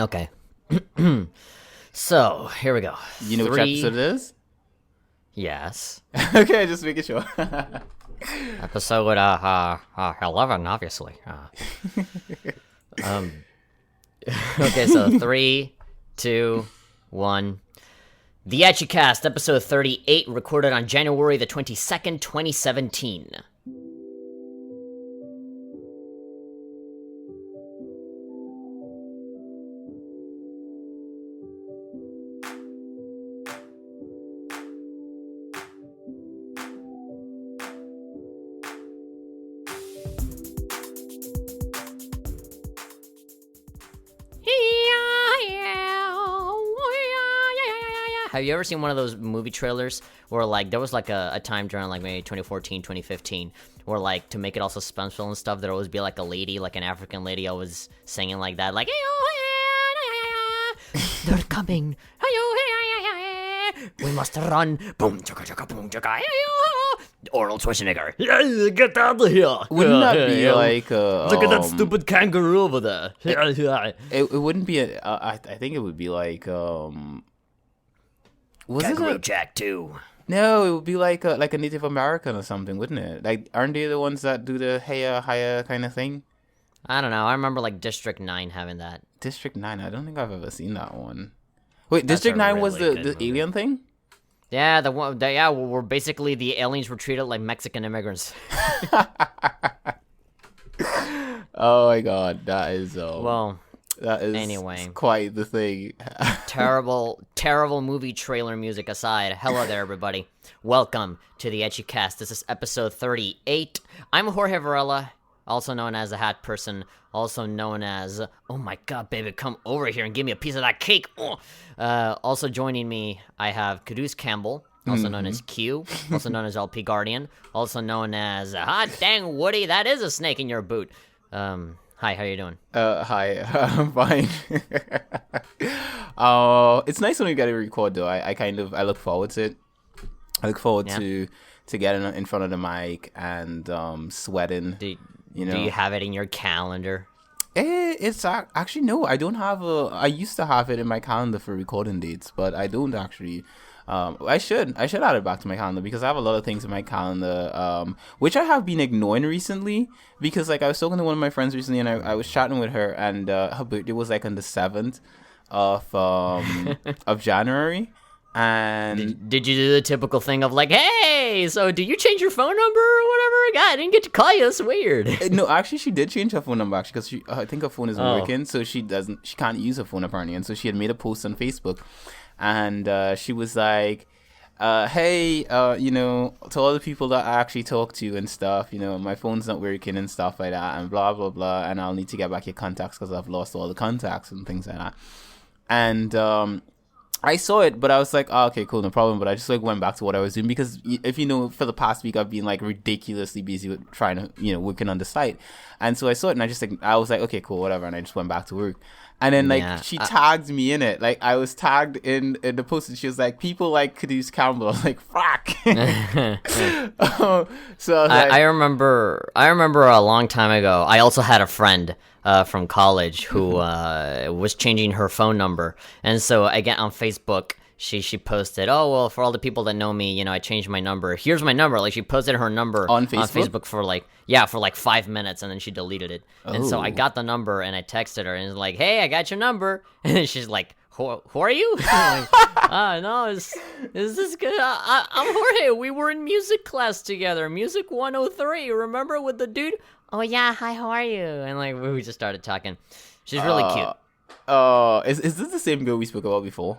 Okay. So, here we go. You know which episode it is? Yes. Okay, just making sure. Episode 11, obviously. Okay, so 3, 2, 1. The Ecchicast, episode 38, recorded on January the 22nd, 2017. Have you ever seen one of those movie trailers where, like, there was, like, a time during, like, maybe 2014, 2015, where, like, to make it all suspenseful and stuff, there'd always be, like, a lady, like, an African lady always singing like that, like, they're coming, we must run, boom, chugga, chugga, boom, chugga, Arnold Schwarzenegger, get out of here. Wouldn't that be like look at that stupid kangaroo over there. It wouldn't be I think it would be like was Kangaroo it Jack 2. No, it would be like a Native American or something, wouldn't it? Like, aren't they the ones that do the higher kind of thing? I don't know. I remember, like, District 9 having that. District 9? I don't think I've ever seen that one. Wait, That's District 9 was really the good movie. alien thing? Yeah, where basically the aliens were treated like Mexican immigrants. Oh my god, that is anyway. quite the thing. terrible movie trailer music aside. Hello there, everybody. Welcome to the Ecchicast. This is episode 38. I'm Jorge Varela, also known as the Hat Person, also known as, oh my god, baby, come over here and give me a piece of that cake. Also joining me, I have Caduce Campbell, also known as Q, also known as LP Guardian, also known as, hot dang, Woody, that is a snake in your boot. Hi, how you doing? Hi, I'm fine. It's nice when we get to record, though. I look forward to it. I look forward to getting in front of the mic and sweating. Do you have it in your calendar? It's actually no. I don't have I used to have it in my calendar for recording dates, but I don't actually. I should add it back to my calendar because I have a lot of things in my calendar, which I have been ignoring recently because, like, I was talking to one of my friends recently and I was chatting with her and her birthday was like on the 7th of January. And did you do the typical thing of like, hey, so do you change your phone number or whatever? God, I didn't get to call you. That's weird. No, actually, she did change her phone number actually because I think her phone isn't working, so she can't use her phone apparently. And so she had made a post on Facebook, and she was like, "Hey, to all the people that I actually talk to and stuff, my phone's not working and stuff like that, and blah blah blah, and I'll need to get back your contacts because I've lost all the contacts and things like that." And I saw it, but I was like, oh, okay, cool, no problem. But I just like went back to what I was doing because if for the past week I've been like ridiculously busy with trying to, working on the site. And so I saw it and I was like, okay, cool, whatever. And I just went back to work. And then she tagged me in it. Like I was tagged in the post and she was like, people like Caduce Campbell. I was like, fuck. So I was like, I remember a long time ago, I also had a friend from college who was changing her phone number. And so again on Facebook, she posted, oh, well, for all the people that know me, I changed my number. Here's my number. Like she posted her number on Facebook for like 5 minutes and then she deleted it. Oh. And so I got the number and I texted her and was like, hey, I got your number. And then she's like, who are you? I'm like, no, is this good? I'm Jorge. We were in music class together. Music 103. Remember with the dude? Oh, yeah. Hi, how are you? And like we just started talking. She's really cute. Is this the same girl we spoke about before?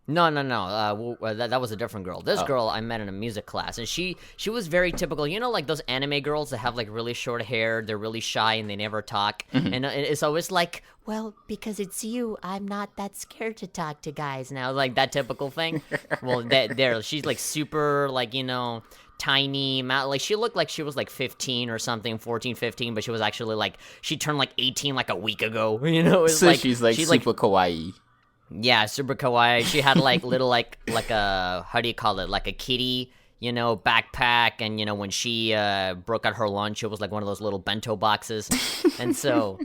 No. That was a different girl. This girl I met in a music class, and she was very typical. Like those anime girls that have like really short hair. They're really shy and they never talk. Mm-hmm. And it's always like, well, because it's you, I'm not that scared to talk to guys now. Like that typical thing. Well, she's like super like tiny, like she looked like she was like 15 or something, 14, 15, but she was actually like she turned like 18 like a week ago. So like, she's super kawaii. Yeah, super kawaii. She had like little like a, how do you call it, like a kitty, backpack, and when she broke out her lunch, it was like one of those little bento boxes. And so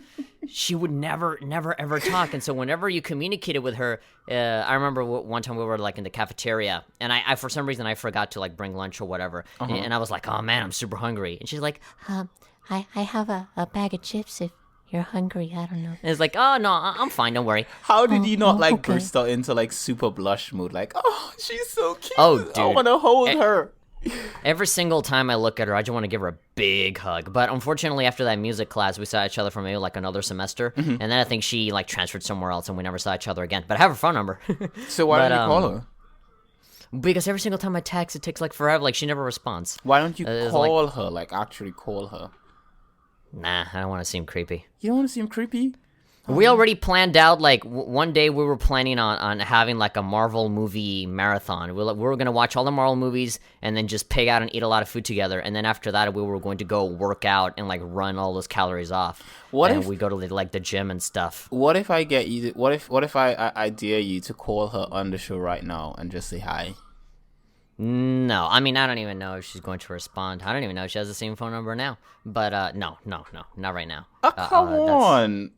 she would never ever talk. And so whenever you communicated with her, I remember one time we were like in the cafeteria, and I for some reason I forgot to like bring lunch or whatever, and I was like, oh man, I'm super hungry, and she's like, I have a bag of chips if you're hungry. I don't know. And it's like, oh no, I'm fine, don't worry. How did you not like burst out into like super blush mood? Like, oh, she's so cute. Oh, dude, I want to hold her. Every single time I look at her, I just want to give her a big hug. But unfortunately, after that music class, we saw each other for maybe like another semester, and then I think she like transferred somewhere else, and we never saw each other again. But I have her phone number. So why don't you call her? Because every single time I text, it takes like forever. Like she never responds. Why don't you call her? Like actually call her. Nah, I don't want to seem creepy. You don't want to seem creepy? We already planned out, like, one day we were planning on having, like, a Marvel movie marathon. We were going to watch all the Marvel movies and then just pig out and eat a lot of food together. And then after that, we were going to go work out and, like, run all those calories off. What if we go to, like, the gym and stuff? What if I get you... What if I dare you to call her on the show right now and just say hi? No, I mean, I don't even know if she's going to respond. I don't even know if she has the same phone number now. But, no, not right now. Oh, come on.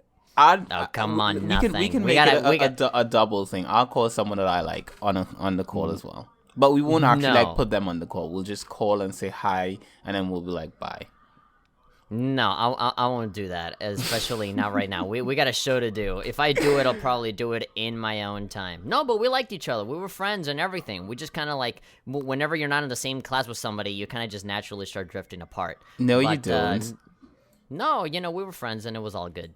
Come on, nothing. We can make it a double thing. I'll call someone that I like on the call as well. But we won't actually like put them on the call. We'll just call and say hi, and then we'll be like, bye. No, I won't do that, especially not right now. We got a show to do. If I do it, I'll probably do it in my own time. No, but we liked each other. We were friends and everything. We just kind of like, whenever you're not in the same class with somebody, you kind of just naturally start drifting apart. No, you don't. No, we were friends and it was all good.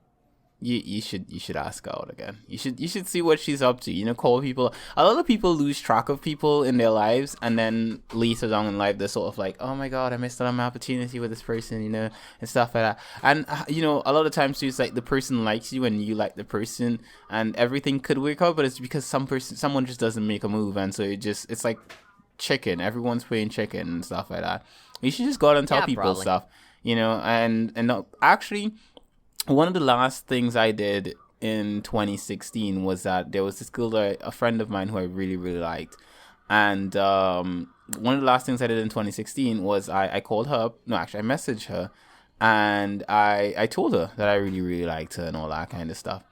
You should ask her out again. You should see what she's up to. Call people. A lot of people lose track of people in their lives, and then later down in life, they're sort of like, oh my god, I missed out on my opportunity with this person, and stuff like that. And a lot of times too, it's like the person likes you and you like the person, and everything could work out, but it's because someone just doesn't make a move, and so it's like chicken. Everyone's playing chicken and stuff like that. You should just go out and tell people stuff, and actually. One of the last things I did in 2016 was that there was this girl, a friend of mine who I really, really liked. And one of the last things I did in 2016 was I called her up. No, actually, I messaged her. And I told her that I really, really liked her and all that kind of stuff.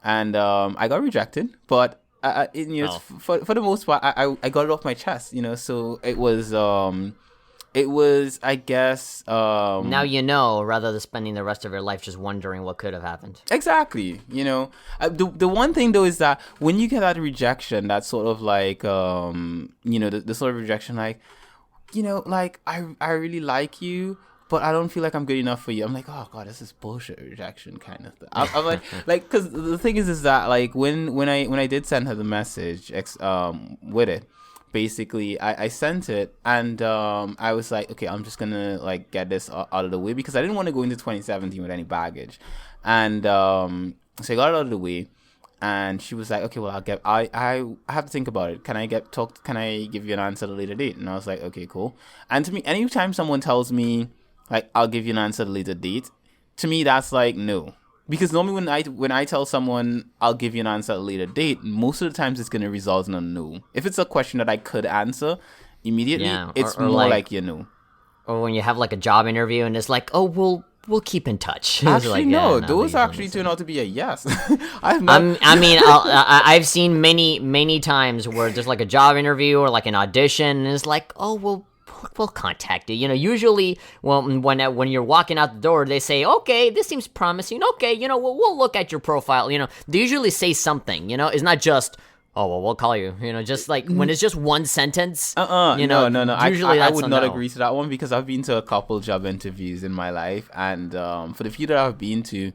And I got rejected. But, for the most part, I got it off my chest, So it was... It was, I guess... now rather than spending the rest of your life just wondering what could have happened. Exactly. The one thing, though, is that when you get that rejection, that sort of like, the sort of rejection, like, I really like you, but I don't feel like I'm good enough for you. I'm like, oh, God, this is bullshit rejection kind of thing. I'm like, because the thing is that, like, when I did send her the message with it, basically I sent it and I was like, okay, I'm just gonna like get this out of the way because I didn't want to go into 2017 with any baggage. And so I got it out of the way and she was like, okay, well I have to think about it. Can I give you an answer at a later date? And I was like, okay, cool. And to me, anytime someone tells me like I'll give you an answer at a later date, to me that's like no. Because normally when I tell someone I'll give you an answer at a later date, most of the times it's going to result in a no. If it's a question that I could answer immediately, it's more like no. Or when you have like a job interview and it's like, oh, we'll keep in touch. Actually, like, no, those actually turn out to be a yes. I've seen many times where there's like a job interview or like an audition and it's like, oh, we'll contact you. Usually, when you're walking out the door, they say, okay, this seems promising. Okay, we'll look at your profile. They usually say something. It's not just, oh, well, we'll call you. Just like when it's just one sentence. No. Usually I would not agree to that one because I've been to a couple job interviews in my life, and for the few that I've been to,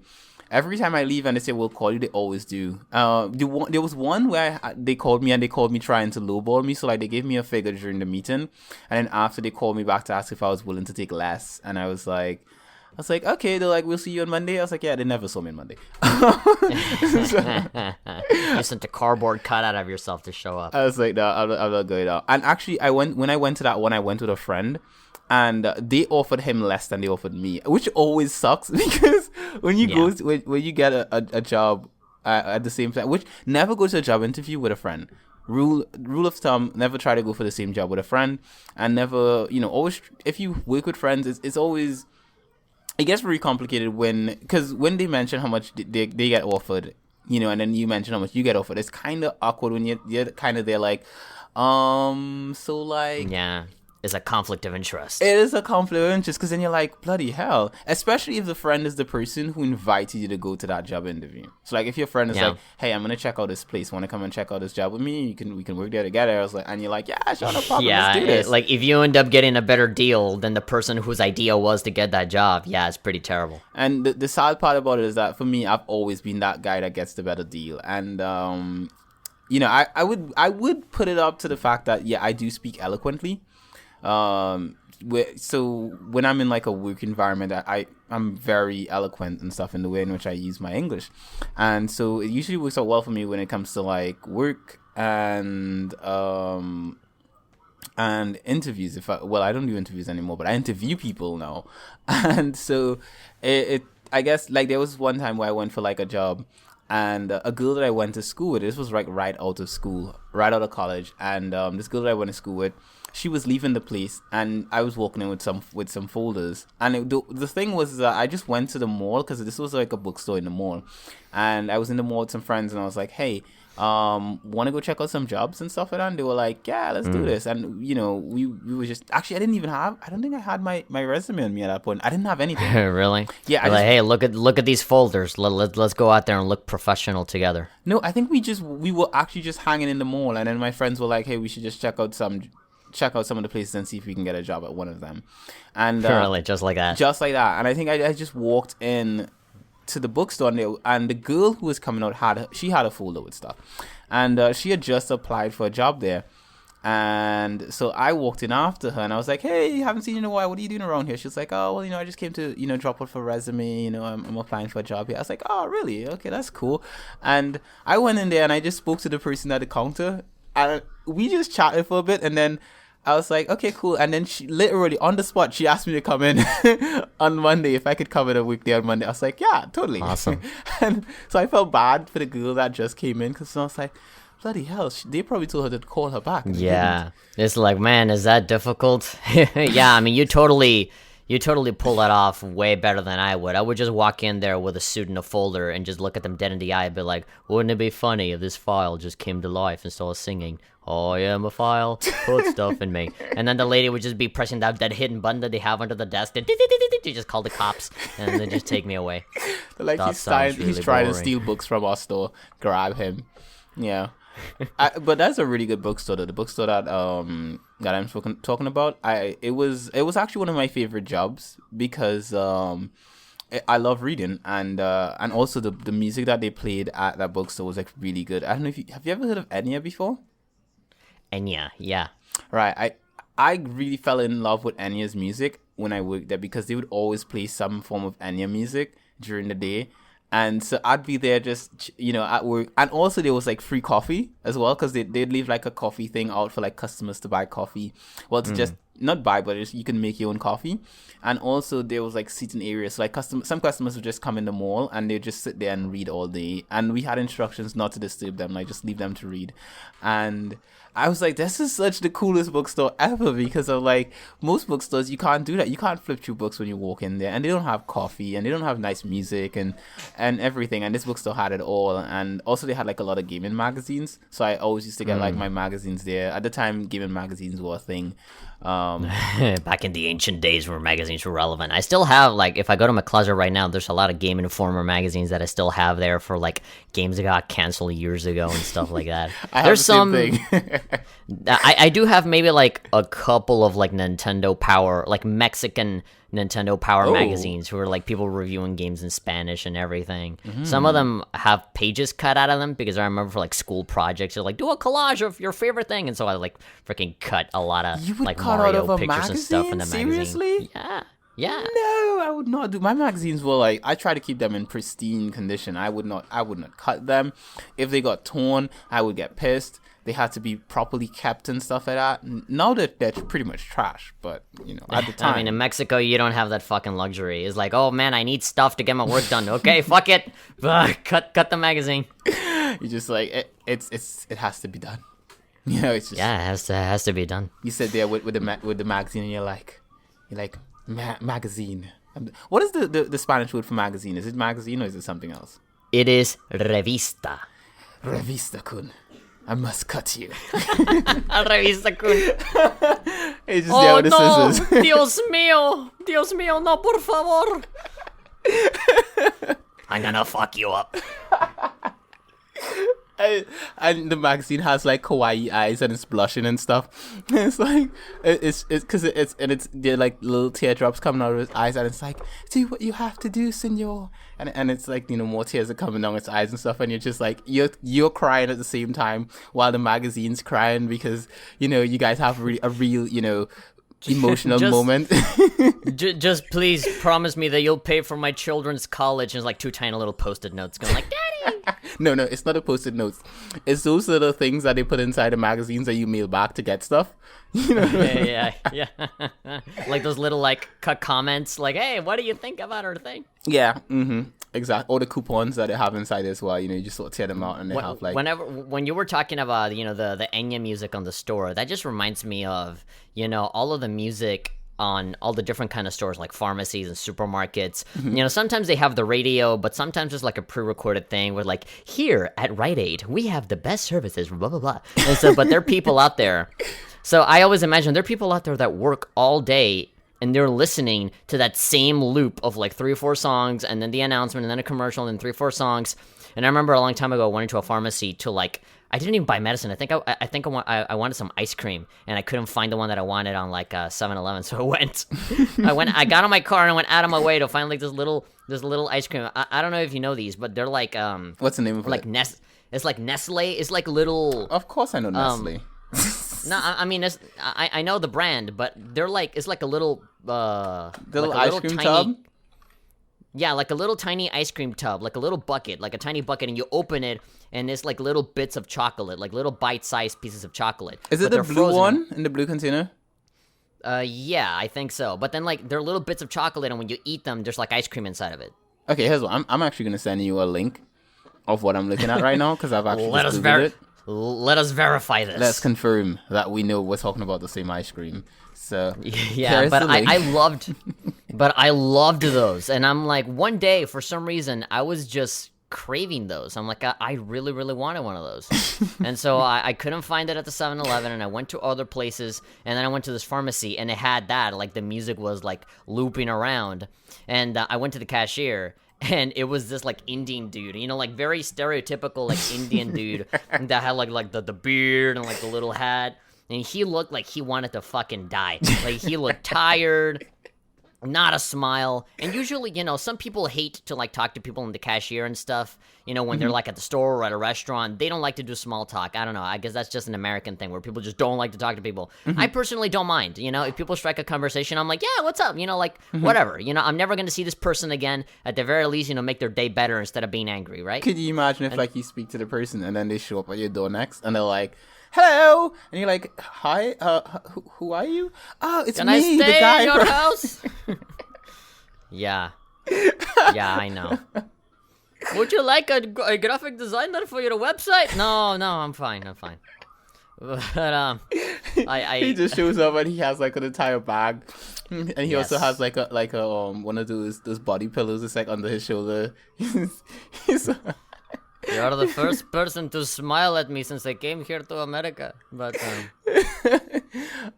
every time I leave and they say we'll call you, they always do. There was one where they called me trying to lowball me. So like they gave me a figure during the meeting, and then after they called me back to ask if I was willing to take less, and I was like, okay. They're like, we'll see you on Monday. I was like, yeah, they never saw me on Monday. You sent a cardboard cutout of yourself to show up. I was like, no, I'm not going out. And actually, when I went to that one, I went with a friend. And they offered him less than they offered me, which always sucks because when you when you get a job at the same time, which never go to a job interview with a friend. Rule of thumb: never try to go for the same job with a friend, and never always if you work with friends, it's always it gets very complicated because when they mention how much they get offered, and then you mention how much you get offered, it's kind of awkward when you're kind of there like, so like, yeah, it's a conflict of interest. it is a conflict of interest because then you're like, bloody hell, especially if the friend is the person who invited you to go to that job interview. So like if your friend is like, hey, I'm gonna check out this place, want to come and check out this job with me, we can work there together. I was like, and you're like, yeah, sure, no problem, let's do this. Like if you end up getting a better deal than the person whose idea was to get that job, yeah, it's pretty terrible. And the sad part about it is that for me, I've always been that guy that gets the better deal. And I would put it up to the fact that I do speak eloquently. So when I'm in like a work environment, I'm very eloquent and stuff in the way in which I use my English, and so it usually works out well for me when it comes to like work and interviews. I don't do interviews anymore, but I interview people now, and so I guess like there was one time where I went for like a job. And a girl that I went to school with, this was like right out of college, and this girl that I went to school with, she was leaving the place, and I was walking in with some folders, and the thing was that I just went to the mall because this was like a bookstore in the mall, and I was in the mall with some friends, and I was like, hey, want to go check out some jobs and stuff like that? And they were like, yeah, let's do this. And we were just actually, I don't think I had my resume on me at that point. I didn't have anything. Really? Yeah. Hey, look at these folders. Let's go out there and look professional together. No, I think we were actually just hanging in the mall, and then my friends were like, hey, we should just check out some of the places and see if we can get a job at one of them. And really, just like that. And I think I just walked in to the bookstore, and the girl who was coming out had a folder with stuff, and she had just applied for a job there. And so I walked in after her, and I was like, hey, haven't seen you in a while, what are you doing around here? She was like, oh, well, I just came to drop off a resume, I'm applying for a job here. I was like, oh, really? Okay, that's cool. And I went in there and I just spoke to the person at the counter, and we just chatted for a bit, and then I was like, okay, cool. And then she literally on the spot, she asked me to come in on Monday, if I could cover the weekday on Monday. I was like, yeah, totally. Awesome. And so I felt bad for the girl that just came in, because I was like, bloody hell, they probably told her to call her back. Yeah. It's like, man, is that difficult? Yeah, I mean, you totally pull that off way better than I would. I would just walk in there with a suit and a folder and just look at them dead in the eye and be like, wouldn't it be funny if this file just came to life and started singing, oh, I am a file, put stuff in me. And then the lady would just be pressing that hidden button that they have under the desk. They just call the cops and then just take me away. Like he's trying to steal books from our store. Grab him. Yeah. But that's a really good bookstore, though. The bookstore that I'm talking about, it was actually one of my favorite jobs because I love reading, and also the music that they played at that bookstore was like really good. I don't know if have you ever heard of Enya before? Enya, yeah. Right. I really fell in love with Enya's music when I worked there, because they would always play some form of Enya music during the day. And so I'd be there just, at work. And also there was like free coffee as well, because they'd leave like a coffee thing out for like customers to buy coffee. Well, to just not buy, but you can make your own coffee. And also there was like seating areas. So like some customers would just come in the mall and they'd just sit there and read all day. And we had instructions not to disturb them, like just leave them to read. And I was like, this is such the coolest bookstore ever, because of like most bookstores, you can't do that. You can't flip through books when you walk in there, and they don't have coffee, and they don't have nice music and everything. And this bookstore had it all. And also they had like a lot of gaming magazines. So I always used to get like my magazines there. At the time, gaming magazines were a thing. Back in the ancient days where magazines were relevant. I still have, like, if I go to my closet right now, there's a lot of Game Informer magazines that I still have there for like games that got canceled years ago and stuff like that. There's some thing. I do have maybe like a couple of like Nintendo Power, like Mexican Nintendo Power magazines, who are like people reviewing games in Spanish and everything. Some of them have pages cut out of them, because I remember for like school projects, they're like, do a collage of your favorite thing, and so I like freaking cut a lot of like Mario pictures and stuff in the Seriously? magazine. Yeah. No, I would not do. My magazines were like, I try to keep them in pristine condition. I would not cut them. If they got torn, I would get pissed. They had to be properly kept and stuff like that. Now that they're pretty much trash, but at the time. I mean, in Mexico, you don't have that fucking luxury. It's like, oh man, I need stuff to get my work done. Okay, fuck it, cut the magazine. You just like it has to be done. It's just, it has to be done. You sit there with the magazine, and you're like magazine. What is the Spanish word for magazine? Is it magazine or is it something else? It is revista. Revista kun. I must cut you. Revista kun. It's just there with the scissors. Dios mío, no, por favor. I'm gonna fuck you up. And the magazine has like kawaii eyes and it's blushing and stuff. It's like it's because it's they're like little teardrops coming out of his eyes, and it's like, do what you have to do, senor. And it's like, more tears are coming down its eyes and stuff, and you're just like you're crying at the same time while the magazine's crying because you guys have a real emotional moment. just please promise me that you'll pay for my children's college. And it's like 2 tiny little post-it notes going like, Daddy. No, it's not a post-it notes. It's those little things that they put inside the magazines that you mail back to get stuff. Yeah. Like those little like comments like, hey, what do you think about our thing? Yeah, exactly. Or the coupons that they have inside as well. You just sort of tear them out and they have like. When you were talking about the Enya music on the store, that just reminds me of all of the music on all the different kind of stores like pharmacies and supermarkets. Sometimes they have the radio, but sometimes it's like a pre-recorded thing where like, here at Rite Aid we have the best services, blah blah blah. And so, but there are people out there. So I always imagine there are people out there that work all day and they're listening to that same loop of like 3 or 4 songs, and then the announcement, and then a commercial, and then 3 or 4 songs. And I remember a long time ago, I went into a pharmacy to like, I didn't even buy medicine. I think I wanted some ice cream, and I couldn't find the one that I wanted on like 7-Eleven. So I got on my car and I went out of my way to find like this little ice cream. I don't know if you know these, but they're like what's the name of it? It's like Nestle. It's like little. Of course, I know Nestle. No, I mean I know the brand, but they're like, it's like a little little ice cream tub. Yeah, like a little tiny ice cream tub, like a little bucket, like a tiny bucket, and you open it, and it's like little bits of chocolate, like little bite-sized pieces of chocolate. Is it the blue frozen one in the blue container? Yeah, I think so. But then like they're little bits of chocolate, and when you eat them, there's like ice cream inside of it. Okay, here's what I'm actually gonna send you a link of what I'm looking at right now because I've actually Googled it. Let us verify this. Let's confirm that we know we're talking about the same ice cream. So yeah, but I loved those, and I'm like, one day for some reason I was just craving those. I'm like, I really, really wanted one of those, and so I couldn't find it at the 7-Eleven, and I went to other places, and then I went to this pharmacy, and it had that. Like the music was like looping around, and I went to the cashier. And it was this like Indian dude, like very stereotypical like Indian dude that had like the beard and like the little hat, and he looked like he wanted to fucking die. Like he looked tired, not a smile. And usually, some people hate to like talk to people in the cashier and stuff. When they're like at the store or at a restaurant, they don't like to do small talk. I don't know. I guess that's just an American thing where people just don't like to talk to people. I personally don't mind. If people strike a conversation, I'm like, yeah, what's up? Whatever. I'm never going to see this person again. At the very least, make their day better instead of being angry, right? Could you imagine if like you speak to the person and then they show up at your door next and they're like, hello, and you're like, hi, who are you? Oh, it's Can me, I stay the guy in your from... house? Yeah, I know. Would you like a graphic designer for your website? No, I'm fine. But he just shows up and he has like an entire bag, and he Yes. also has like a one of those body pillows. It's like under his shoulder. He's You're the first person to smile at me since I came here to America. But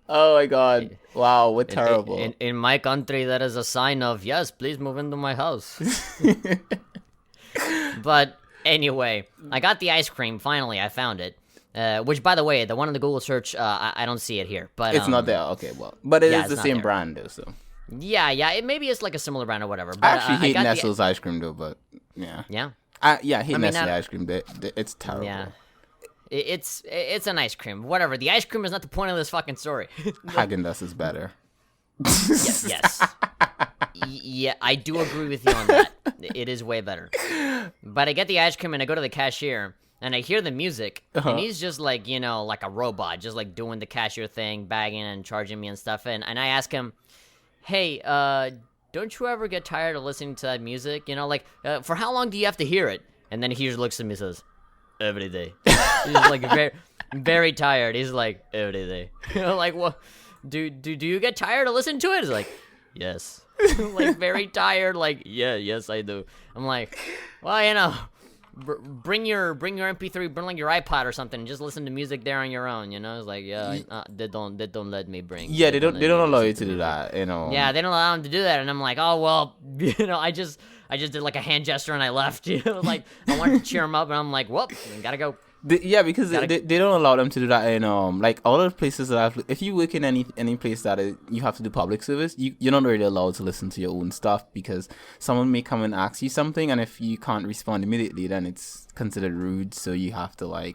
oh my god! Wow, we're terrible. In my country, that is a sign of yes, please move into my house. But anyway, I got the ice cream. Finally, I found it. Which, by the way, the one in the Google search, I don't see it here. But it's not there. Okay, well, but it is the same brand though. So yeah, maybe it's like a similar brand or whatever. But, I actually hate Nestle's ice cream though. But yeah. I hate Nestle ice cream. It's terrible. Yeah. It's an ice cream. Whatever. The ice cream is not the point of this fucking story. Häagen-Dazs is better. Yes. Yeah, I do agree with you on that. It is way better. But I get the ice cream and I go to the cashier and I hear the music and he's just like, like a robot, just like doing the cashier thing, bagging and charging me and stuff. And I ask him, hey, don't you ever get tired of listening to that music? For how long do you have to hear it? And then he just looks at me and says, every day. He's like very, very tired. He's like, every day. Like, what? Do you get tired of listening to it? He's like, yes. Like, very tired. Like, yeah, yes, I do. I'm like, well, bring your MP3, bring like your iPod or something, and just listen to music there on your own. It's like, yeah, they don't let me bring. Yeah, they don't allow you to listen do music. that. Yeah, they don't allow them to do that, and I'm like, oh well, I just did like a hand gesture and I left. Like I wanted to cheer them up, and I'm like, whoop, gotta go. Because they don't allow them to do that in like all of the places that if you work in any place that you have to do public service, you're not really allowed to listen to your own stuff, because someone may come and ask you something, and if you can't respond immediately, then it's considered rude. So you have to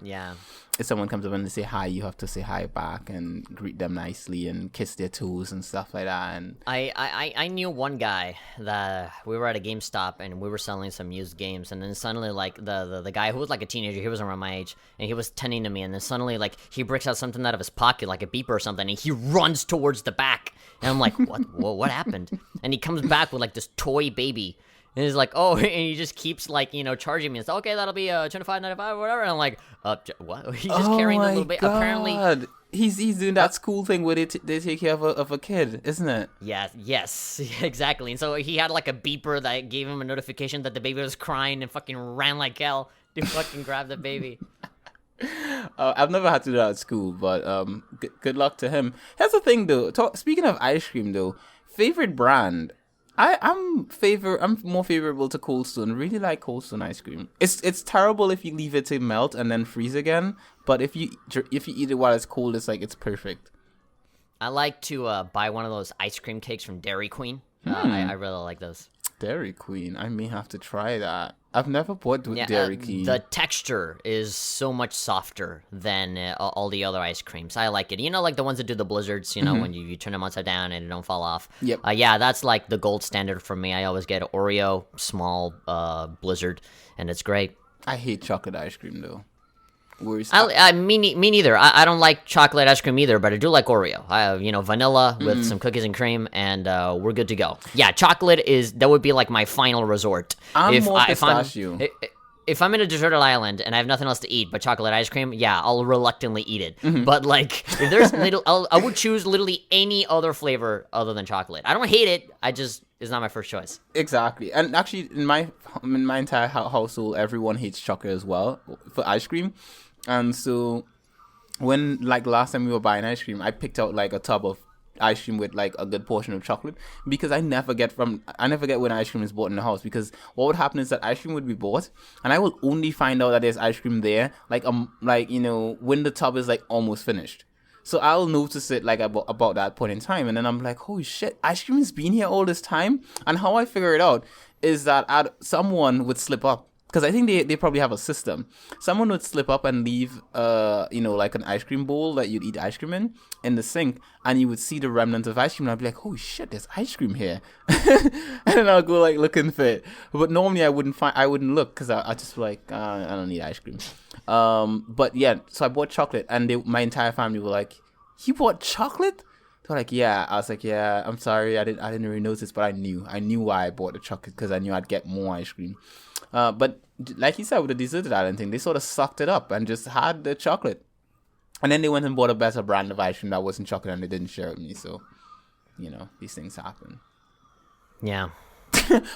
if someone comes up and they say hi, you have to say hi back and greet them nicely and kiss their toes and stuff like that. And I knew one guy that we were at a GameStop and we were selling some used games, and then suddenly like the guy who was like a teenager, he was around my age, and he was tending to me, and then suddenly like he breaks out something out of his pocket, like a beeper or something, and he runs towards the back, and I'm like, what happened? And he comes back with like this toy baby. And he's like, oh, and he just keeps like, charging me. It's okay, that'll be $25.95 or whatever. And I'm like, what? He's just carrying the little bit. Apparently, he's doing that school thing where they take care of a kid, isn't it? Yeah, yes, exactly. And so he had like a beeper that gave him a notification that the baby was crying, and fucking ran like hell to fucking grab the baby. I've never had to do that at school, but good luck to him. Here's the thing, though. Speaking of ice cream, though, favorite brand. I'm more favorable to Cold Stone. Really like Cold Stone ice cream. It's terrible if you leave it to melt and then freeze again. But if you eat it while it's cold, it's perfect. I like to buy one of those ice cream cakes from Dairy Queen. I really like those. Dairy Queen. I may have to try that. I've never bought Dairy Queen. The texture is so much softer than all the other ice creams. I like it. Like the ones that do the blizzards, when you turn them upside down and it don't fall off. Yep. Yeah, that's like the gold standard for me. I always get Oreo, small blizzard, and it's great. I hate chocolate ice cream, though. Me neither. I don't like chocolate ice cream either, but I do like Oreo. Vanilla with some cookies and cream, and we're good to go. Yeah, chocolate that would be like my final resort. I'm more pistachio. If I'm in a deserted island and I have nothing else to eat but chocolate ice cream, yeah, I'll reluctantly eat it. Mm-hmm. But like, if there's I would choose literally any other flavor other than chocolate. I don't hate it. It's not my first choice. Exactly. And actually, in my entire household, everyone hates chocolate as well for ice cream. And so when like last time we were buying ice cream, I picked out like a tub of ice cream with like a good portion of chocolate, because I never get when ice cream is bought in the house, because what would happen is that ice cream would be bought and I will only find out that there's ice cream there when the tub is like almost finished. So I'll notice it like about that point in time, and then I'm like, holy shit, ice cream has been here all this time. And how I figure it out is that someone would slip up. Because I think they probably have a system. Someone would slip up and leave, like an ice cream bowl that you'd eat ice cream in the sink, and you would see the remnants of ice cream, and I'd be like, holy shit, there's ice cream here. And then I'll go like looking for it. But normally I wouldn't look, because I just be like, I don't need ice cream. But yeah, so I bought chocolate, and my entire family were like, you bought chocolate? They're like, yeah. I was like, yeah, I'm sorry, I didn't really notice, but I knew why I bought the chocolate, because I knew I'd get more ice cream. But like you said, with the deserted island thing, they sort of sucked it up and just had the chocolate. And then they went and bought a better brand of ice cream that wasn't chocolate, and they didn't share it with me. So, these things happen. Yeah.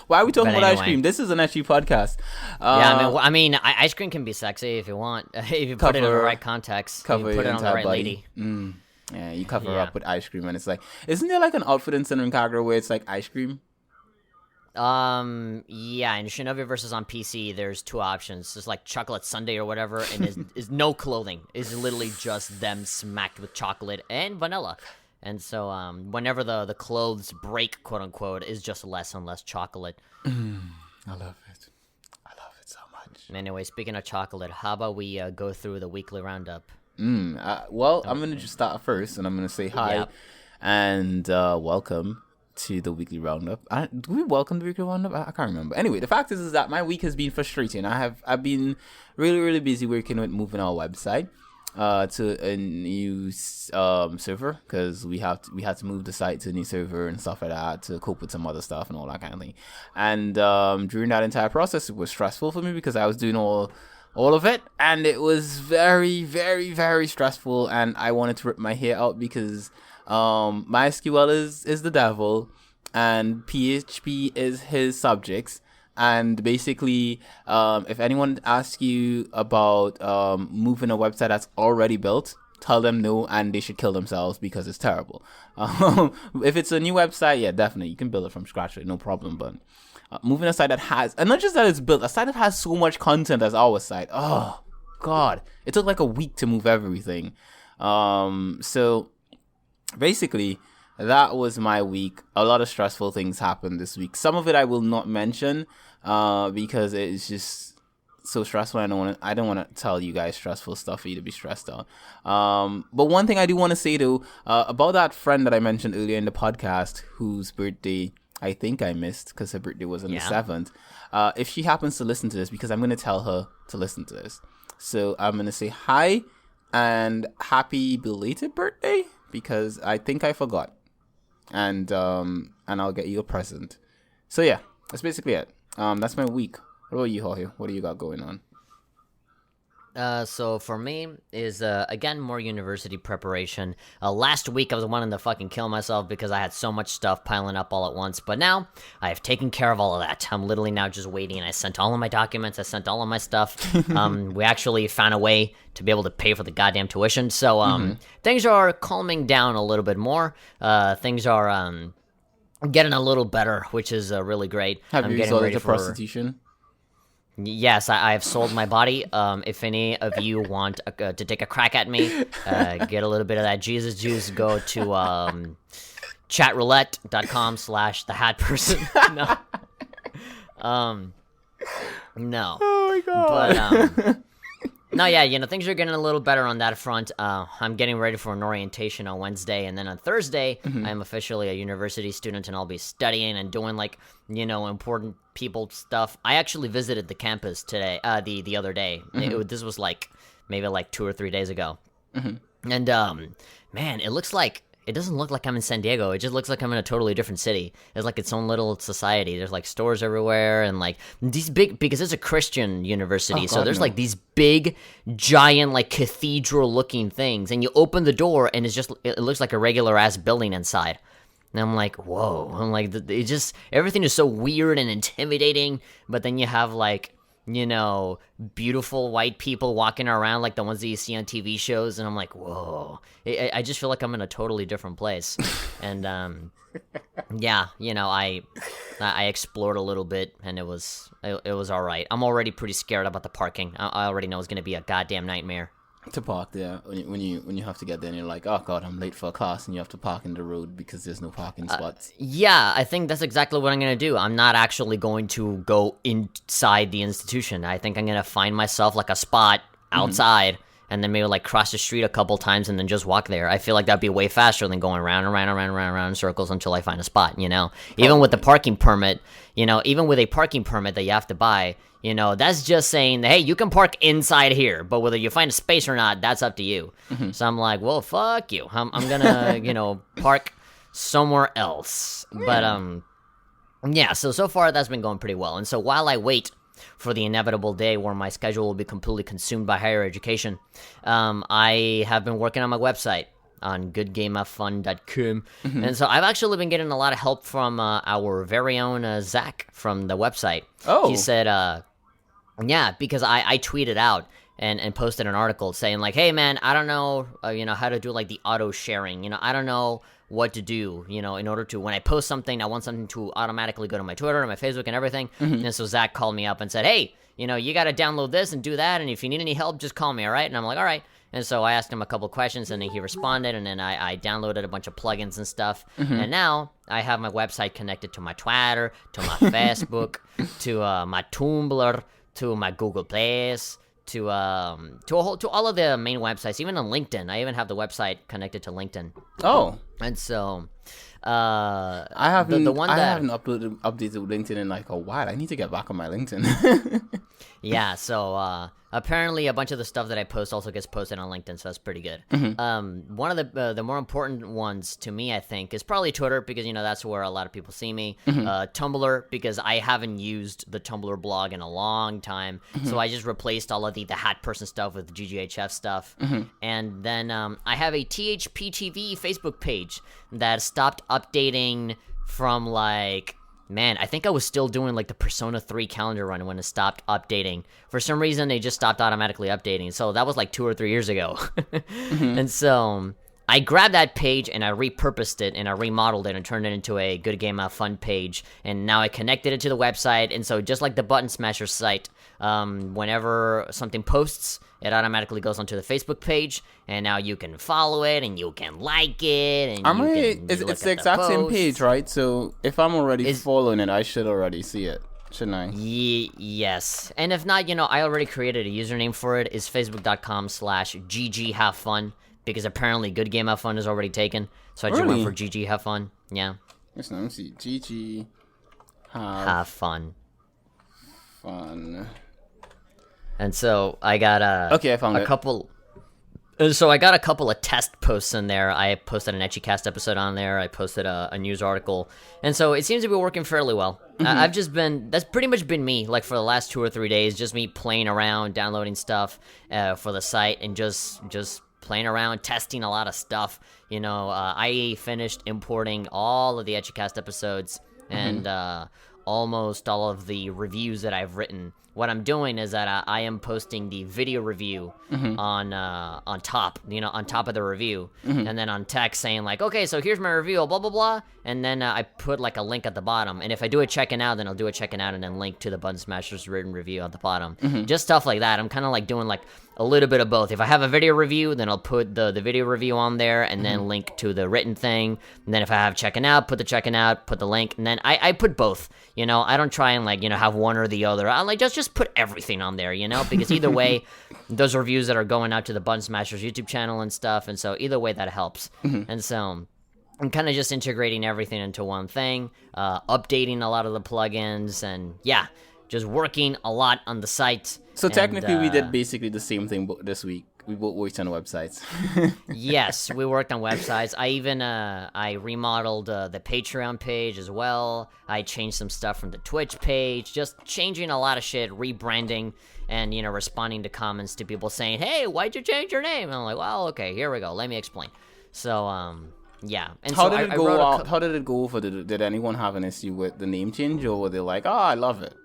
Why are we talking about ice cream? This is an Ecchi podcast. Ice cream can be sexy if you want. If you put it in the right context. Cover you put your it on the entire right body. lady. Yeah, you cover up with ice cream, and it's like, isn't there like an outfit in Cinnamon Kagura where it's like ice cream? Yeah, in Shinobi versus on PC, there's two options. There's like chocolate sundae or whatever, and is no clothing. It's literally just them smacked with chocolate and vanilla. And so whenever the clothes break, quote unquote, is just less and less chocolate. I love it. I love it so much. Anyway, speaking of chocolate, how about we go through the weekly roundup? I'm going to just start first, and I'm going to say hi and welcome to the weekly roundup. Do we welcome the weekly roundup? I can't remember. Anyway, the fact is that my week has been frustrating. I've been really, really busy working with moving our website to a new server, because we had to move the site to a new server and stuff like that to cope with some other stuff and all that kind of thing. And during that entire process, it was stressful for me because I was doing all of it, and it was very, very, very stressful, and I wanted to rip my hair out because MySQL is the devil, and PHP is his subjects. And basically, if anyone asks you about moving a website that's already built, tell them no, and they should kill themselves because it's terrible. If it's a new website, yeah, definitely you can build it from scratch, no problem. But moving a site that has, and not just that it's built, a site that has so much content as our site. Oh God, it took like a week to move everything. So basically, that was my week. A lot of stressful things happened this week. Some of it I will not mention because it's just so stressful. I don't want to tell you guys stressful stuff for you to be stressed out. But one thing I do want to say though about that friend that I mentioned earlier in the podcast, whose birthday I think I missed because her birthday was on the 7th. If she happens to listen to this, because I'm going to tell her to listen to this, so I'm going to say hi and happy belated birthday because I think I forgot. And I'll get you a present. So yeah, that's basically it. That's my week. What about you, Jorge? What do you got going on? So for me is again more university preparation. Last week I was wanting to fucking kill myself because I had so much stuff piling up all at once, but now I have taken care of all of that. I'm literally now just waiting, and I sent all of my documents, I sent all of my stuff. We actually found a way to be able to pay for the goddamn tuition, so things are calming down a little bit more. Things are getting a little better, which is really great. Have you resorted to prostitution? Yes, I have sold my body. If any of you want to take a crack at me, get a little bit of that Jesus juice, go to chatroulette.com/thehatperson. No. Oh my God. But, no, yeah, things are getting a little better on that front. I'm getting ready for an orientation on Wednesday, and then on Thursday, I'm officially a university student, and I'll be studying and doing, important people stuff. I actually visited the campus today, the other day. This was, maybe 2 or 3 days ago. And, man, it doesn't look like I'm in San Diego. It just looks like I'm in a totally different city. It's like its own little society. There's stores everywhere and these big, because it's a Christian university. So there's these big, giant, cathedral looking things. And you open the door and it looks like a regular ass building inside. And I'm like, whoa. I'm like, it just, everything is so weird and intimidating. But then you have beautiful white people walking around like the ones that you see on TV shows, and I'm like, whoa. I just feel like I'm in a totally different place. And, yeah, I explored a little bit, and it was all right. I'm already pretty scared about the parking. I already know it's going to be a goddamn nightmare. To park there, when you have to get there and you're like, oh God, I'm late for a class, and you have to park in the road because there's no parking spots. Yeah, I think that's exactly what I'm going to do. I'm not actually going to go inside the institution. I think I'm going to find myself a spot outside, and then maybe cross the street a couple times and then just walk there. I feel like that'd be way faster than going round and round in circles until I find a spot, Even with the parking permit, even with a parking permit that you have to buy, that's just saying, hey, you can park inside here, but whether you find a space or not, that's up to you. So I'm like, well, fuck you. I'm gonna, park somewhere else. But, yeah, so far that's been going pretty well. And so while I wait for the inevitable day where my schedule will be completely consumed by higher education, I have been working on my website on goodgameoffun.com. And so I've actually been getting a lot of help from our very own Zach from the website. Oh. He said, yeah, because I tweeted out and posted an article saying hey man, I don't know, how to do the auto sharing. I don't know what to do, in order to, when I post something, I want something to automatically go to my Twitter and my Facebook and everything. And so Zach called me up and said, hey, you got to download this and do that. And if you need any help, just call me. All right. And I'm like, all right. And so I asked him a couple questions, and then he responded, and then I downloaded a bunch of plugins and stuff. And now I have my website connected to my Twitter, to my Facebook, to my Tumblr, to my Google Plus, to all of the main websites, even on LinkedIn. I even have the website connected to LinkedIn. Oh. And so I haven't updated LinkedIn in a while. I need to get back on my LinkedIn. Yeah, so apparently a bunch of the stuff that I post also gets posted on LinkedIn, so that's pretty good. One of the more important ones to me, I think, is probably Twitter, because that's where a lot of people see me. Tumblr, because I haven't used the Tumblr blog in a long time, so I just replaced all of the Hat Person stuff with GGHF stuff. And then I have a THPTV Facebook page that stopped updating from like, man, I think I was still doing like the Persona 3 calendar run when it stopped updating. For some reason, they just stopped automatically updating. So that was like 2 or 3 years ago. And so I grabbed that page and I repurposed it and I remodeled it and turned it into a Good Game Have Fun page. And now I connected it to the website. And so just like the Button Smasher site, whenever something posts, it automatically goes onto the Facebook page, and now you can follow it, and you can like it, and it's the exact same page, right? So if I'm already following it, I should already see it, shouldn't I? Yes. And if not, I already created a username for it. It's facebook.com/gghavefun, because apparently Good Game Have Fun is already taken. So I just went for GG Have Fun. Yeah. Listen, let me see. GG Have Fun. Fun. And so I got I found a couple. So I got a couple of test posts in there. I posted an Ecchicast episode on there. I posted a news article, and so it seems to be working fairly well. That's pretty much been me, like for the last 2 or 3 days, just me playing around, downloading stuff for the site, and just playing around, testing a lot of stuff. I finished importing all of the Ecchicast episodes and almost all of the reviews that I've written. What I'm doing is that I am posting the video review on top, on top of the review, and then on text saying like, okay, so here's my review, blah blah blah, and then I put like a link at the bottom. And if I do a checking out, then I'll do a checking out and then link to the Button Smashers written review at the bottom. Just stuff like that. I'm kind of like doing like a little bit of both. If I have a video review, then I'll put the video review on there and then link to the written thing. And then if I have checking out, put the checking out, put the link, and then I put both. I don't try and like have one or the other. I like just put everything on there, because either way, those reviews that are going out to the Button Smashers YouTube channel and stuff, and so either way that helps. And so I'm kind of just integrating everything into one thing, updating a lot of the plugins, and yeah, just working a lot on the site. So technically, we did basically the same thing this week. We both worked on websites. Yes, we worked on websites. I even I remodeled the Patreon page as well. I changed some stuff from the Twitch page, just changing a lot of shit, rebranding, and responding to comments to people saying, "Hey, why'd you change your name?" And I'm like, "Well, okay, here we go. Let me explain." So yeah. And how did it go? How did it go? Did anyone have an issue with the name change, or were they like, "Oh, I love it"?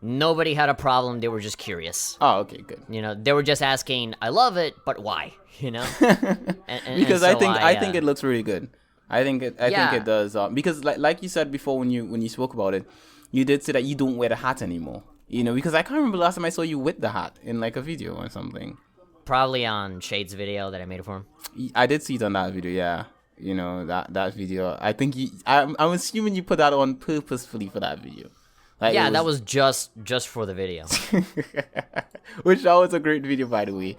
Nobody had a problem. They were just curious. Oh, okay, good. They were just asking, "I love it, but why?" Because I think it looks really good. I think it does. Because like you said before when you spoke about it, you did say that you don't wear the hat anymore. Because I can't remember the last time I saw you with the hat in like a video or something. Probably on Shade's video that I made for him. I did see it on that video. Yeah. That video. I think I'm assuming you put that on purposefully for that video. That was just for the video. Which that was a great video, by the way.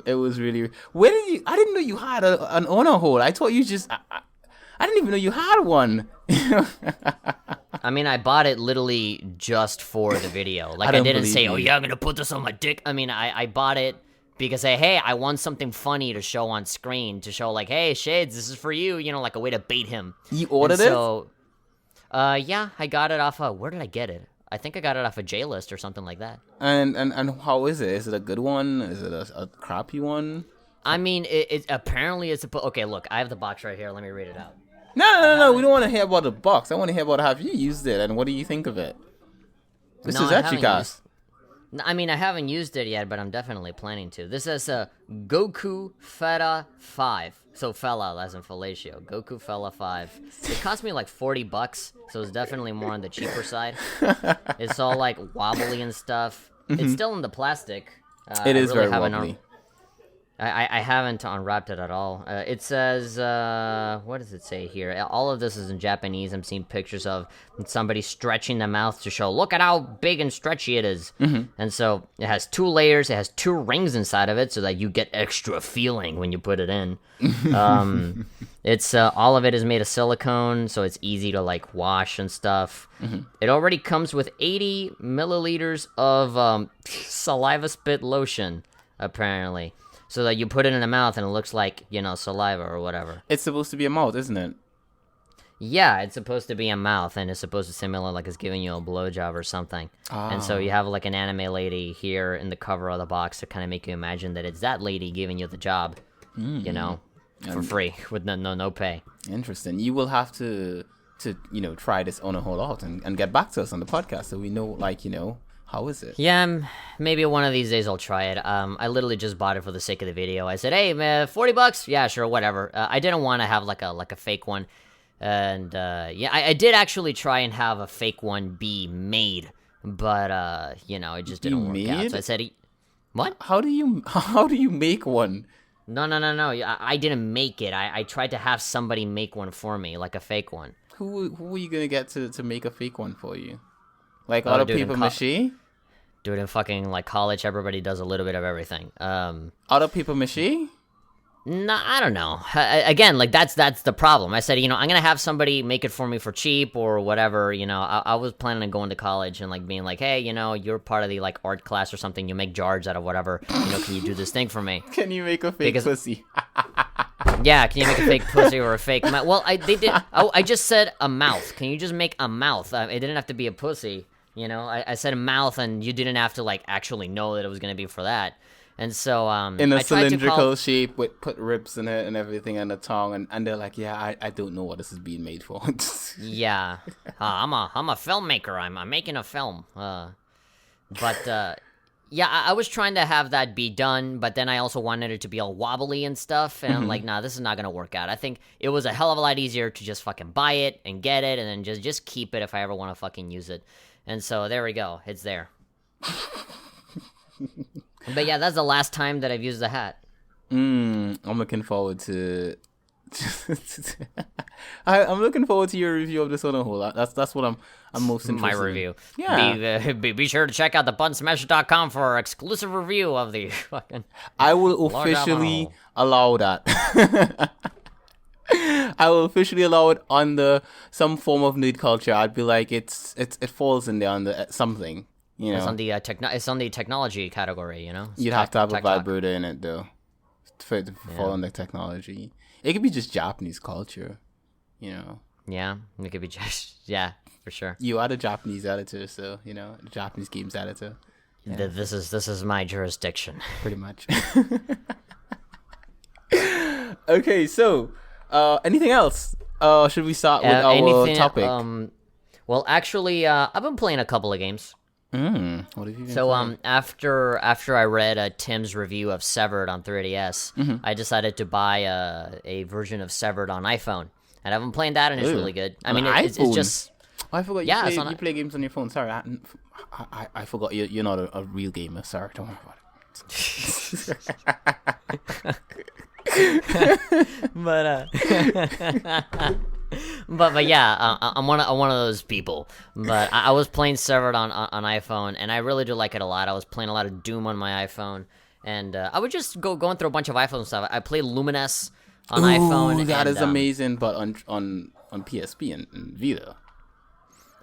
It was really. I didn't know you had an honor hole. I thought you just. I didn't even know you had one. I mean, I bought it literally just for the video. Like I didn't say, "Oh yeah, I'm gonna put this on my dick." I mean, I bought it because hey, I want something funny to show on screen to show like, "Hey, Shades, this is for you." Like a way to bait him. You ordered it? So, yeah, I got it off of, where did I get it? I think I got it off of J-List or something like that. And how is it? Is it a good one? Is it a crappy one? I mean, it apparently it's okay, look, I have the box right here. Let me read it out. No. We don't want to hear about the box. I want to hear about how you used it and what do you think of it? This is Ecchicast. I mean, I haven't used it yet, but I'm definitely planning to. This is a Goku Feta 5. So fella, as in fellatio. Goku Fella 5. It cost me like $40, so it's definitely more on the cheaper side. It's all like wobbly and stuff. It's still in the plastic. It is really very wobbly. I haven't unwrapped it at all. It says, what does it say here? All of this is in Japanese. I'm seeing pictures of somebody stretching the mouth to show, look at how big and stretchy it is. And so it has 2 layers. It has 2 rings inside of it so that you get extra feeling when you put it in. It's all of it is made of silicone, so it's easy to like wash and stuff. It already comes with 80 milliliters of saliva spit lotion, apparently. So that you put it in the mouth and it looks like, saliva or whatever. It's supposed to be a mouth, isn't it? Yeah, it's supposed to be a mouth, and it's supposed to simulate like it's giving you a blowjob or something. Oh. And so you have like an anime lady here in the cover of the box to kind of make you imagine that it's that lady giving you the job, for free with no pay. Interesting. You will have to to try this on a whole lot and get back to us on the podcast so we know, like, how is it? Yeah, maybe one of these days I'll try it. I literally just bought it for the sake of the video. I said, hey, man, $40? Yeah, sure, whatever. I didn't want to have like a fake one. And yeah, I did actually try and have a fake one be made, but it just didn't work out. So I said, what? How do you make one? No. I didn't make it. I tried to have somebody make one for me, like a fake one. Who are you gonna get to make a fake one for you? Like out of paper mache? Dude, in fucking like college, everybody does a little bit of everything. Out of paper mache? No, I don't know. Again, like that's the problem. I said, I'm gonna have somebody make it for me for cheap or whatever. I was planning on going to college and like being like, hey, you're part of the like art class or something. You make jars out of whatever. Can you do this thing for me? Can you make a fake pussy? Yeah, can you make a fake pussy or a fake mouth? Well, they did. I just said a mouth. Can you just make a mouth? It didn't have to be a pussy. I said a mouth, and you didn't have to like actually know that it was gonna be for that. And so, in a cylindrical shape with put ribs in it and everything and a tongue, and they're like, yeah, I don't know what this is being made for. Yeah, I'm a filmmaker. I'm making a film. But yeah, I was trying to have that be done, but then I also wanted it to be all wobbly and stuff, and I'm like, nah, this is not gonna work out. I think it was a hell of a lot easier to just fucking buy it and get it, and then just keep it if I ever want to fucking use it. And so there we go, it's there. But yeah, that's the last time that I've used the hat. I'm looking forward to. I'm looking forward to your review of this on a whole lot. That's what I'm most interested in. My review. Yeah. Be sure to check out thebunsmasher.com for our exclusive review of the fucking. I will officially allow that. I will officially allow it under some form of nerd culture. I'd be like, it falls in there under something. It's on the it's on the technology category, You'd have to have a vibrator in it though, for it to fall under technology. It could be just Japanese culture, Yeah, it could be just for sure. You are the Japanese editor, so the Japanese games editor. Yeah. This is my jurisdiction, pretty much. Okay, so anything else? Should we start with our topic? Well, actually, I've been playing a couple of games. What have you been playing? After I read Tim's review of Severed on 3DS, I decided to buy a version of Severed on iPhone, and I've been playing that, and it's really good. I mean, it's just. Oh, I forgot. You play games on your phone. Sorry, I forgot. You're not a real gamer. Sorry, don't worry about it. But yeah, I'm one of those people. But I was playing Severed on iPhone, and I really do like it a lot. I was playing a lot of Doom on my iPhone, and I would just going through a bunch of iPhone stuff. I play Luminous on iPhone. That is amazing, but on PSP and Vita.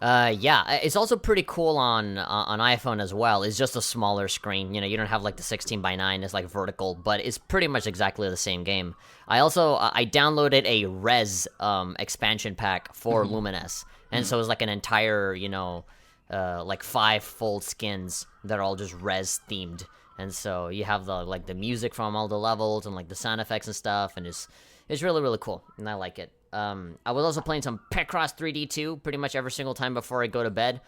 Yeah, it's also pretty cool on iPhone as well. It's just a smaller screen. You don't have like the 16:9. It's like vertical, but it's pretty much exactly the same game. I downloaded a Res expansion pack for Luminous, and so it's like an entire like 5 full skins that are all just Res themed. And so you have the music from all the levels and like the sound effects and stuff, and it's really, really cool, and I like it. I was also playing some Picross 3D 2 pretty much every single time before I go to bed,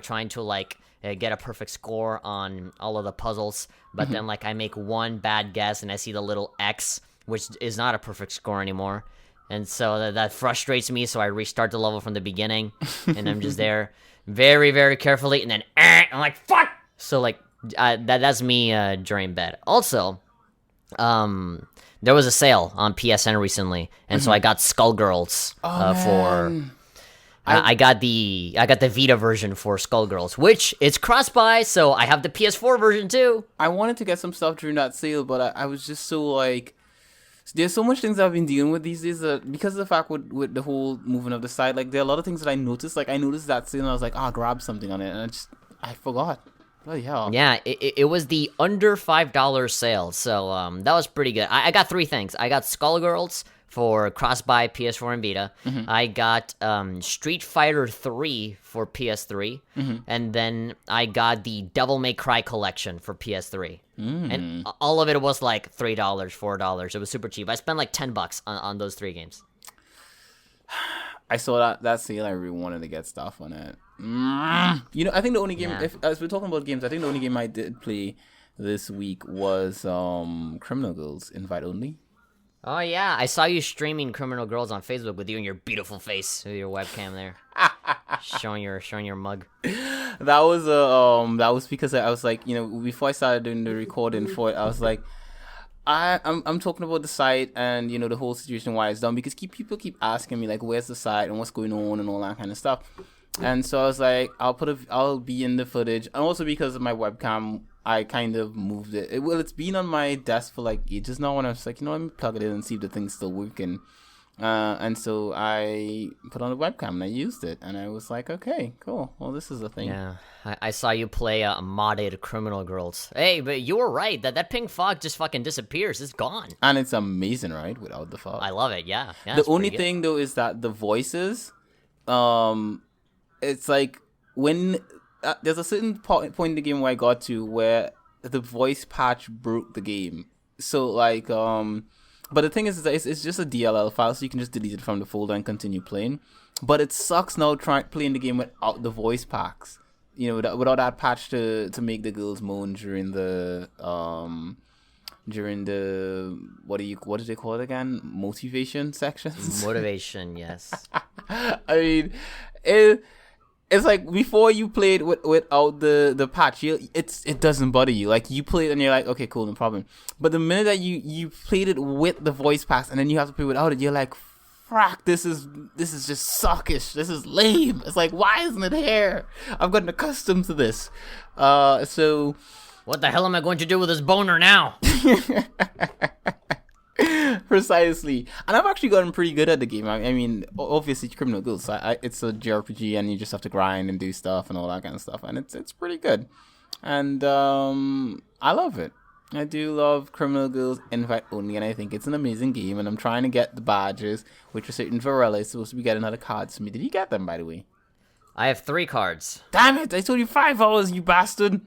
trying to like get a perfect score on all of the puzzles, but then like I make one bad guess and I see the little X, which is not a perfect score anymore, and so that frustrates me, so I restart the level from the beginning, and I'm just there very, very carefully, and then I'm like, fuck! So like that's me during bed. Also, there was a sale on PSN recently, and so I got Skullgirls I got the Vita version for Skullgirls, which it's cross-buy, so I have the PS4 version too. I wanted to get some stuff during that sale, but I was just so like, there's so much things I've been dealing with these days because of the fact with the whole moving of the site. Like there are a lot of things that I noticed. Like I noticed that sale, and I was like, I'll grab something on it, and I forgot. Bloody hell. Yeah, it was the under $5 sale, so that was pretty good. I got 3 things. I got Skullgirls for cross-buy PS4 and Vita. I got Street Fighter 3 for PS3, and then I got the Devil May Cry collection for PS3. And all of it was like $3, $4. It was super cheap. I spent like $10 on those 3 games. I saw that sale. I really wanted to get stuff on it. You know, I think the only game, as we're talking about games, I think the only game I did play this week was Criminal Girls Invite Only. Oh yeah, I saw you streaming Criminal Girls on Facebook with you and your beautiful face with your webcam there, showing your mug. That was because I was like, you know, before I started doing the recording for it, I was like, I'm talking about the site and, you know, the whole situation why it's done, because people keep asking me like, where's the site and what's going on and all that kind of stuff. And so I was like, I'll be in the footage, and also because of my webcam, I kind of moved it. It's been on my desk for like ages now, and I was like, you know, let me plug it in and see if the thing's still working. And so I put on the webcam and I used it, and I was like, okay, cool. Well, this is a thing. Yeah, I saw you play modded Criminal Girls. Hey, but you were right that pink fog just fucking disappears. It's gone. And it's amazing, right? Without the fog. I love it. Yeah. The only thing though is that the voices, it's like when there's a certain point in the game where I got to where the voice patch broke the game. So like but the thing is that it's just a DLL file, so you can just delete it from the folder and continue playing. But it sucks now playing the game without the voice packs. You know, without that patch to make the girls moan during the what do they call it again? Motivation sections. Motivation, yes. I mean, it's like before you played without the patch, it doesn't bother you. Like you play it and you're like, okay, cool, no problem. But the minute that you played it with the voice packs and then you have to play without it, you're like, frack, this is just suckish. This is lame. It's like, why isn't it here? I've gotten accustomed to this. So what the hell am I going to do with this boner now? Precisely. And I've actually gotten pretty good at the game. I mean, obviously, Criminal Girls, it's a JRPG, and you just have to grind and do stuff and all that kind of stuff, and it's pretty good. And I love it. I do love Criminal Girls Invite Only, and I think it's an amazing game, and I'm trying to get the badges, which are certain Varela is supposed to be getting other cards for me. Did you get them, by the way? I have 3 cards. Damn it! I told you 5 hours, you bastard!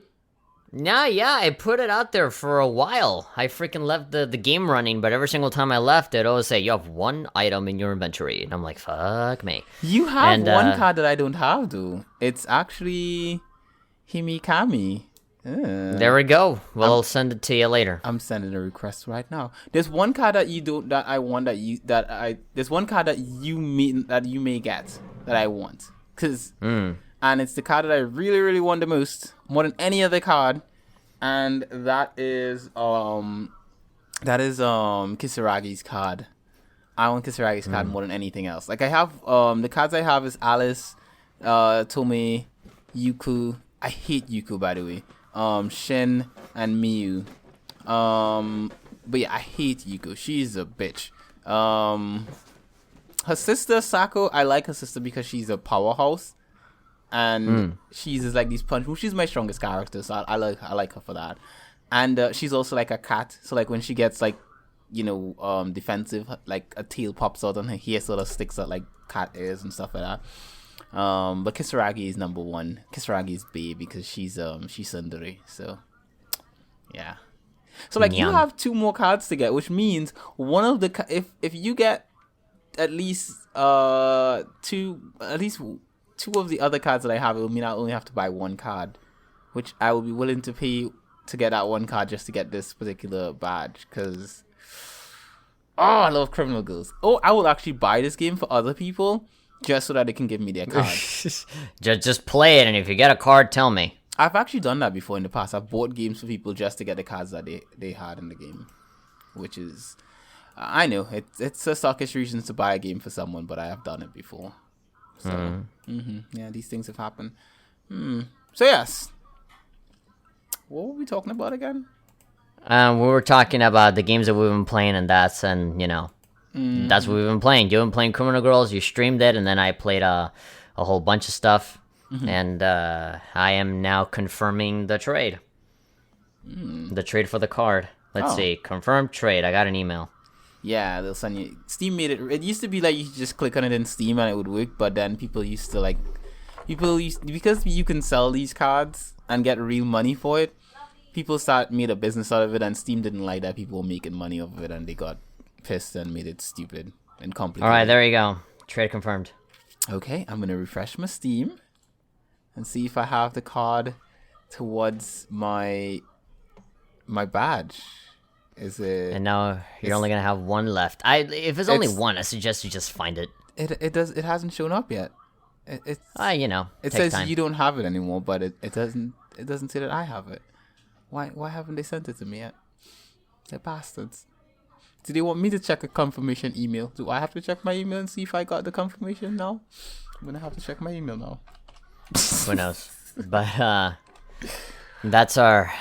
Nah, yeah, I put it out there for a while. I freaking left the game running, but every single time I left, it always say, you have 1 item in your inventory. And I'm like, fuck me. You have one card that I don't have, though. It's actually Himikami. There we go. Well, I'll send it to you later. I'm sending a request right now. There's one card that you don't, that I want, there's one card that you may get that I want. And it's the card that I really, really want the most, more than any other card, and that is Kisaragi's card. I want Kisaragi's card more than anything else. Like I have the cards I have is Alice, Tome, Yuku. I hate Yuku, by the way. Shin and Miyu. But yeah, I hate Yuko. She's a bitch. Her sister Sako, I like her sister because she's a powerhouse. And she's like these punch moves. She's my strongest character, so I like her for that. And she's also like a cat, so like when she gets like, you know, defensive, like a tail pops out and her hair sort of sticks out like cat ears and stuff like that. But Kisaragi is number 1. Kisaragi is B because she's Sundari. So yeah. So like you have 2 more cards to get, which means one of the if you get at least 2 of the other cards that I have, it will mean I only have to buy 1 card, which I will be willing to pay to get that 1 card just to get this particular badge, because I love Criminal Girls. I will actually buy this game for other people just so that they can give me their card. just play it, and if you get a card, tell me. I've actually done that before in the past. I've bought games for people just to get the cards that they had in the game, which is, I know, it's a suckish reason to buy a game for someone, but I have done it before. So, yeah, these things have happened. So, yes. What were we talking about again? We were talking about the games that we've been playing, and that's what we've been playing. You've been playing Criminal Girls, you streamed it, and then I played a whole bunch of stuff. And I am now confirming the trade. The trade for the card. Let's see. Confirmed trade. I got an email. Yeah, they'll send you. Steam made it. It used to be like you could just click on it in Steam and it would work, but then because you can sell these cards and get real money for it, people made a business out of it, and Steam didn't like that people were making money off of it, and they got pissed and made it stupid and complicated. All right, there you go. Trade confirmed. Okay, I'm gonna refresh my Steam and see if I have the card towards my badge. Is it? And now you're only gonna have one left. If it's only It's- one, I suggest you just find it. It hasn't shown up yet. It's it Takes says time. you don't have it anymore, but it doesn't say that I have it. Why haven't they sent it to me yet? They're bastards. Do they want me to check a confirmation email? Do I have to check my email and see if I got the confirmation now? I'm gonna have to check my email now. Who knows? But that's our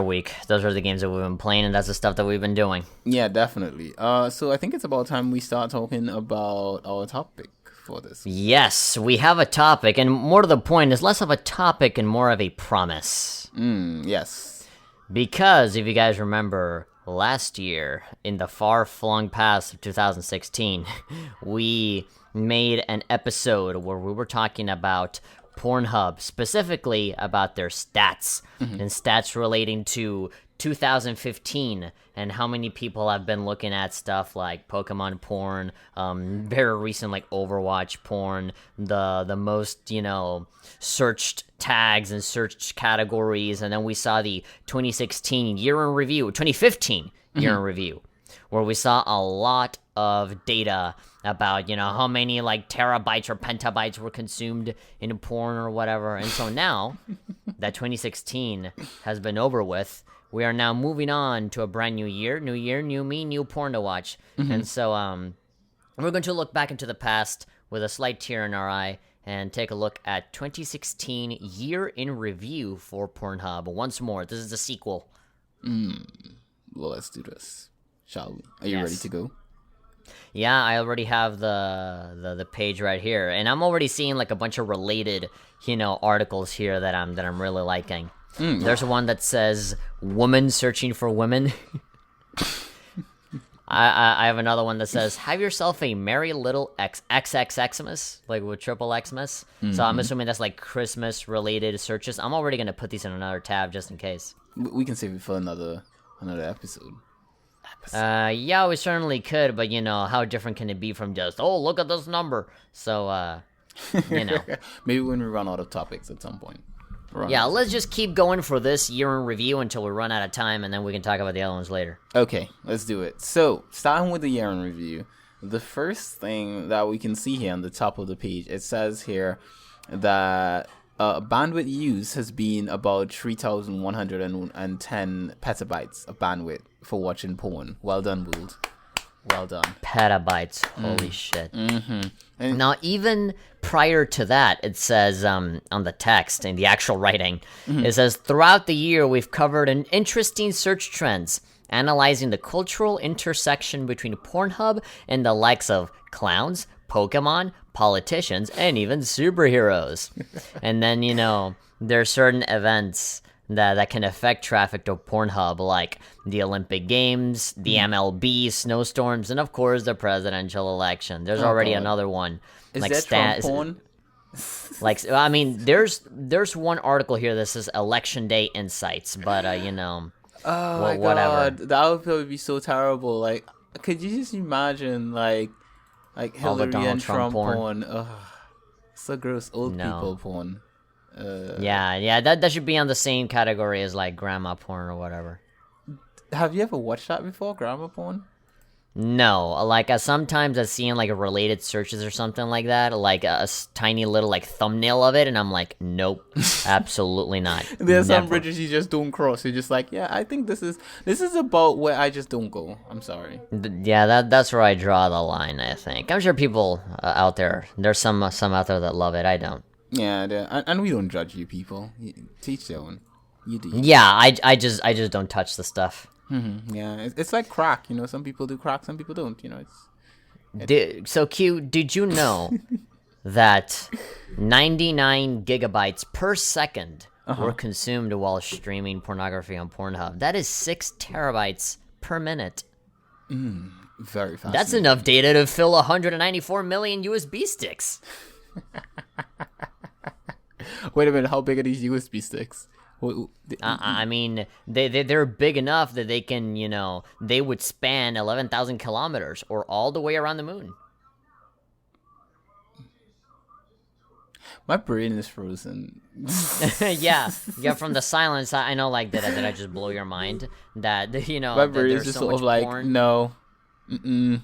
week. Those are the games that we've been playing, and that's the stuff that we've been doing. Yeah, definitely. So I think it's about time we start talking about our topic for this. Yes, we have a topic, and more to the point, is less of a topic and more of a promise. Yes. Because if you guys remember, last year, in the far-flung past of 2016, we made an episode where we were talking about Pornhub, specifically about their stats, and stats relating to 2015 and how many people have been looking at stuff like Pokemon porn, very recent like Overwatch porn, the most, searched tags and searched categories, and then we saw the 2015 year in review, where we saw a lot of data about, how many like terabytes or petabytes were consumed in porn or whatever. And so now that 2016 has been over with, we are now moving on to a brand new year, new me, new porn to watch. And so we're going to look back into the past with a slight tear in our eye and take a look at 2016 year in review for Pornhub. Once more, this is the sequel. Well, let's do this, shall we? Are you ready to go? Yeah, I already have the page right here, and I'm already seeing like a bunch of related, articles here that I'm really liking. There's one that says "Woman searching for women." I have another one that says "Have yourself a merry little XXXmas," like with triple Xmas. So I'm assuming that's like Christmas related searches. I'm already gonna put these in another tab just in case. We can save it for another episode. Yeah, we certainly could, but how different can it be from just, oh, look at this number? So, Maybe when we run out of topics at some point. Yeah, let's just keep going for this year in review until we run out of time, and then we can talk about the other ones later. Okay, let's do it. So, starting with the year in review, the first thing that we can see here on the top of the page, it says here that bandwidth use has been about 3,110 petabytes of bandwidth for watching porn. Well done, Wold. Well done. Petabytes. Holy shit. And now, even prior to that, it says on the text, in the actual writing, it says, throughout the year, we've covered an interesting search trends, analyzing the cultural intersection between Pornhub and the likes of clowns, Pokemon, politicians, and even superheroes. And then, there are certain events that can affect traffic to Pornhub, like the Olympic Games, the MLB, snowstorms, and of course the presidential election. There's already another one. Is that Trump porn? There's one article here that says Election Day Insights, but Oh my whatever. God, that would probably be so terrible. Like, could you just imagine like All the Hillary Donald and Trump Trump porn. porn? Ugh, so gross. Old No. people porn. Yeah, that should be on the same category as like grandma porn or whatever. Have you ever watched that before, grandma porn? No, like sometimes I've seen like related searches or something like that, like a tiny little like thumbnail of it, and I'm like, nope, absolutely not. There's some Never. bridges you just don't cross. You're just like, yeah, I think this is about where I just don't go. I'm sorry. Yeah, that's where I draw the line. I think I'm sure people out there's some out there that love it. I don't. Yeah, and we don't judge you people. Teach their own. You do. Yeah, I just don't touch the stuff. Yeah, it's like crack. Some people do crack, some people don't. So Q, did you know that 99 gigabytes per second were consumed while streaming pornography on Pornhub? That is 6 terabytes per minute. Very fast. That's enough data to fill 194 million USB sticks. Wait a minute, how big are these USB sticks? I mean, they're big enough that they can, they would span 11,000 kilometers or all the way around the moon. My brain is frozen. Yeah, from the silence, I know, like, did I just blow your mind? That, you know, My that brain is there's just so sort much of like, porn. no. Mm-mm.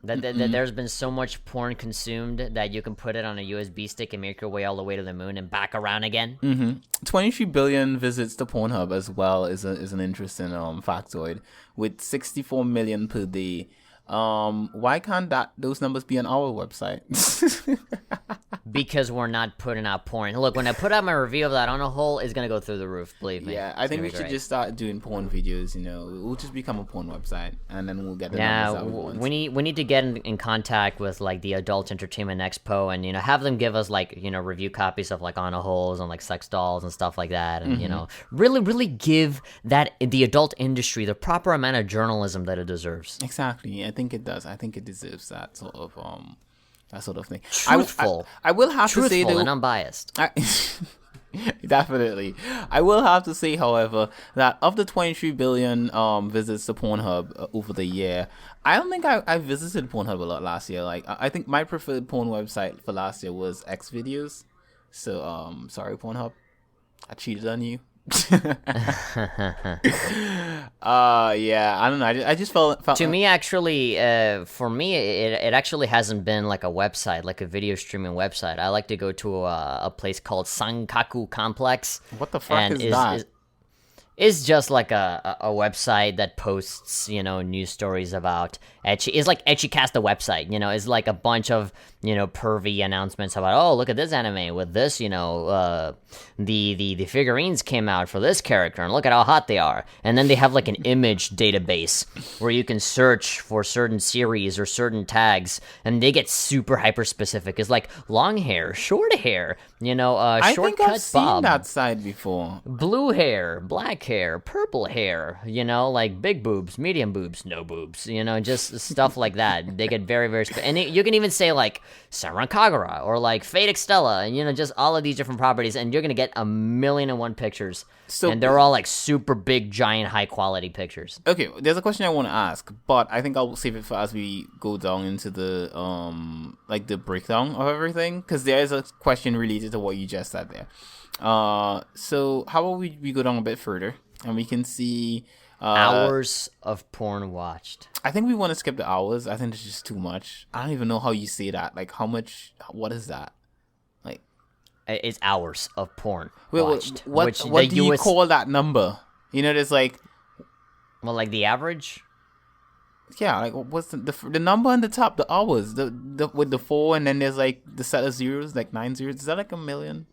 That there's been so much porn consumed that you can put it on a USB stick and make your way all the way to the moon and back around again. 23 billion visits to Pornhub as well is an interesting factoid, with 64 million per day. Why can't those numbers be on our website? Because we're not putting out porn. Look, when I put out my review of that on a whole, it's gonna go through the roof. Believe me. Yeah, I think we should just start doing porn videos. You know, we'll just become a porn website, and then we'll get the numbers that we want. we need to get in contact with like the Adult Entertainment Expo, and have them give us like review copies of like on a holes and like sex dolls and stuff like that, and really give the adult industry the proper amount of journalism that it deserves. Exactly, I think it does. I think it deserves that sort of thing. Truthful. I will have to say though, and unbiased. Definitely. I will have to say, however, that of the 23 billion visits to Pornhub over the year, I don't think I visited Pornhub a lot last year. Like, I think my preferred porn website for last year was X Videos. So, sorry, Pornhub, I cheated on you. Yeah, I don't know. I just felt to me, actually, for me, it actually hasn't been like a website, like a video streaming website. I like to go to a place called Sankaku Complex. What the fuck is that? It's just like a website that posts, news stories about it's like Ecchicast, the website, it's like a bunch of, pervy announcements about, oh, look at this anime with this, the figurines came out for this character and look at how hot they are. And then they have like an image database where you can search for certain series or certain tags, and they get super hyper specific. It's like long hair, short hair, I short think cut I've seen bob, that site before. blue hair, black hair, purple hair, like big boobs, medium boobs, no boobs, just stuff like that. They get very, very and you can even say like Saran Kagura or like Fate Extella, and just all of these different properties, and you're gonna get 1,000,001 pictures, and they're all like super big, giant, high quality pictures. Okay, there's a question I want to ask, but I think I'll save it for as we go down into the like the breakdown of everything, because there is a question related to what you just said there. So how about we go down a bit further and we can see hours of porn watched. I think we want to skip the hours. I think it's just too much. I don't even know how you say that. Like, how much? What is that? Like, it's hours of porn watched. What do you call that number? There's like, well, like the average. Yeah, like what's the number on the top? The hours, the with the 4, and then there's like the set of zeros, like 9 zeros. Is that like 1,000,000?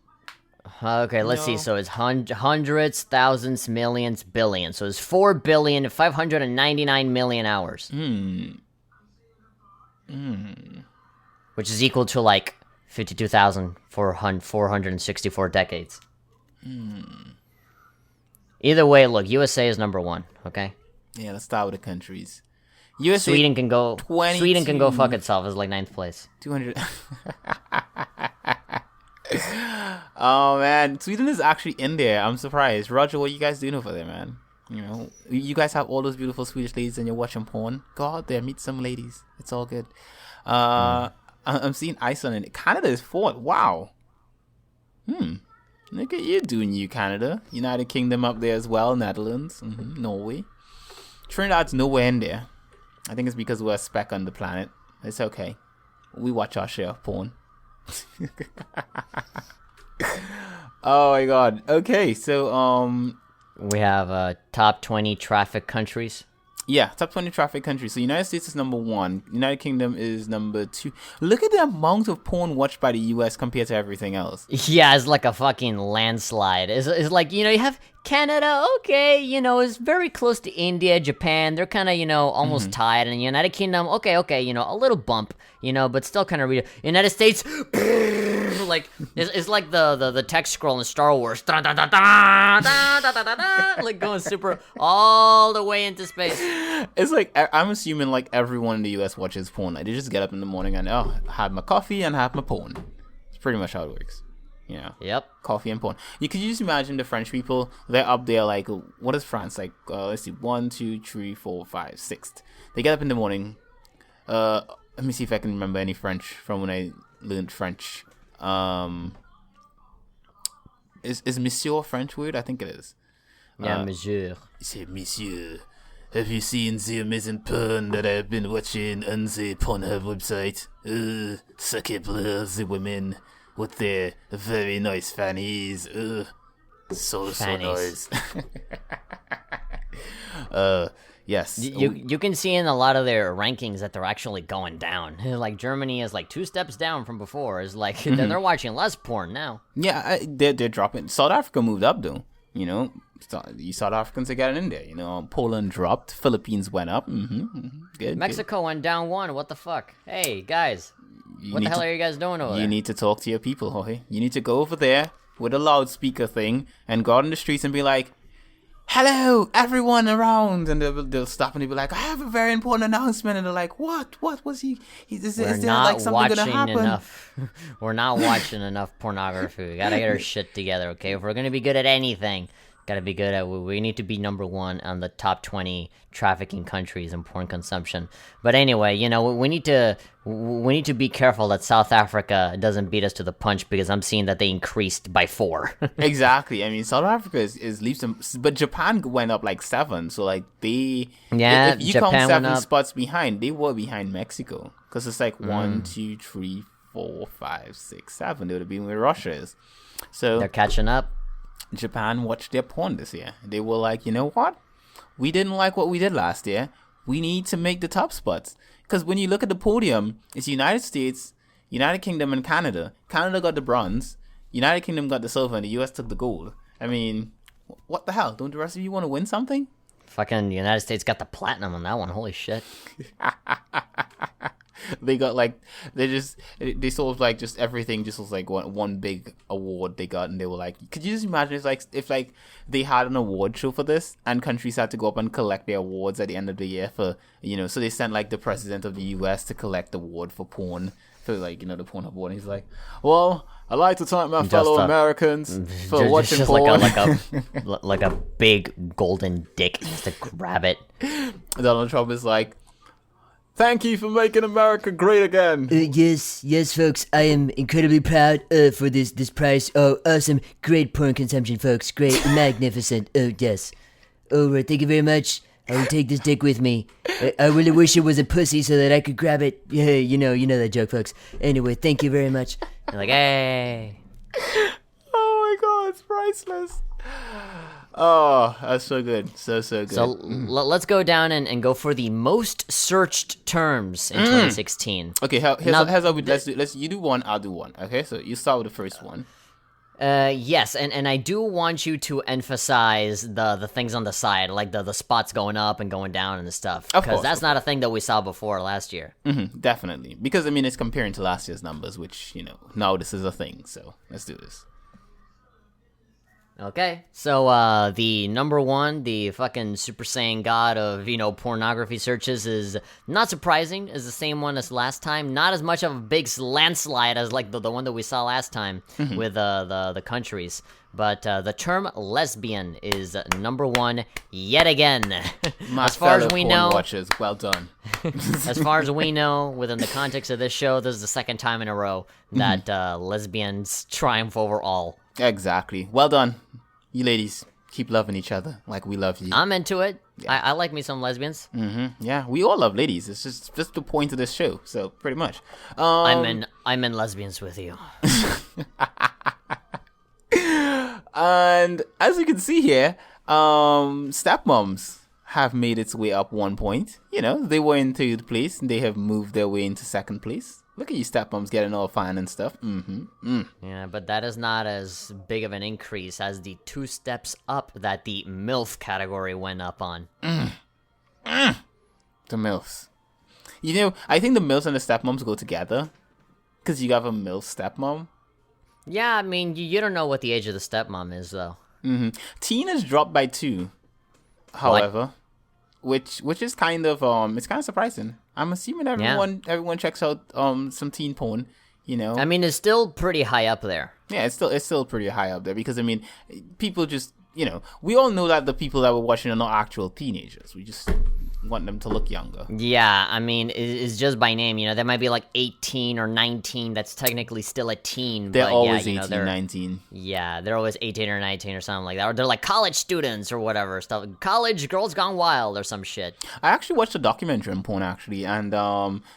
Okay, let's see. So it's hundreds, thousands, millions, billions. So it's 4,599,000,000 hours. Which is equal to like 52,464 decades. Either way, look, USA is number 1. Okay. Yeah, let's start with the countries. USA, Sweden can go fuck itself. It's like 9th place. 200. Oh man, Sweden is actually in there. I'm surprised. Roger, what you guys doing over there, man? You guys have all those beautiful Swedish ladies and you're watching porn. Go out there, meet some ladies. It's all good. I'm seeing Iceland and Canada is 4th. Wow. Look at you doing, you Canada. United Kingdom up there as well. Netherlands, Norway. Trinidad's nowhere in there. I think it's because we're a speck on the planet. It's okay. We watch our share of porn. Oh my god. Okay, so we have top 20 traffic countries. Yeah, top 20 traffic countries. So United States is number 1. United Kingdom is number 2. Look at the amount of porn watched by the US compared to everything else. Yeah, it's like a fucking landslide. It's like, you have Canada, okay, it's very close to India, Japan. They're kind of, almost tied. And United Kingdom, okay, a little bump, but still kind of United States, like, it's like the text scroll in Star Wars. Like going super all the way into space. It's like, I'm assuming like everyone in the US watches porn. Like, they just get up in the morning and, have my coffee and have my porn. It's pretty much how it works. Yeah. Yep. Coffee and porn. You could just imagine the French people. They're up there like, what is France like? Let's see, 1, 2, 3, 4, 5, 6. They get up in the morning. Let me see if I can remember any French from when I learned French. Is Monsieur a French word? I think it is. Yeah, Monsieur. Say, Monsieur, have you seen the amazing porn that I've been watching on the Pornhub website? Sucky blurs the women with their very nice fannies. So nice. Yes. You can see in a lot of their rankings that they're actually going down. Like Germany is like 2 steps down from before. Is like they're watching less porn now. Yeah, they're dropping. South Africa moved up though. You know, you South Africans are getting in there. You know, Poland dropped, Philippines went up. Good. Mexico went down 1. What the fuck? Hey guys, what the hell are you guys doing over there? You need to talk to your people, Jorge. You need to go over there with a loudspeaker thing and go out in the streets and be like, "Hello, everyone around," and they'll stop and they'll be like, "I have a very important announcement," and they're like, "What? What was he? Is there like something gonna happen?" We're not watching enough pornography. We gotta get our shit together, okay? If we're gonna be good at anything, gotta be good at. We need to be number 1 on the top 20 trafficking countries in porn consumption. But anyway, you know, we need to be careful that South Africa doesn't beat us to the punch, because I'm seeing that they increased by 4. Exactly. I mean, South Africa is leaps, but Japan went up like 7. So like if you Japan count 7 went up. spots behind, they were behind Mexico, because it's like 1, 2, 3, 4, 5, 6, 7. They would have been where Russia is. So They're catching up. Japan watched their porn this year. They were like, you know what? We didn't like what we did last year. We need to make the top spots. Because when you look at the podium, it's United States, United Kingdom, and Canada. Canada got the bronze. United Kingdom got the silver, and the US took the gold. I mean, what the hell? Don't the rest of you want to win something? Fucking United States got the platinum on that one. Holy shit. They got like they sort of like just everything just was like one big award they got, and they were like, could you just imagine if they had an award show for this and countries had to go up and collect their awards at the end of the year for, you know, so they sent like the president of the US to collect the award for porn, for like, you know, the porn award, and he's like, well, I'd like to thank my fellow Americans for watching just porn. like a big golden dick just to grab it. Donald Trump is like, thank you for making America great again. Yes, folks. I am incredibly proud for this prize. Oh, awesome. Great porn consumption, folks. Great. Magnificent. Oh, yes. All right, thank you very much. I will take this dick with me. I really wish it was a pussy so that I could grab it. Yeah, you know that joke, folks. Anyway, thank you very much. You're like, hey. Oh my god, it's priceless. Oh, that's so good. So good. So let's go down and go for the most searched terms in 2016. Okay, let's you do one, I'll do one. Okay, so you start with the first one. Yes, and I do want you to emphasize the things on the side, like the spots going up and going down and the stuff, because that's not a thing that we saw before last year. Definitely, because I mean it's comparing to last year's numbers, which, you know, now this is a thing. So let's do this. Okay, so the number 1, the fucking Super Saiyan god of, you know, pornography searches, is not surprising, is the same one as last time. Not as much of a big landslide as like the one that we saw last time with the countries. But the term lesbian is number 1 yet again. As far as we know, watchers, well done. As far as we know, within the context of this show, this is the second time in a row that lesbians triumph over all. Exactly. Well done. You ladies, keep loving each other like we love you. I'm into it. Yeah. I like me some lesbians. Yeah, we all love ladies. It's just the point of this show. So pretty much. I'm in lesbians with you. And as you can see here, stepmoms have made its way up 1 point. You know, they were in 3rd place and they have moved their way into 2nd place. Look at you stepmoms getting all fine and stuff. Yeah, but that is not as big of an increase as the 2 steps up that the MILF category went up on. The MILFs. You know, I think the MILFs and the stepmoms go together, because you have a MILF stepmom. Yeah, I mean, you don't know what the age of the stepmom is, though. Teen has dropped by 2, however, which is kind of it's kind of surprising. I'm assuming everyone checks out some teen porn, you know. I mean, it's still pretty high up there. Yeah, it's still pretty high up there, because I mean, people just, you know, we all know that the people that we're watching are not actual teenagers. We just want them to look younger. Yeah, I mean, it's just by name. They might be like 18 or 19. That's technically still a teen. They're but always yeah, 18, 19. Yeah, they're always 18 or 19 or something like that. Or they're like college students or whatever stuff. College girls gone wild or some shit. I actually watched a documentary on porn, actually, and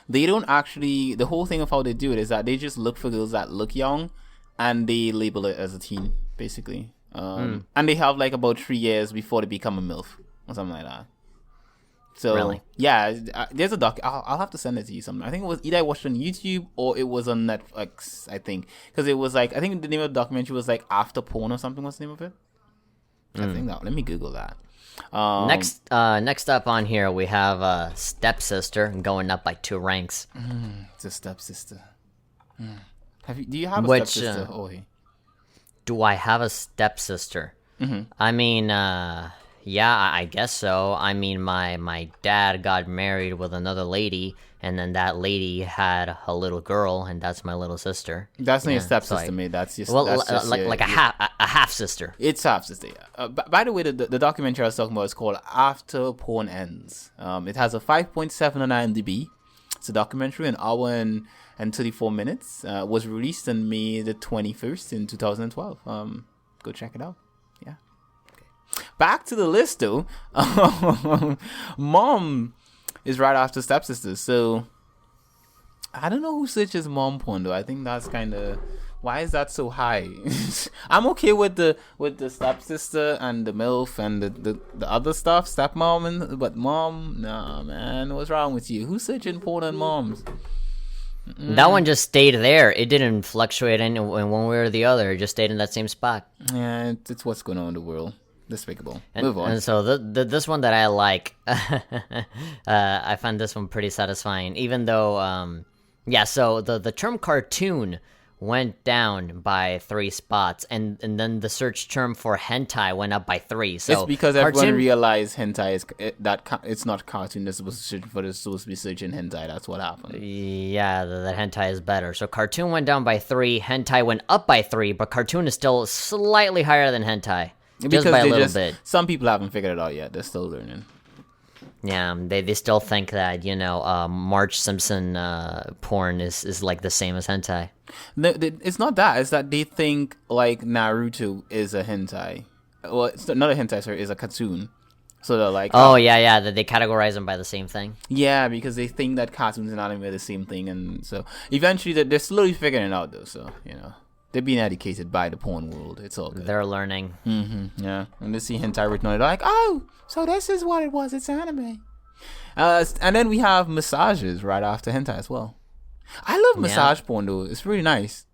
they don't actually... The whole thing of how they do it is that they just look for girls that look young, and they label it as a teen, basically. And they have like about 3 years before they become a MILF or something like that. So Really? Yeah, there's a doc. I'll have to send it to you sometime. I think it was either I watched it on YouTube or it was on Netflix. I think because it was like I think the name of the documentary was like After Porn or something. What's the name of it? I think that. Let me Google that. Next up on here we have Stepsister going up by 2 ranks. It's a stepsister. Do you have a Which, stepsister? Oh, hey. Do I have a stepsister? I mean, yeah, I guess so. I mean, my dad got married with another lady, and then that lady had a little girl, and that's my little sister. That's not your stepsister, mate. That's just a half sister. It's half sister. Yeah. By the way, the documentary I was talking about is called After Porn Ends. It has a 5.7 on IMDb. It's a documentary, an hour and 34 minutes. Was released on May the 21st in 2012. Go check it out. Yeah. Okay. Back to the list though. Mom is right after stepsisters. So I don't know who searches mom porn though. I think that's kind of... Why is that so high? I'm okay with the stepsister and the MILF and the other stuff, stepmom, but mom, nah, man, what's wrong with you? Who's searching porn on moms? That one just stayed there. It didn't fluctuate in one way or the other. It just stayed in that same spot. Yeah, it's what's going on in the world. Despicable. Move on. And so this one that I like, I found this one pretty satisfying. Even though, so the term cartoon went down by 3 spots, and then the search term for hentai went up by 3. So it's because everyone realized hentai is it's not cartoon. They're supposed to search for. They're supposed to be searching hentai. That's what happened. Yeah, that hentai is better. So cartoon went down by 3, hentai went up by 3, but cartoon is still slightly higher than hentai, just by a little bit. Some people haven't figured it out yet. They're still learning. Yeah, they still think that Marge Simpson porn is like the same as hentai. No, it's not that. It's that they think like Naruto is a hentai. Well, it's not a hentai, sorry, it's a cartoon. So they're like, that they categorize them by the same thing. Yeah, because they think that cartoons and anime are the same thing, and so eventually they're slowly figuring it out, though. So they're being educated by the porn world. It's all good. They're learning. Yeah, and they see hentai written on it, they're like, oh, so this is what it was. It's anime. And then we have massages right after hentai as well. I love massage porn though. It's really nice.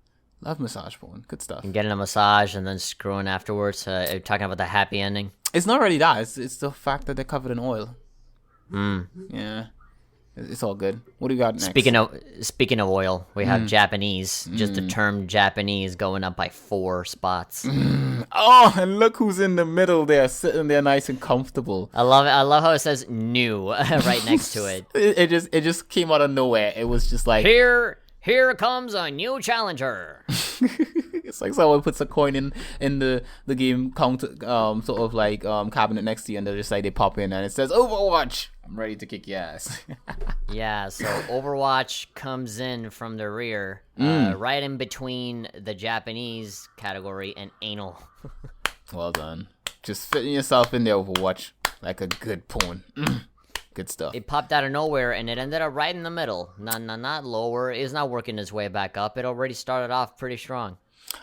Love massage porn. Good stuff. And getting a massage and then screwing afterwards. Talking about the happy ending. It's not really that. It's the fact that they're covered in oil. Yeah. It's all good. What do you got next? Speaking of oil, we have Japanese. Just the term Japanese going up by 4 spots. Oh, and look who's in the middle there, sitting there nice and comfortable. I love it. I love how it says "new" right next to it. It just came out of nowhere. It was just like here comes a new challenger. It's like someone puts a coin in the game counter sort of like cabinet next to you, and they're just like they pop in and it says Overwatch. I'm ready to kick your ass. Yeah, so Overwatch comes in from the rear, right in between the Japanese category and anal. Well done. Just fitting yourself in there, Overwatch, like a good porn. Good stuff. It popped out of nowhere, and it ended up right in the middle. Not lower. It's not working its way back up. It already started off pretty strong.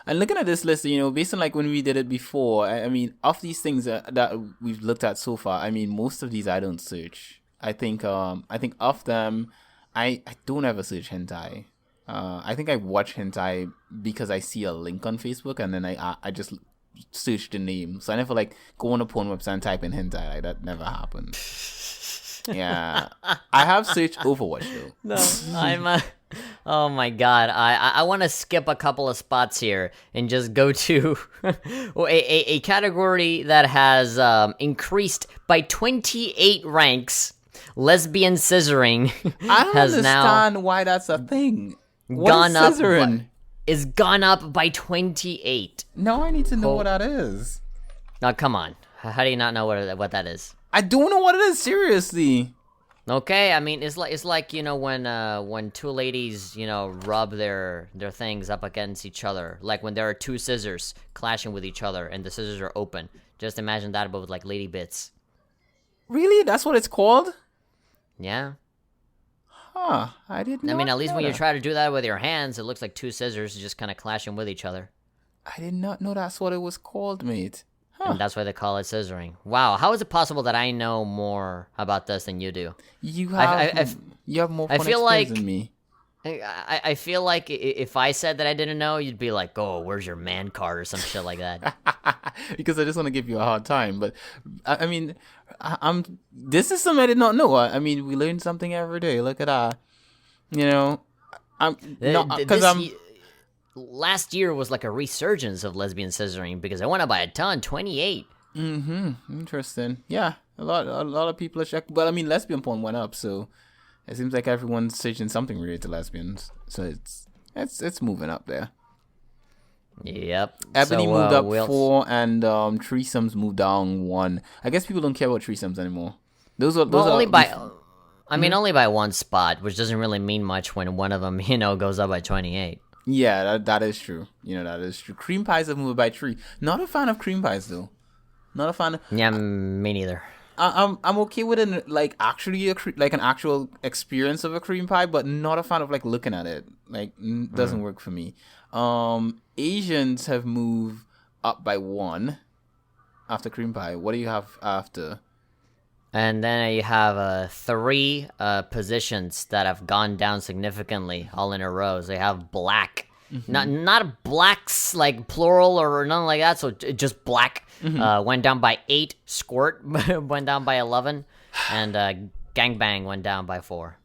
And looking at this list, based on like when we did it before, I mean, of these things that we've looked at so far, I mean, most of these I don't search. I think of them, I don't ever search hentai. I think I watch hentai because I see a link on Facebook, and then I just search the name. So I never like go on a porn website and type in hentai. Like that never happened. Yeah, I have searched Overwatch though. No, I'm. Oh my god, I want to skip a couple of spots here and just go to a category that has increased by 28 ranks. Lesbian scissoring I don't has understand why that's a thing. Gone up. Scissoring? Is gone up by 28. No, I need to know what that is. Now, come on. How do you not know what that is? I don't know what it is, seriously. Okay, I mean it's like when two ladies rub their things up against each other, like when there are two scissors clashing with each other and the scissors are open. Just imagine that, but with like lady bits. Really? That's what it's called? Yeah. Huh. I didn't. I mean, at least when you try to do that with your hands, it looks like two scissors just kind of clashing with each other. I did not know that's what it was called, mate. Huh. And that's why they call it scissoring. Wow, how is it possible that I know more about this than you do? You have more fun experience than me. I feel like if I said that I didn't know, you'd be like, "Oh, where's your man card?" or some shit like that. Because I just want to give you a hard time. But I mean, this is something I did not know. I mean, we learn something every day. Look at that. Last year was like a resurgence of lesbian scissoring because it went up by a ton, 28. Interesting. Yeah, a lot of people are checking. But I mean, lesbian porn went up, so it seems like everyone's searching something related to lesbians. So it's moving up there. Yep. Ebony moved up 4, and threesomes moved down 1. I guess people don't care about threesomes anymore. Those are only by one spot, which doesn't really mean much when one of them goes up by 28. Yeah, that is true. That is true. Cream pies have moved by 3. Not a fan of cream pies though. Not a fan of. Yeah, me neither. I'm okay with it, like actually an actual experience of a cream pie, but not a fan of like looking at it. Like doesn't work for me. Asians have moved up by 1 after cream pie. What do you have after? And then you have 3 positions that have gone down significantly, all in a row. So you have black, not blacks like plural or nothing like that. So just black went down by 8. Squirt went down by 11, and gangbang went down by 4.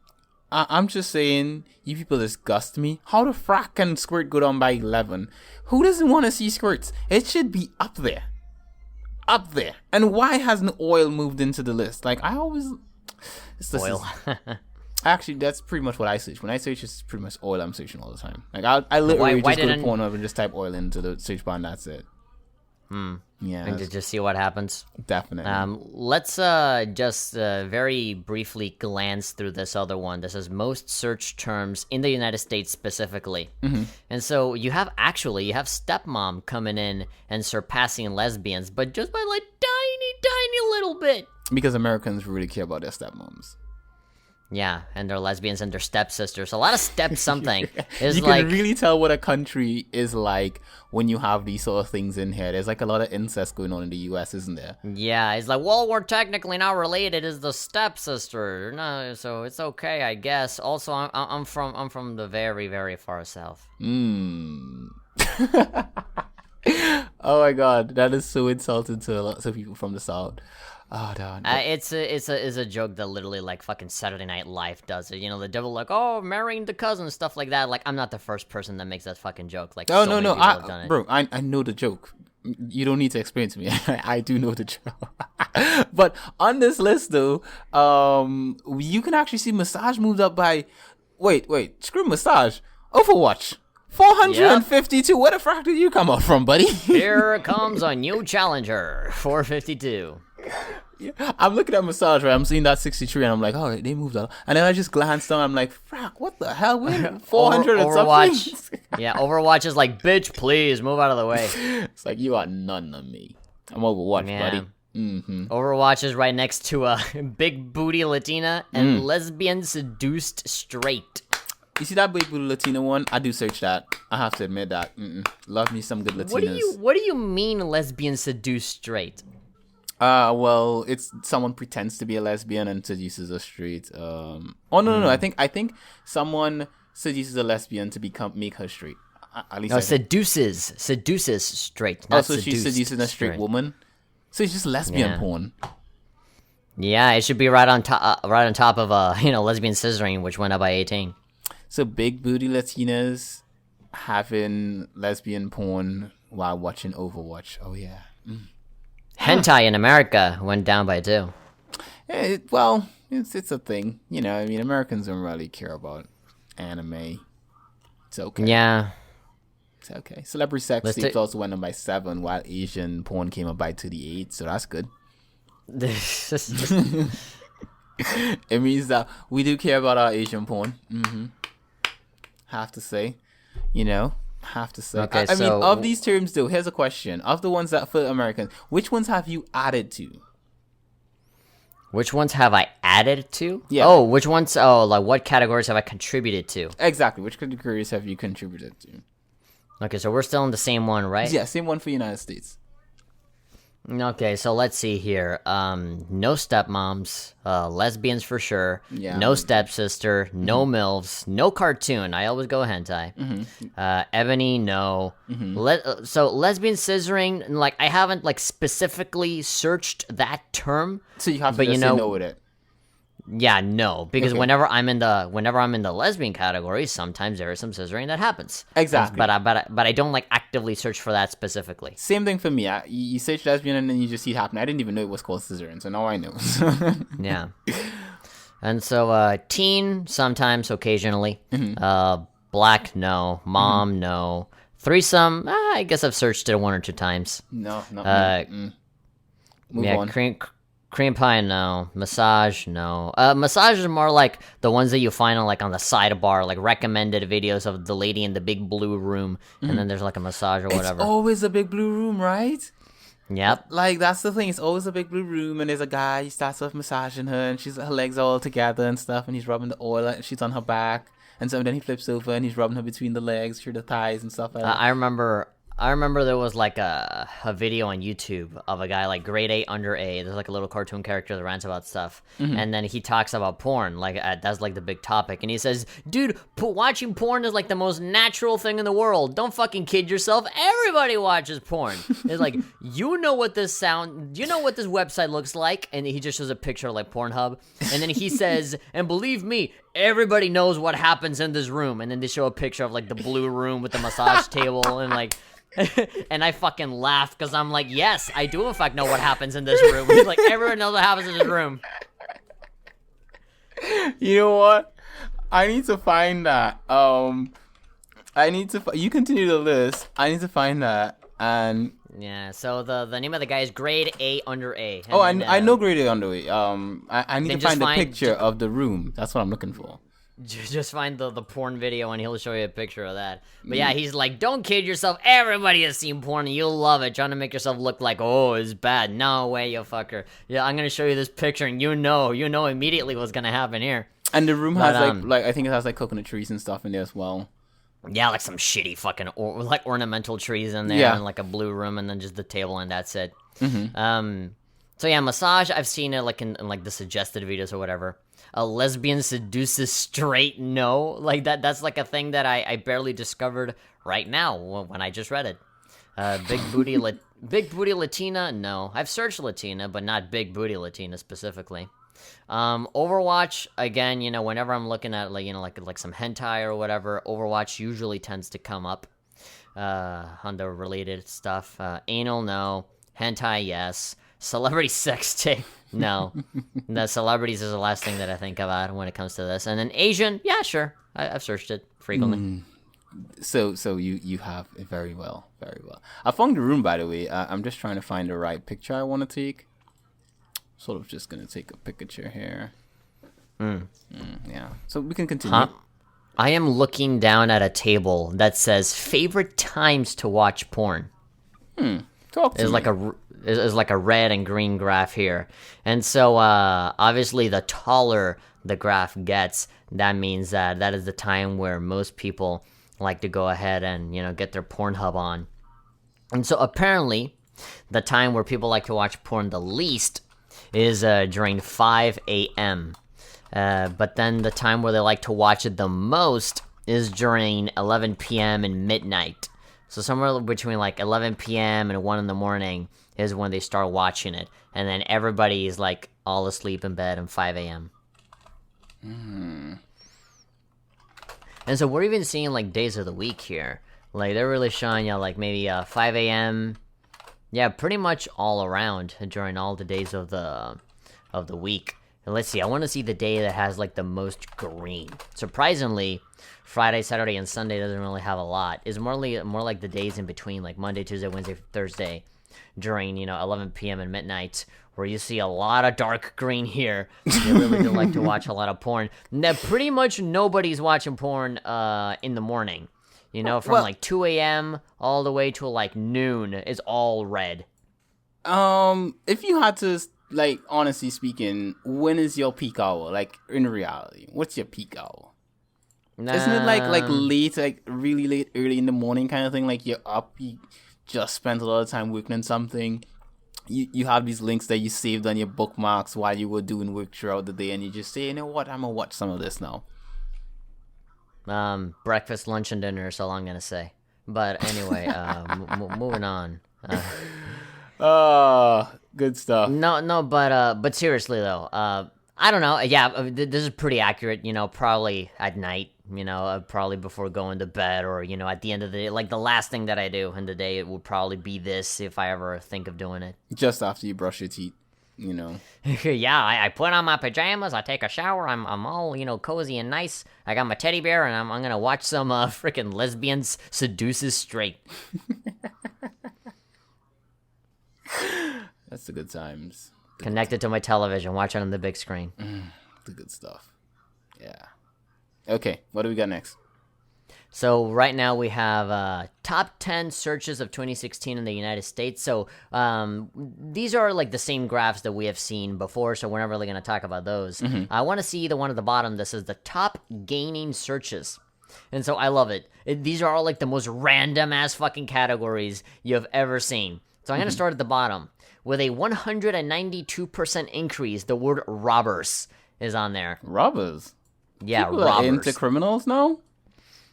I'm just saying, you people disgust me. How the frack can squirt go down by 11? Who doesn't want to see squirts? It should be up there. Up there. And why hasn't oil moved into the list? Like, I always... Oil. Actually, that's pretty much what I search. When I search, it's pretty much oil I'm searching all the time. Like, I literally just go to Pornhub and just type oil into the search bar, and that's it. Yeah. And to just see what happens. Definitely. Let's just very briefly glance through this other one. This is most searched terms in the United States specifically. And so you have stepmom coming in and surpassing lesbians, but just by like tiny little bit. Because Americans really care about their stepmoms. Yeah, and they're lesbians and they're stepsisters. A lot of step something. You can really tell what a country is like when you have these sort of things in here. There's like a lot of incest going on in the U.S., isn't there? Yeah, it's like, well, we're technically not related as the stepsister. No, so it's okay, I guess. Also, I'm from the very, very far south. Oh my god, that is so insulting to lots of people from the south. Oh, darn. It's a joke that literally like fucking Saturday Night Live does it. The devil like, oh, marrying the cousin, stuff like that. Like, I'm not the first person that makes that fucking joke. Like, oh, so no, have done it. Bro, I know the joke. You don't need to explain to me. I do know the joke. But on this list, though, you can actually see massage moved up by. Wait, screw massage. Overwatch. 452. Yep. Where the fuck did you come up from, buddy? Here comes a new challenger. 452. I'm looking at massage, right? I'm seeing that 63, and I'm like, oh, they moved up. And then I just glanced down. I'm like, frack, what the hell? We're 400 and something. Yeah, Overwatch is like, bitch, please move out of the way. It's like, you are none of me. I'm Overwatch, buddy. Overwatch is right next to a big booty Latina and lesbian seduced straight. You see that big booty Latina one? I do search that. I have to admit that. Love me some good Latinas. What do you mean lesbian seduced straight? Well, it's someone pretends to be a lesbian and seduces a straight. No. I think someone seduces a lesbian to make her straight. At least seduces straight. Not so she's seducing a straight woman. So it's just lesbian porn. Yeah, it should be right on top of lesbian scissoring, which went up by 18. So big booty Latinas having lesbian porn while watching Overwatch. Oh yeah. Hentai in America went down by 2. It's a thing. Americans don't really care about anime. It's okay. Yeah. It's okay. Celebrity sex tapes also went up by 7, while Asian porn came up by 38, so that's good. It means that we do care about our Asian porn. Have to say, have to say. Okay, I mean, so- of these terms, though, here's a question: of the ones that for Americans, which ones have you added to? Which ones have I added to? Yeah. Oh, which ones? Oh, like what categories have I contributed to? Exactly. Which categories have you contributed to? Okay, so we're still in the same one, right? Yeah, same one for United States. Okay, so let's see here. No stepmoms, lesbians for sure. Yeah. No stepsister, no MILFs, no cartoon. I always go hentai. Ebony, no. So lesbian scissoring, like I haven't like specifically searched that term. So you have to But just you say know- no with it. Yeah, no, because Okay. whenever I'm in the lesbian category, sometimes there is some scissoring that happens. Exactly. But I don't like actively search for that specifically. Same thing for me. You search lesbian and then you just see it happen. I didn't even know it was called scissoring, so now I know. Yeah. And so teen sometimes, occasionally. Black, no. Mom, no. Threesome, I guess I've searched it 1 or 2 times. No, not me. Move Yeah, on. cream pie, no. Massage, no. Massage is more like the ones that you find on like on the sidebar, like recommended videos of the lady in the big blue room, and then there's like a massage or whatever. It's always a big blue room, right? Yep. Like, that's the thing. It's always a big blue room, and there's a guy. He starts off massaging her, and her legs are all together and stuff, and he's rubbing the oil, and she's on her back. And so then he flips over, and he's rubbing her between the legs, through the thighs, and stuff like that. I remember there was like a video on YouTube of a guy like grade A under A. There's like a little cartoon character that rants about stuff, and then he talks about porn. Like that's like the big topic, and he says, "Dude, watching porn is like the most natural thing in the world. Don't fucking kid yourself. Everybody watches porn." It's like you know what this website looks like, and he just shows a picture of like Pornhub, and then he says, "And believe me, everybody knows what happens in this room," and then they show a picture of like the blue room with the massage table and like. And I fucking laugh because I'm like, yes, I do in fact know what happens in this room. He's like, everyone knows what happens in this room. You know what? I need to find that. You continue the list. I need to find that. And Yeah, so the name of the guy is grade A under A. And oh, then, I know grade A underway. I need Then to just find a find- picture of the room. That's what I'm looking for. Just find the porn video and he'll show you a picture of that. But yeah, he's like, don't kid yourself. Everybody has seen porn and you'll love it. Trying to make yourself look like, oh, it's bad. No way, you fucker. Yeah, I'm gonna show you this picture and you know immediately what's gonna happen here. And the room But, has like I think it has like coconut trees and stuff in there as well. Yeah, like some shitty fucking like ornamental trees in there, Yeah. and like a blue room, and then just the table, and that's it. So yeah, massage. I've seen it like in like the suggested videos or whatever. A lesbian seduces straight, no, like that. That's like a thing that I barely discovered right now when I just read it. Big booty Latina, no. I've searched Latina, but not big booty Latina specifically. Overwatch, again, whenever I'm looking at like some hentai or whatever, Overwatch usually tends to come up on the related stuff. Anal, no. Hentai, yes. Celebrity sex tape, no. The celebrities is the last thing that I think about when it comes to this. And then Asian, yeah, sure. I've searched it frequently. So you have it very well, very well. I found the room, by the way. I'm just trying to find the right picture I want to take. Sort of just gonna take a picture here. Yeah. So we can continue. Huh? I am looking down at a table that says favorite times to watch porn. Talk to me. Is like a red and green graph here. And so obviously the taller the graph gets, that means that is the time where most people like to go ahead and get their Pornhub on. And so apparently the time where people like to watch porn the least is during 5 a.m. But then the time where they like to watch it the most is during 11 p.m. and midnight. So somewhere between like 11 p.m. and 1 in the morning is when they start watching it. And then everybody is like all asleep in bed at 5 a.m. And so we're even seeing like days of the week here. Like they're really showing you like maybe 5 a.m. Yeah, pretty much all around during all the days of the week. And let's see, I want to see the day that has like the most green. Surprisingly, Friday, Saturday, and Sunday doesn't really have a lot. It's more like the days in between, like Monday, Tuesday, Wednesday, Thursday, during 11 p.m. and midnight, where you see a lot of dark green here. They really do like to watch a lot of porn. Now, pretty much nobody's watching porn in the morning. You know, from like 2 a.m. all the way to like noon is all red. If you had to, like, honestly speaking, when is your peak hour? Like, in reality, what's your peak hour? Isn't it like late, like really late, early in the morning kind of thing? Like you're up, you just spent a lot of time working on something. You have these links that you saved on your bookmarks while you were doing work throughout the day, and you just say, you know what, I'm gonna watch some of this now. Breakfast, lunch, and dinner is all I'm gonna say. But anyway, moving on. Good stuff. No, but seriously though, I don't know. Yeah, this is pretty accurate. You know, probably at night. You know, probably before going to bed, or you know, at the end of the day, like the last thing that I do in the day, it would probably be this if I ever think of doing it. Just after you brush your teeth, you know. Yeah, I put on my pajamas, I take a shower, I'm all, you know, cozy and nice. I got my teddy bear, and I'm gonna watch some freaking lesbians seduces straight. That's the good times. Connected to my television, watch it on the big screen. The good stuff. Yeah. Okay, what do we got next? So right now we have top 10 searches of 2016 in the United States. So these are like the same graphs that we have seen before, so we're not really going to talk about those. I want to see the one at the bottom that says the top gaining searches. And so I love it. These are all like the most random ass fucking categories you have ever seen. So I'm going to start at the bottom. With a 192% increase, the word robbers is on there. Robbers? Yeah, People robbers. are into criminals now?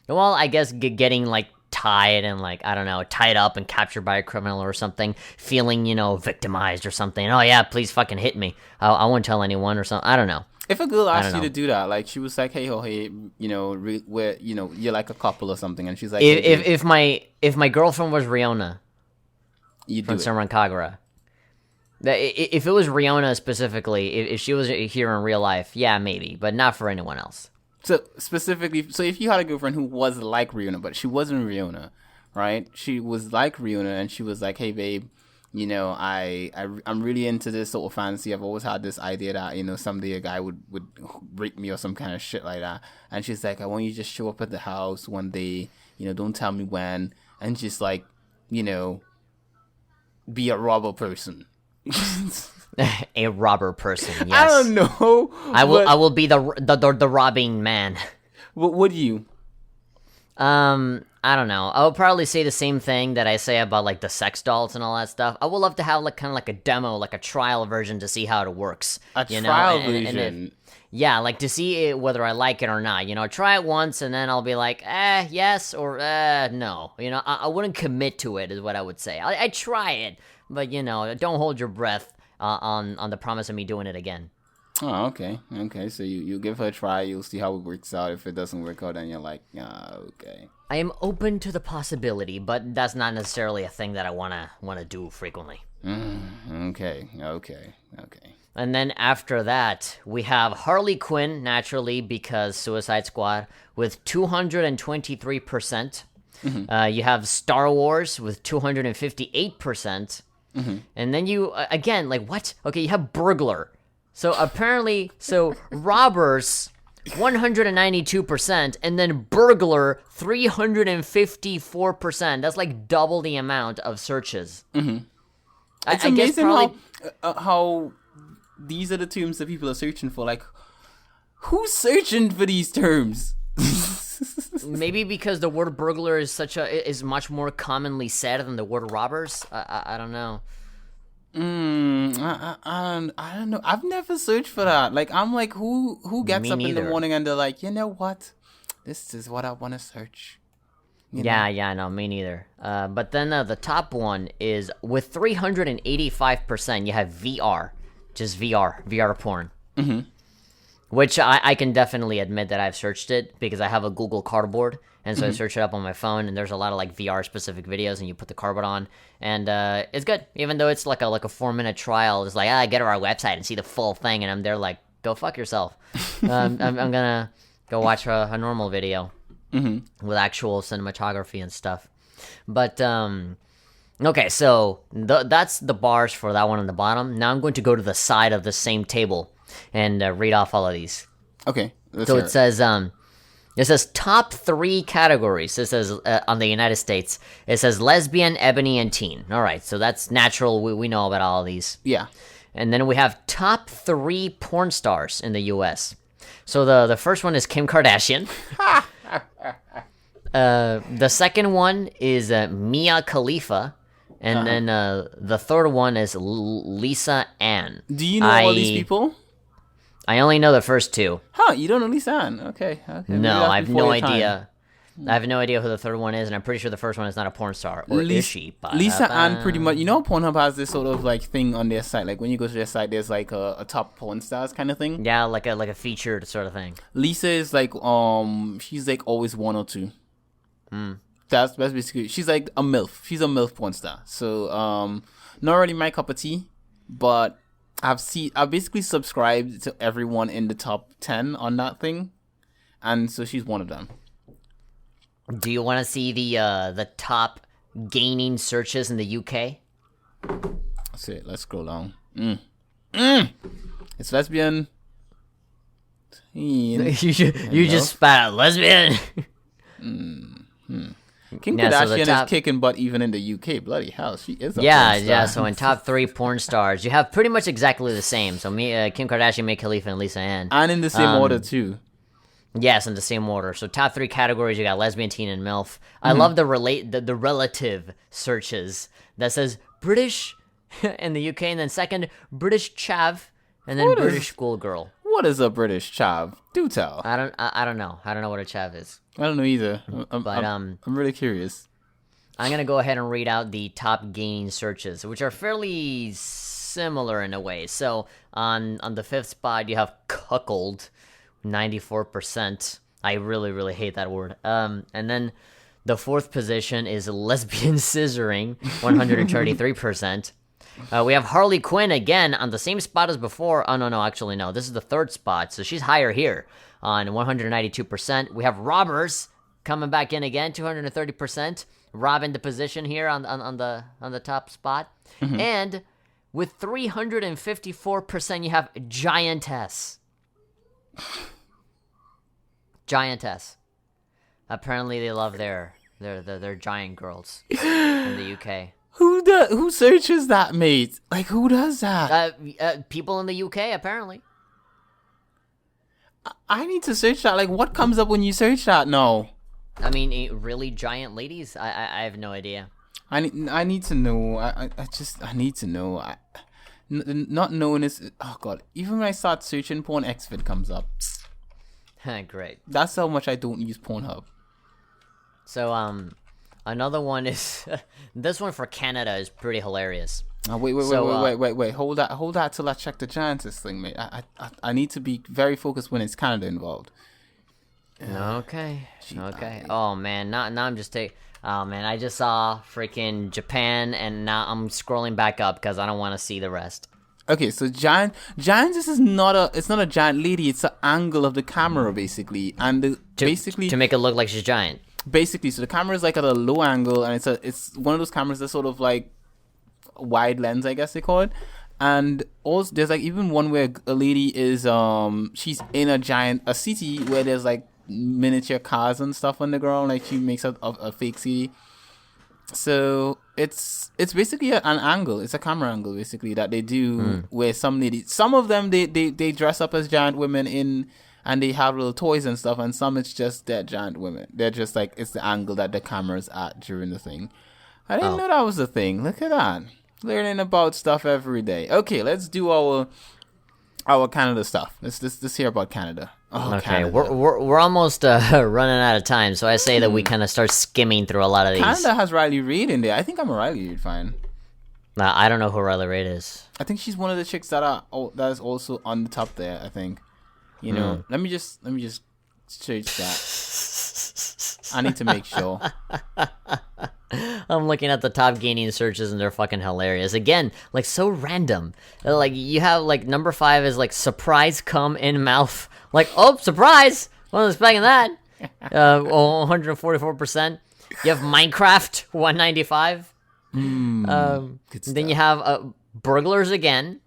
Well, I guess getting, like, tied and, like, I don't know, tied up and captured by a criminal or something, feeling, you know, victimized or something. Oh, yeah, please fucking hit me. I won't tell anyone or something. I don't know. If a girl asked you to do that, like, she was like, hey, you know, where, you know, you're like a couple or something, and she's like... If my girlfriend was Riona from Summer Kagura... If it was Riona specifically, if she was here in real life, yeah, maybe, but not for anyone else. So specifically, so if you had a girlfriend who was like Riona, but she wasn't Riona, right? She was like Riona, and she was like, "Hey, babe, you know, I'm really into this sort of fantasy. I've always had this idea that, you know, someday a guy would rape me or some kind of shit like that." And she's like, "I want you to just show up at the house one day, you know, don't tell me when, and just like, you know, be a robber person." A robber person, yes. I don't know. I will be the robbing man. What would you? I don't know. I would probably say the same thing that I say about like the sex dolls and all that stuff. I would love to have like kind of like a demo, like a trial version to see how it works. A trial version. Yeah, like to see whether I like it or not. You know, try it once and then I'll be like, yes or no. You know, I wouldn't commit to it, is what I would say. I try it, but you know, don't hold your breath on the promise of me doing it again. Oh, okay. So you give her a try, you'll see how it works out. If it doesn't work out, then you're like, okay. I am open to the possibility, but that's not necessarily a thing that I wanna do frequently. Okay. And then after that, we have Harley Quinn, naturally, because Suicide Squad, with 223%. You have Star Wars with 258%. And then you, again, like, what? Okay, you have Burglar. So apparently, Robbers, 192%, and then Burglar, 354%. That's like double the amount of searches. It's amazing how these are the terms that people are searching for. Like, who's searching for these terms? Maybe because the word burglar is much more commonly said than the word robbers. I don't know. I don't know. I've never searched for that. Like, I'm like, who gets up in the morning and they're like, you know what? This is what I want to search. Yeah, no, me neither. But then the top one is with 385%. You have VR, just VR porn. Which I can definitely admit that I've searched it because I have a Google Cardboard, and so I search it up on my phone, and there's a lot of like VR specific videos, and you put the cardboard on, and it's good. Even though it's like a 4-minute trial, it's like, get to our website and see the full thing, and I'm there like, go fuck yourself. I'm gonna go watch a normal video with actual cinematography and stuff. But Okay, so that's the bars for that one on the bottom. Now I'm going to go to the side of the same table and read off all of these. Okay. Let's So hear it says top 3 categories. It says on the United States. It says lesbian, ebony, and teen. All right, so that's natural. We know about all of these. Yeah. And then we have top 3 porn stars in the U.S. So the first one is Kim Kardashian. The second one is Mia Khalifa. And then the third one is Lisa Ann. Do you know all these people? I only know the first 2. Huh, you don't know Lisa Ann. Okay. Maybe No, that's I have before no your time. idea. I have no idea who the third one is, and I'm pretty sure the first one is not a porn star. Or is she? Lisa Ann pretty much, Pornhub has this sort of like thing on their site. Like when you go to their site, there's like a top porn stars kind of thing. Yeah, like a featured sort of thing. Lisa is like she's like always 1 or 2. That's basically, she's like a MILF. She's a MILF porn star. So not really my cup of tea, but I've basically subscribed to everyone in the top 10 on that thing, and so she's one of them. Do you want to see the top gaining searches in the UK? That's it. Let's scroll down. It's lesbian. you just spat out lesbian. Kim Yeah, so the Kardashian top- is kicking butt even in the UK. Bloody hell, she is a Yeah, porn star. yeah. So in top 3 porn stars, you have pretty much exactly the same. So Kim Kardashian, Mia Khalifa, and Lisa Ann. And in the same order too. Yes, in the same order. So top 3 categories, you got lesbian, teen, and MILF. I love the relative searches that says British in the UK, and then second British chav, and then What is- British schoolgirl. What is a British chav? Do tell. I don't know. I don't know what a chav is. I don't know either. But I'm really curious. I'm gonna go ahead and read out the top gaining searches, which are fairly similar in a way. So on the 5th spot, you have cuckold, 94%. I really hate that word. And then the 4th position is lesbian scissoring, 133%. We have Harley Quinn again on the same spot as before. Oh, no, actually, no. This is the 3rd spot, so she's higher here on 192%. We have robbers coming back in again, 230%. Robbing the position here on the top spot. And with 354%, you have giantess. Giantess. Apparently, they love their giant girls in the UK. Who searches that, mate? Like, who does that? People in the UK, apparently. I need to search that. Like, what comes up when you search that? No. I mean, really giant ladies? I have no idea. I need to know. I need to know. Not knowing is, oh god. Even when I start searching porn, Xvid comes up. Great. That's how much I don't use Pornhub. So, another one is this one for Canada is pretty hilarious. Wait. Hold that till I check the giantess thing, mate. I need to be very focused when it's Canada involved. Okay. Oh man, now I'm just oh man, I just saw freaking Japan, and now I'm scrolling back up because I don't want to see the rest. Okay, so giantess is not a giant lady. It's an angle of the camera basically, and To make it look like she's giant. Basically, so the camera is like at a low angle, and it's one of those cameras that's sort of like wide lens, I guess they call it. And also, there's like even one where a lady is she's in a city where there's like miniature cars and stuff on the ground, like she makes a fake city. So it's basically an angle. It's a camera angle basically that they do where some of them they dress up as giant women and they have little toys and stuff, and some it's just they're giant women. They're just like, it's the angle that the camera's at during the thing. I didn't know that was a thing. Look at that. Learning about stuff every day. Okay, let's do our Canada stuff. Let's hear about Canada. Oh, Okay, Canada. we're almost running out of time, so I say that we kind of start skimming through a lot of these. Canada has Riley Reid in there. I think I'm a Riley Reid fan. Now, I don't know who Riley Reid is. I think she's one of the chicks that is also on the top there. I think. You know, let me just search that. I need to make sure. I'm looking at the top gaining searches and they're fucking hilarious. Again, like so random. Like you have like number 5 is like surprise cum in mouth. Like, oh, surprise! Wasn't expecting that. 144%. You have Minecraft 195. Good Then you stuff. have burglars again.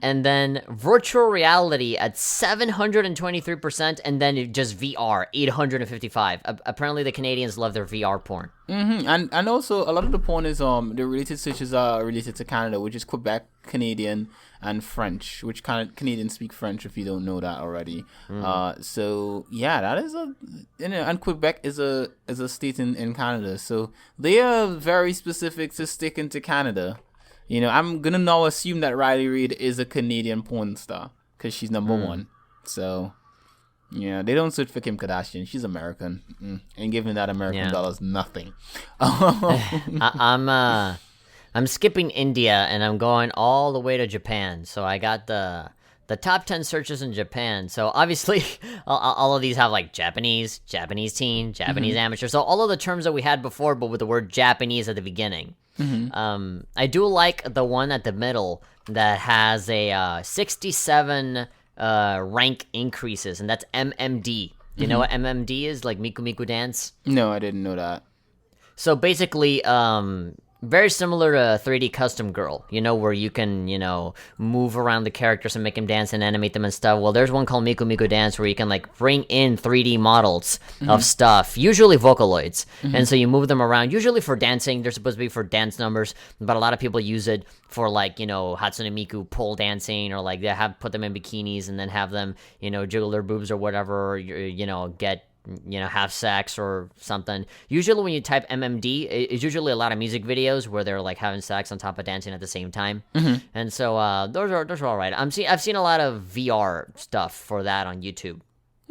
And then virtual reality at 723%, and then just VR 855. Apparently, the Canadians love their VR porn. And also a lot of the porn is the related searches are related to Canada, which is Quebec, Canadian, and French. Which kind of Canadians speak French if you don't know that already. So yeah, that is and Quebec is a state in Canada, so they are very specific to sticking to Canada. I'm gonna now assume that Riley Reid is a Canadian porn star because she's number one. So, yeah, they don't search for Kim Kardashian. She's American, and giving that American dollars nothing. I'm skipping India and I'm going all the way to Japan. So I got the top 10 searches in Japan. So obviously, all of these have like Japanese teen, Japanese amateur. So all of the terms that we had before, but with the word Japanese at the beginning. I do like the one at the middle that has a 67 rank increases, and that's MMD. Do you know what MMD is? Like Miku Miku Dance? No, I didn't know that. So basically, very similar to 3D Custom Girl, where you can, move around the characters and make them dance and animate them and stuff. Well, there's one called Miku Miku Dance where you can, like, bring in 3D models of stuff, usually Vocaloids. And so you move them around, usually for dancing. They're supposed to be for dance numbers, but a lot of people use it for, like, Hatsune Miku pole dancing, or, like, they put them in bikinis and then have them, jiggle their boobs or whatever, or, get have sex or something. Usually when you type MMD, it's usually a lot of music videos where they're like having sex on top of dancing at the same time. And so those are all right. I've seen a lot of VR stuff for that on YouTube.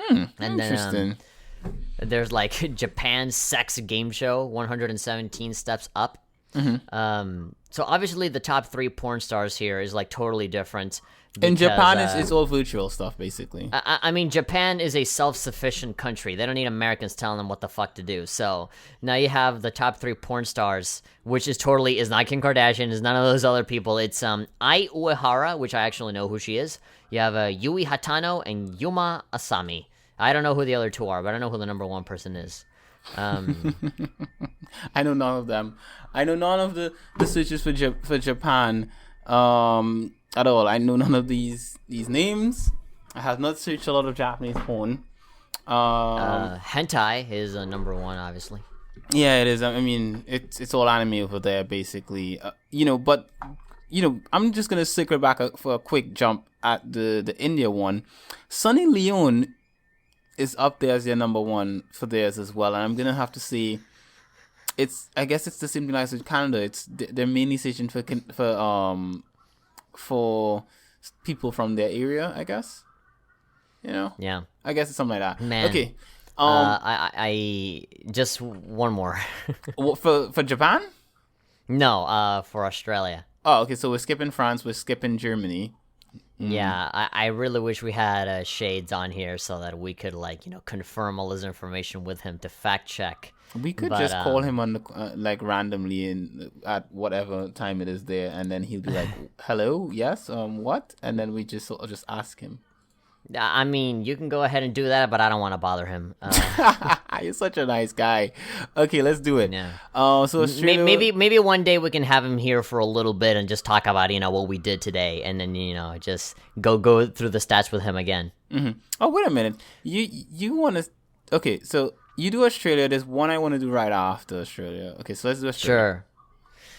And Interesting. Then there's like Japan sex game show 117 steps up. So obviously the top 3 porn stars here is like totally different. In Because, Japan, it's all virtual stuff, basically. I mean, Japan is a self-sufficient country. They don't need Americans telling them what the fuck to do. So now you have the top 3 porn stars, which is not Kim Kardashian, is none of those other people. It's Ai Uehara, which I actually know who she is. You have Yui Hatano and Yuma Asami. I don't know who the other 2 are, but I know who the number 1 person is. I know none of them. I know none of the searches for Japan. At all. I know none of these names. I have not searched a lot of Japanese porn. Hentai is number 1, obviously. Yeah, it is. I mean, it's all anime over there, basically. But I'm just gonna circle back for a quick jump at the India one. Sunny Leone is up there as their number 1 for theirs as well, and I'm gonna have to say, I guess it's the same thing as with Canada. They're mainly searching for people from their area, I guess. Yeah. I guess it's something like that. Man. Okay. I just one more. for Japan? No, for Australia. Oh, okay. So we're skipping France. We're skipping Germany. Yeah, I really wish we had Shades on here so that we could confirm all this information with him to fact check. We could just call him on the randomly at whatever time it is there, and then he'll be like, "Hello, yes, what?" And then we just ask him. I mean, you can go ahead and do that, but I don't want to bother him. You're such a nice guy. Okay, let's do it. Yeah. So Australia... maybe one day we can have him here for a little bit and just talk about what we did today, and then just go through the stats with him again. Oh, wait a minute. You want to? Okay, so you do Australia. There's one I want to do right after Australia. Okay, so let's do Australia. Sure.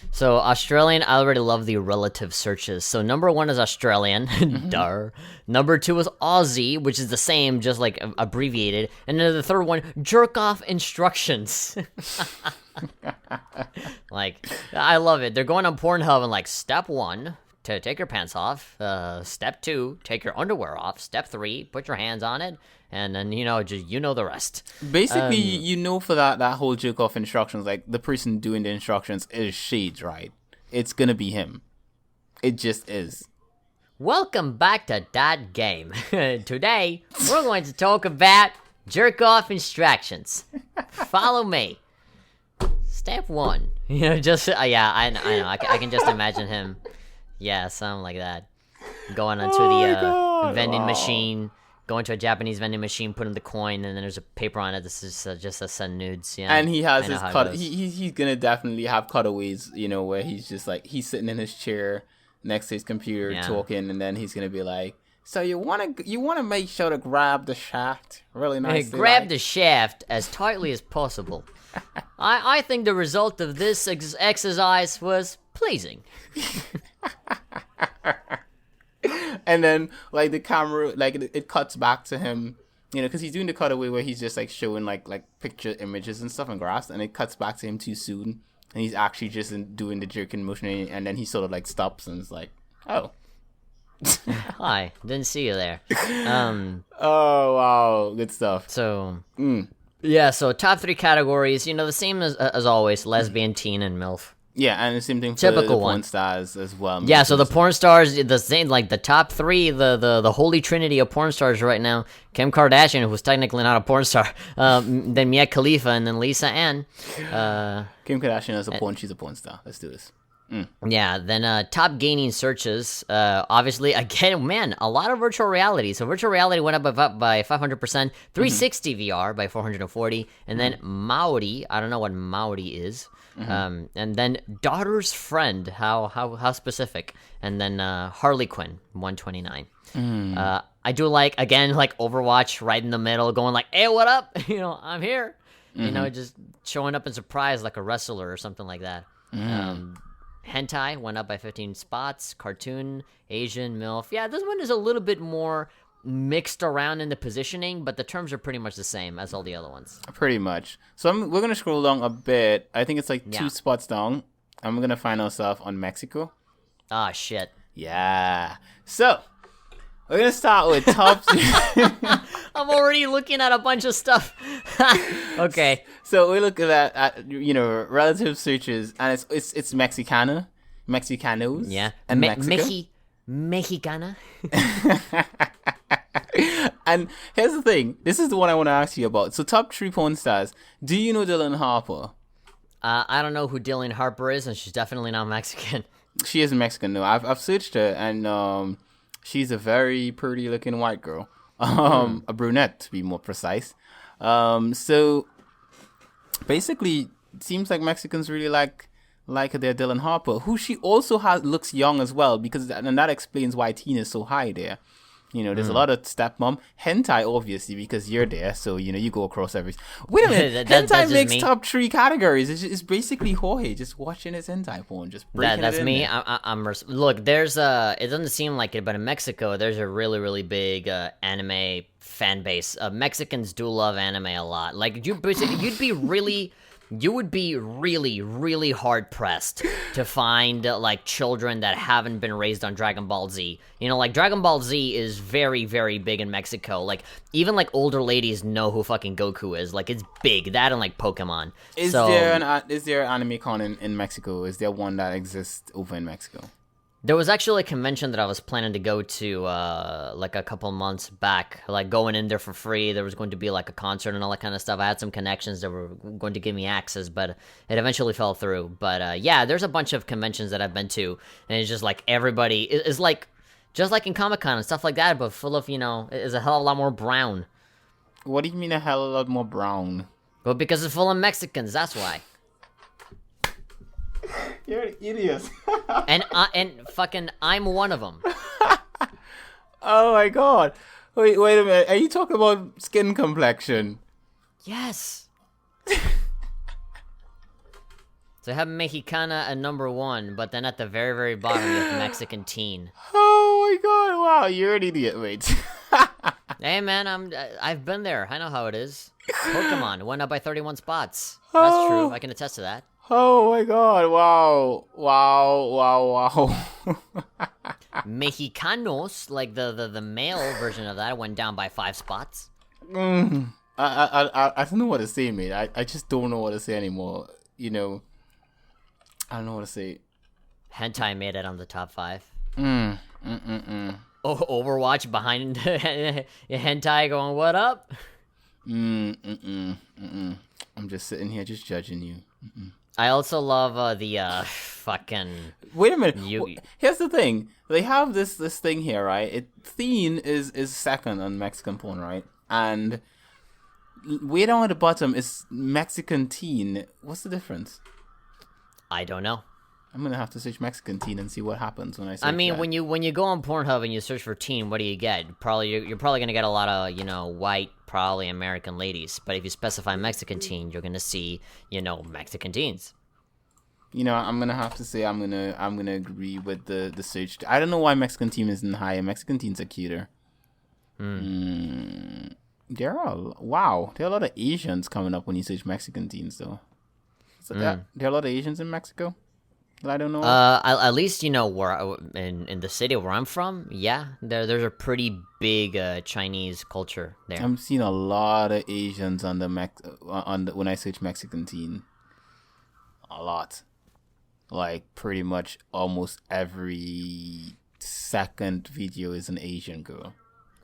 So Australian, I already love the relative searches. So number 1 is Australian, Dar. Number 2 is Aussie, which is the same, just like abbreviated. And then the third one, jerk off instructions. Like, I love it. They're going on Pornhub and like, step 1, to take your pants off. Step 2, take your underwear off. Step 3, put your hands on it. And then, just the rest. Basically, for that whole jerk off instructions, like the person doing the instructions is Shades, right? It's gonna be him. It just is. Welcome back to That Game. Today, we're going to talk about jerk off instructions. Follow me. Step 1. I know. I can just imagine him. Yeah, something like that. Going onto the vending machine. going to a Japanese vending machine, putting the coin, and then there's a paper on it. This is just a send nudes. Yeah, And he has I know his how it cut. goes. He's gonna definitely have cutaways, where he's just like he's sitting in his chair next to his computer Yeah. talking, and then he's gonna be like, "So you wanna make sure to grab the shaft really nicely, Grab like?" the shaft as tightly as possible. I think the result of this exercise was pleasing. And then like the camera, like it cuts back to him, because he's doing the cutaway where he's just like showing like picture images and stuff and graphs, and it cuts back to him too soon, and he's actually just doing the jerking motion, and then he sort of like stops and is like, "Oh, Hi, didn't see you there. oh wow, good stuff." So yeah, so top 3 categories, the same as always: lesbian, teen, and MILF. Yeah, and the same thing for Typical the porn one. stars as well. Yeah, so the porn stars, the same, like the top 3, the holy trinity of porn stars right now: Kim Kardashian, who's technically not a porn star, then Mia Khalifa, and then Lisa Ann. Kim Kardashian is a porn. She's a porn star. Let's do this. Yeah, then top gaining searches, obviously, again, man, a lot of virtual reality. So virtual reality went up by 500%, 360 VR by 440, and then Maori, I don't know what Maori is, and then Daughter's Friend, how specific, and then Harley Quinn, 129. I do like Overwatch right in the middle, going like, "Hey, what up?" I'm here. Just showing up in surprise like a wrestler or something like that. Hentai went up by 15 spots. Cartoon, Asian, MILF. Yeah, this one is a little bit more mixed around in the positioning, but the terms are pretty much the same as all the other ones. Pretty much. So we're gonna scroll down a bit. I think it's like 2 Yeah. spots down. I'm gonna find ourselves on Mexico. Ah, shit. Yeah. So we're gonna start with top. I'm already looking at a bunch of stuff. Okay. So we're looking at relative searches, and it's Mexicana, Mexicanos. Yeah. And Mexico. Mexicana. And here's the thing. This is the one I want to ask you about. So top 3 porn stars. Do you know Dylan Harper? I don't know who Dylan Harper is, and she's definitely not Mexican. She is Mexican. No, I've searched her, and she's a very pretty looking white girl. A brunette to be more precise. So basically, it seems like Mexicans really like their Dylan Harper, who she also looks young as well, and that explains why teen is so high there. There's a lot of stepmom hentai, obviously, because you're there, so you go across every. Wait a minute, That's hentai just makes me. top 3 categories. It's basically Jorge just watching his hentai porn, just breaking That's it in me. there. Look. There's it doesn't seem like it, but in Mexico, there's a really, really big anime fan base. Mexicans do love anime a lot. Like you'd be really, really hard pressed to find like children that haven't been raised on Dragon Ball Z. Like Dragon Ball Z is very, very big in Mexico. Like even like older ladies know who fucking Goku is. Like it's big. That and like Pokemon. Is there an anime con in Mexico? Is there one that exists over in Mexico? There was actually a convention that I was planning to go to like a couple months back, like going in there for free. There was going to be like a concert and all that kind of stuff. I had some connections that were going to give me access, but it eventually fell through. But yeah, there's a bunch of conventions that I've been to, and it's just like everybody is like, just like in Comic-Con and stuff like that, but full of, is a hell of a lot more brown. What do you mean a hell of a lot more brown? Well, because it's full of Mexicans, that's why. You're an idiot. And fucking I'm one of them. Oh my god. Wait a minute. Are you talking about skin complexion? Yes. So I have Mexicana at number 1, but then at the very, very bottom you have Mexican teen. Oh my god, wow, you're an idiot, mate. Hey man, I've been there. I know how it is. Pokemon went up by 31 spots. That's true. I can attest to that. Oh my god, wow. Wow. Mexicanos, like the male version of that, went down by 5 spots. I don't know what to say, mate. I just don't know what to say anymore. I don't know what to say. Hentai made it on the top 5. Oh, Overwatch behind Hentai going, what up? I'm just sitting here just judging you. I also love the fucking. Wait a minute. You- Here's the thing. They have this thing here, right? Teen is second on Mexican porn, right? And way down at the bottom is Mexican teen. What's the difference? I don't know. I'm gonna have to search Mexican teen and see what happens when I search I mean, that. when you go on Pornhub and you search for teen, what do you get? You're probably gonna get a lot of white, probably American ladies. But if you specify Mexican teen, you're gonna see Mexican teens. I'm gonna have to say I'm gonna agree with the search. I don't know why Mexican teen isn't higher. Mexican teens are cuter. There are a lot of Asians coming up when you search Mexican teens though. So there are a lot of Asians in Mexico that I don't know. At least where in the city where I'm from, yeah, there's a pretty big Chinese culture there. I'm seeing a lot of Asians on when I search Mexican teen. A lot. Like pretty much almost every second video is an Asian girl.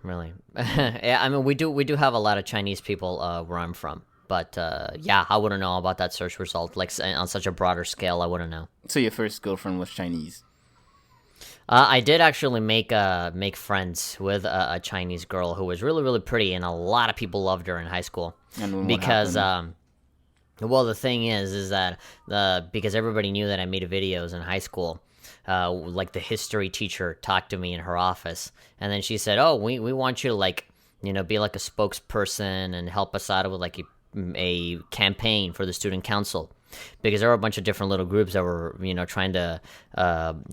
Really? Yeah, I mean we do have a lot of Chinese people where I'm from. But yeah, I wouldn't know about that search result. Like on such a broader scale, I wouldn't know. So your first girlfriend was Chinese? I did actually make friends with a Chinese girl who was really, really pretty, and a lot of people loved her in high school. And what because happened? well, the thing is that because everybody knew that I made videos in high school. Like the history teacher talked to me in her office, and then she said, "Oh, we want you to be like a spokesperson and help us out with like a campaign for the student council." Because there were a bunch of different little groups that were, trying to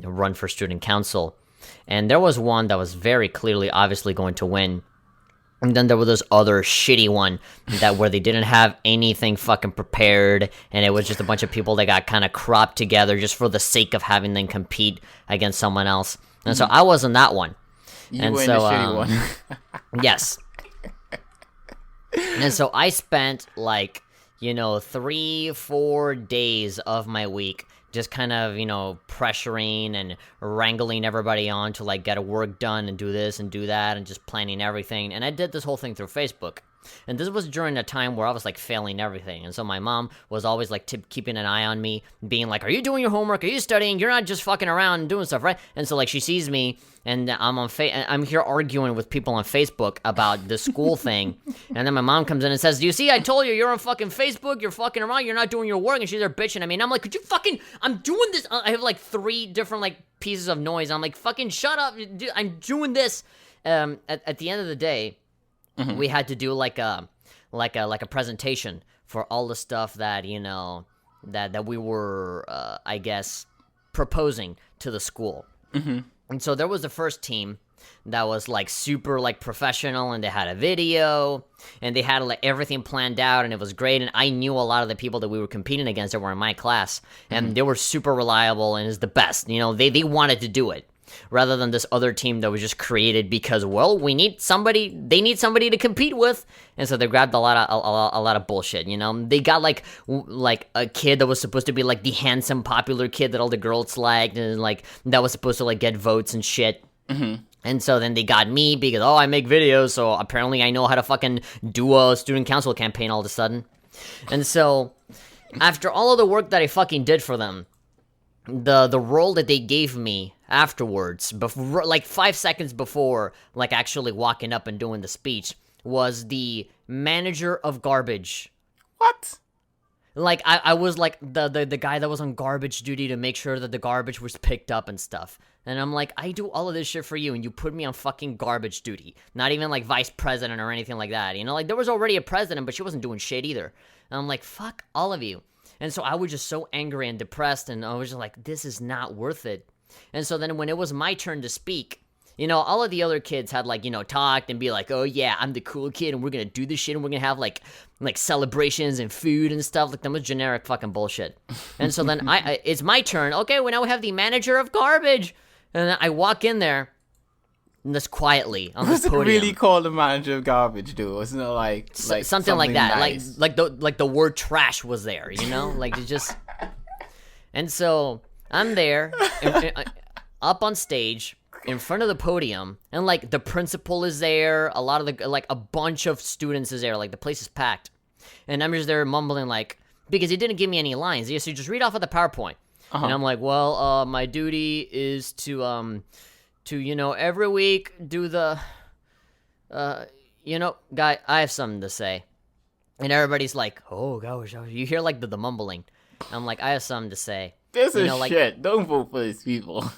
run for student council. And there was one that was very clearly, obviously going to win. And then there was this other shitty one where they didn't have anything fucking prepared. And it was just a bunch of people that got kind of cropped together just for the sake of having them compete against someone else. And so I wasn't that one. You were in the shitty one. Yes. And so I spent 3-4 days of my week just kind of, pressuring and wrangling everybody on to get a work done and do this and do that and just planning everything. And I did this whole thing through Facebook. And this was during a time where I was failing everything. And so my mom was always keeping an eye on me, being like, "Are you doing your homework? Are you studying? You're not just fucking around and doing stuff, right?" And so she sees me and I'm here arguing with people on Facebook about the school thing. And then my mom comes in and says, "Do you see, I told you, you're on fucking Facebook, you're fucking around, you're not doing your work." And she's there bitching at me. And I'm like, "Could you fucking, I'm doing this." I have 3 different pieces of noise. I'm like, "Fucking shut up. I'm doing this." At the end of the day, we had to do a presentation for all the stuff that that we were I guess proposing to the school. And so there was the first team that was super professional, and they had a video and they had everything planned out, and it was great. And I knew a lot of the people that we were competing against that were in my class, and they were super reliable and is the best. They wanted to do it. Rather than this other team that was just created because, well, they need somebody to compete with, and so they grabbed a lot of bullshit. They got a kid that was supposed to be the handsome, popular kid that all the girls liked, and that was supposed to get votes and shit. And so then they got me because, oh, I make videos, so apparently I know how to fucking do a student council campaign all of a sudden. And so after all of the work that I fucking did for them, the role that they gave me afterwards, 5 seconds before actually walking up and doing the speech, was the manager of garbage. What? I was the guy that was on garbage duty to make sure that the garbage was picked up and stuff. And I'm like, I do all of this shit for you, and you put me on fucking garbage duty. Not even vice president or anything like that. There was already a president, but she wasn't doing shit either. And I'm like, fuck all of you. And so I was just so angry and depressed, and I was just like, this is not worth it. And so then when it was my turn to speak, all of the other kids had talked and be like, "Oh yeah, I'm the cool kid, and we're gonna do this shit, and we're gonna have like celebrations and food and stuff." That was generic fucking bullshit. And so then it's my turn. Okay, well now we have the manager of garbage, and then I walk in there, and this quietly on this podium. What's it really called the manager of garbage, dude? Wasn't it like something like that? Nice? Like the word trash was there, it just. And so I'm there, up on stage, in front of the podium, and the principal is there, a bunch of students is there, the place is packed, and I'm just there mumbling because he didn't give me any lines. He just read off of the PowerPoint. And I'm like, well, my duty is to every week do the, guy, I have something to say. And everybody's like, oh, gosh, you hear, like, the mumbling. I'm like, I have something to say. This is shit. Don't vote for these people.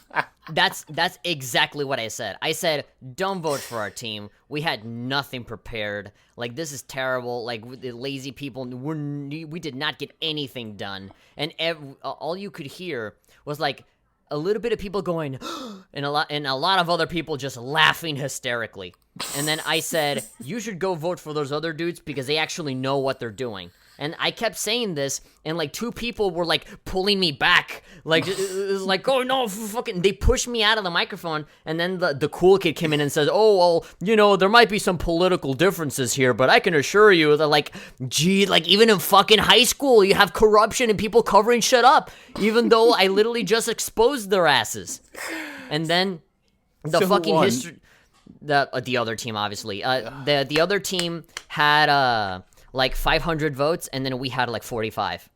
That's exactly what I said. I said, don't vote for our team. We had nothing prepared. Like, this is terrible. Like, the lazy people, we did not get anything done. And all you could hear was, like, a little bit of people going, and a lot of other people just laughing hysterically. And then I said, you should go vote for those other dudes because they actually know what they're doing. And I kept saying this, and, like, 2 people were, like, pulling me back. Like, it was like, oh, no, fucking... They pushed me out of the microphone, and then the cool kid came in and says, oh, well, there might be some political differences here, but I can assure you that, like, gee, like, even in fucking high school, you have corruption and people covering shit up, even though I literally just exposed their asses. And then the fucking history... The other team, obviously. The other team had... like 500 votes, and then we had like 45.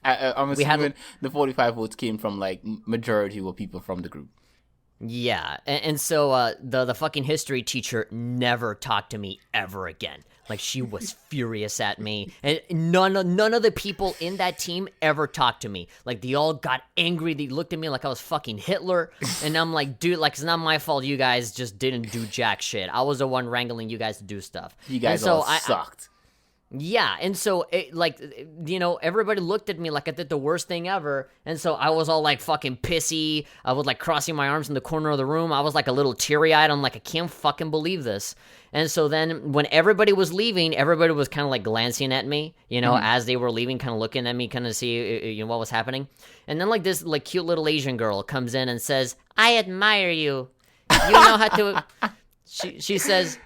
I'm assuming the 45 votes came from like majority were people from the group. Yeah, and so the fucking history teacher never talked to me ever again. Like, she was furious at me, and none of the people in that team ever talked to me. Like, they all got angry. They looked at me like I was fucking Hitler, and I'm like, dude, like, it's not my fault. You guys just didn't do jack shit. I was the one wrangling you guys to do stuff. You guys all sucked. Yeah, and so, everybody looked at me like I did the worst thing ever, and so I was all, like, fucking pissy. I was, like, crossing my arms in the corner of the room. I was, like, a little teary-eyed. I'm like, I can't fucking believe this. And so then, when everybody was leaving, everybody was kind of, like, glancing at me, as they were leaving, kind of looking at me, kind of see, what was happening. And then, like, this, like, cute little Asian girl comes in and says, I admire you. You know how to... She says...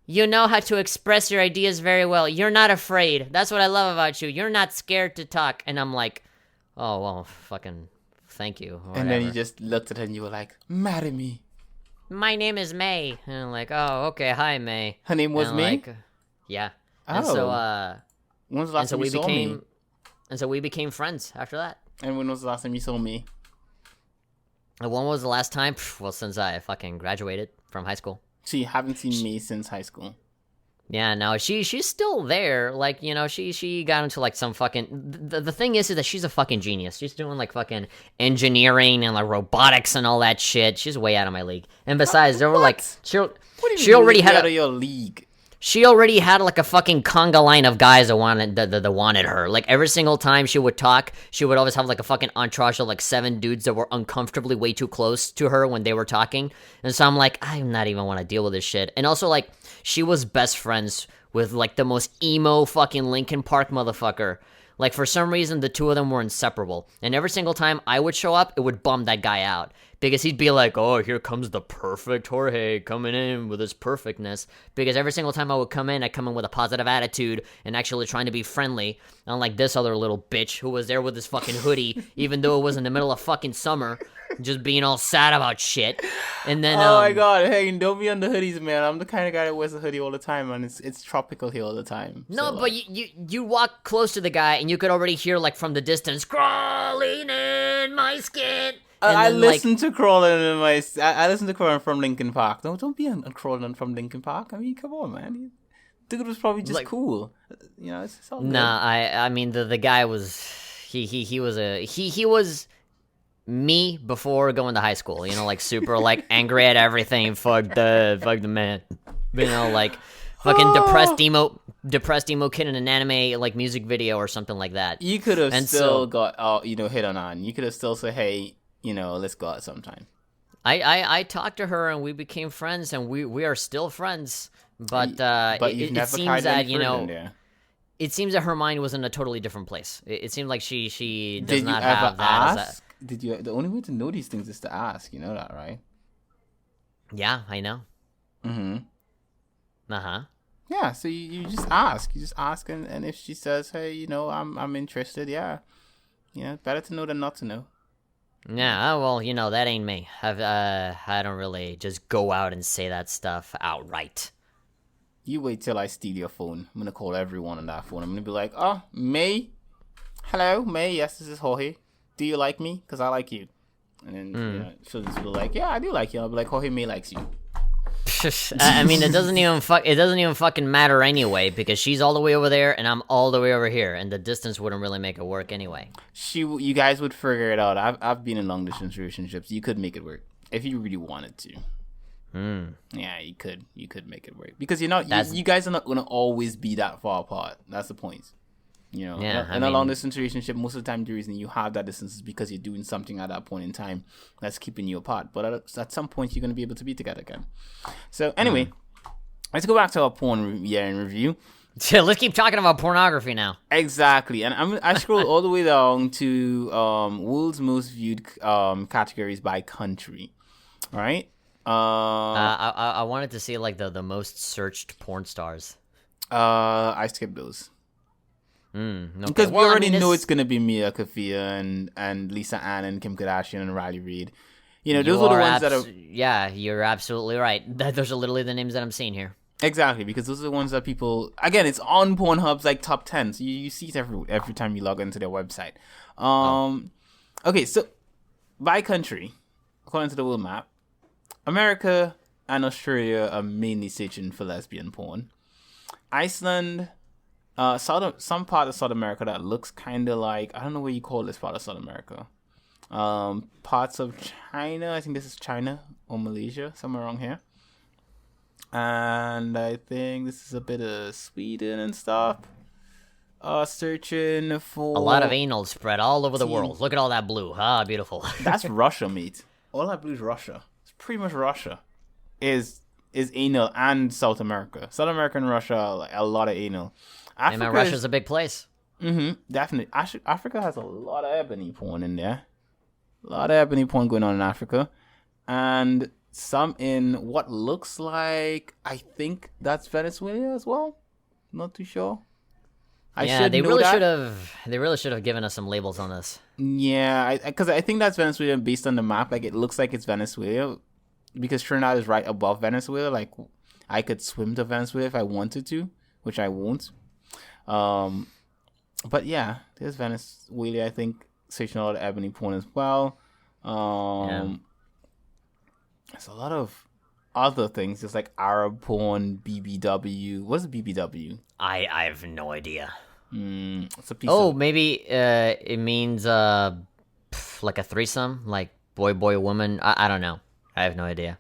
You know how to express your ideas very well. You're not afraid. That's what I love about you. You're not scared to talk. And I'm like, oh, well, fucking thank you. And then you just looked at her and you were like, marry me. My name is May. And I'm like, oh, okay, hi, May. Her name was May? Like, yeah. Oh. And so, when was the last time you saw me? And so we became friends after that. And when was the last time you saw me? And when was the last time? Well, since I fucking graduated from high school. So you haven't seen me since high school? Yeah, no, she's still there. Like, she got into, like, some fucking... The thing is that she's a fucking genius. She's doing, like, fucking engineering and, like, robotics and all that shit. She's way out of my league. And besides, there were, like... She already had out of your league? She already had, like, a fucking conga line of guys that wanted her. Like, every single time she would talk, she would always have, like, a fucking entourage of, like, 7 dudes that were uncomfortably way too close to her when they were talking. And so I'm like, I'm not even want to deal with this shit. And also, like, she was best friends with, like, the most emo fucking Linkin Park motherfucker. Like, for some reason, the two of them were inseparable. And every single time I would show up, it would bum that guy out. Because he'd be like, oh, here comes the perfect Jorge coming in with his perfectness. Because every single time I would come in, I'd come in with a positive attitude and actually trying to be friendly. Unlike this other little bitch who was there with his fucking hoodie, even though it was in the middle of fucking summer, just being all sad about shit. And then, oh my god, hey, don't be on the hoodies, man. I'm the kind of guy that wears a hoodie all the time, and it's tropical here all the time. No, so, but you walk close to the guy, and you could already hear, like, from the distance, crawling in my skin. I listened to Crawling in my... I listened to Crawling from Linkin Park. Don't be on Crawling from Linkin Park. I mean, come on, man. Dude was probably just like, cool. It's all good. Nah, I mean, the guy was... He was me before going to high school. Like, super, like, angry at everything. Fuck the man. Like... Fucking depressed emo kid in an anime, like, music video or something like that. You could have got, hit on. You could have still said, hey, let's go out sometime. I talked to her and we became friends and we are still friends. But it seems that, it seems that her mind was in a totally different place. It seemed like she does not have that. Ask? Did you? The only way to know these things is to ask. You know that, right? Yeah, I know. Mm-hmm. Uh-huh. Yeah, so you just ask. You just ask, and if she says, hey, I'm interested, yeah. Better to know than not to know. Yeah, well, that ain't me. I don't really just go out and say that stuff outright. You wait till I steal your phone. I'm gonna call everyone on that phone. I'm gonna be like, oh, May, hello, May. Yes, this is Jorge. Do you like me? Because I like you. And then she'll just be like, yeah, I do like you. I'll be like, Jorge May likes you. I mean, it doesn't even fucking matter anyway, because she's all the way over there and I'm all the way over here, and the distance wouldn't really make it work anyway. You guys would figure it out. I've been in long distance relationships. You could make it work if you really wanted to. Yeah, you could make it work, because you guys are not gonna always be that far apart. That's the point. You know, in a long distance relationship, most of the time the reason you have that distance is because you're doing something at that point in time that's keeping you apart. But at some point, you're going to be able to be together again. So anyway, let's go back to our porn year in review. Let's keep talking about pornography now. Exactly. And I scrolled all the way down to world's most viewed categories by country. All right. I wanted to see like the most searched porn stars. I skipped those. Okay. Because we already know it's gonna be Mia Khalifa and Lisa Ann and Kim Kardashian and Riley Reid. You know, those are the ones that are. Yeah, you're absolutely right. Those are literally the names that I'm seeing here. Exactly, because those are the ones that people. Again, it's on Pornhub's like top 10, so you see it every time you log into their website. Okay, so by country, according to the world map, America and Australia are mainly searching for lesbian porn. Iceland. Some part of South America that looks kind of like, I don't know what you call this part of South America. Parts of China, I think this is China or Malaysia, somewhere around here. And I think this is a bit of Sweden and stuff. Searching for a lot of anal spread all over the world. Look at all that blue. Ah, beautiful. That's Russia, mate. All that blue is Russia. It's pretty much Russia. Is anal and South America. South America and Russia, like, a lot of anal. Russia's a big place. Definitely. Africa has a lot of ebony porn in there. A lot of ebony porn going on in Africa. And some in what looks like, I think that's Venezuela as well. Not too sure. They really should have given us some labels on this. Yeah, because I think that's Venezuela based on the map. Like, it looks like it's Venezuela. Because Trinidad is right above Venezuela. Like, I could swim to Venezuela if I wanted to, which I won't. But yeah, there's Venezuela, I think, searching a lot of ebony porn as well. There's a lot of other things, just like Arab porn, BBW. What's BBW? I have no idea. It's a piece maybe it means like a threesome, like boy, woman. I don't know. I have no idea.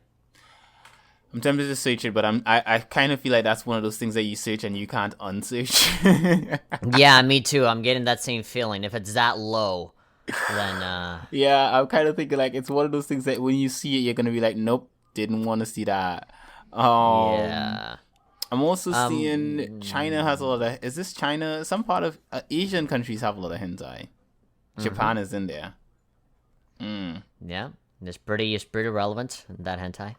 I'm tempted to search it, but I kind of feel like that's one of those things that you search and you can't unsearch. Yeah, me too. I'm getting that same feeling. If it's that low, then yeah, I'm kind of thinking like it's one of those things that when you see it, you're gonna be like, nope, didn't want to see that. Yeah. I'm also seeing China has a lot of. Is this China? Some part of Asian countries have a lot of hentai. Japan is in there. Yeah, it's pretty relevant, that hentai.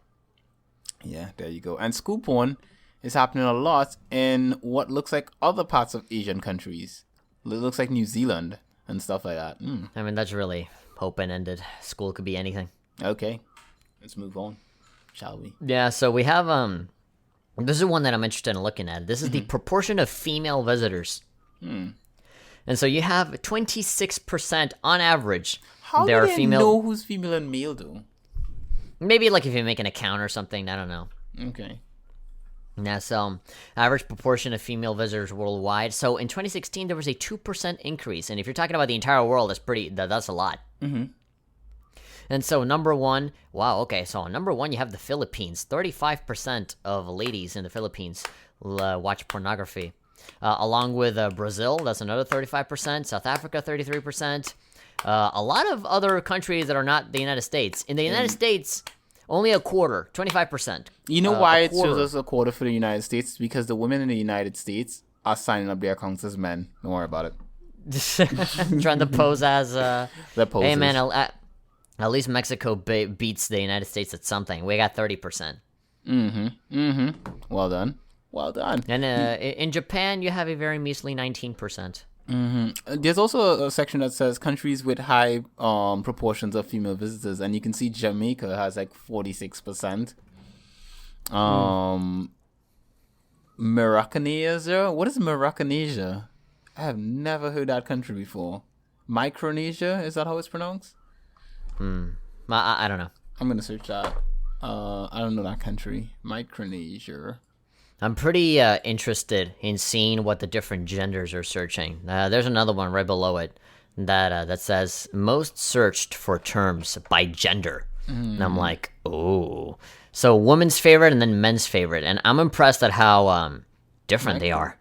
Yeah, there you go. And school porn is happening a lot in what looks like other parts of Asian countries. It looks like New Zealand and stuff like that. I mean, that's really open-ended. School could be anything. Okay, let's move on, shall we? Yeah, so we have this is one that I'm interested in looking at. This is the proportion of female visitors. And so you have 26% on average. How do they know who's female and male, though? Maybe like if you make an account or something, I don't know. Okay. Yeah, so average proportion of female visitors worldwide. So in 2016, there was a 2% increase. And if you're talking about the entire world, that's a lot. And so number one, wow, okay. So on number one, you have the Philippines. 35% of ladies in the Philippines watch pornography. Along with Brazil, that's another 35%. South Africa, 33%. A lot of other countries that are not the United States. In the United States, only a quarter, 25%. You know why it shows us a quarter for the United States? It's because the women in the United States are signing up their accounts as men. Don't worry about it. Trying to pose as... Hey, man, at least Mexico beats the United States at something. We got 30%. Well done. Well done. And in Japan, you have a very measly 19%. There's also a section that says countries with high proportions of female visitors, and you can see Jamaica has like 46%. Mauritania, what is Mauritania? I have never heard that country before. Micronesia, is that how it's pronounced? I don't know. I'm gonna search that. I don't know that country. Micronesia. I'm pretty interested in seeing what the different genders are searching. There's another one right below it that says most searched for terms by gender. And I'm like, oh. So women's favorite and then men's favorite. And I'm impressed at how different they are.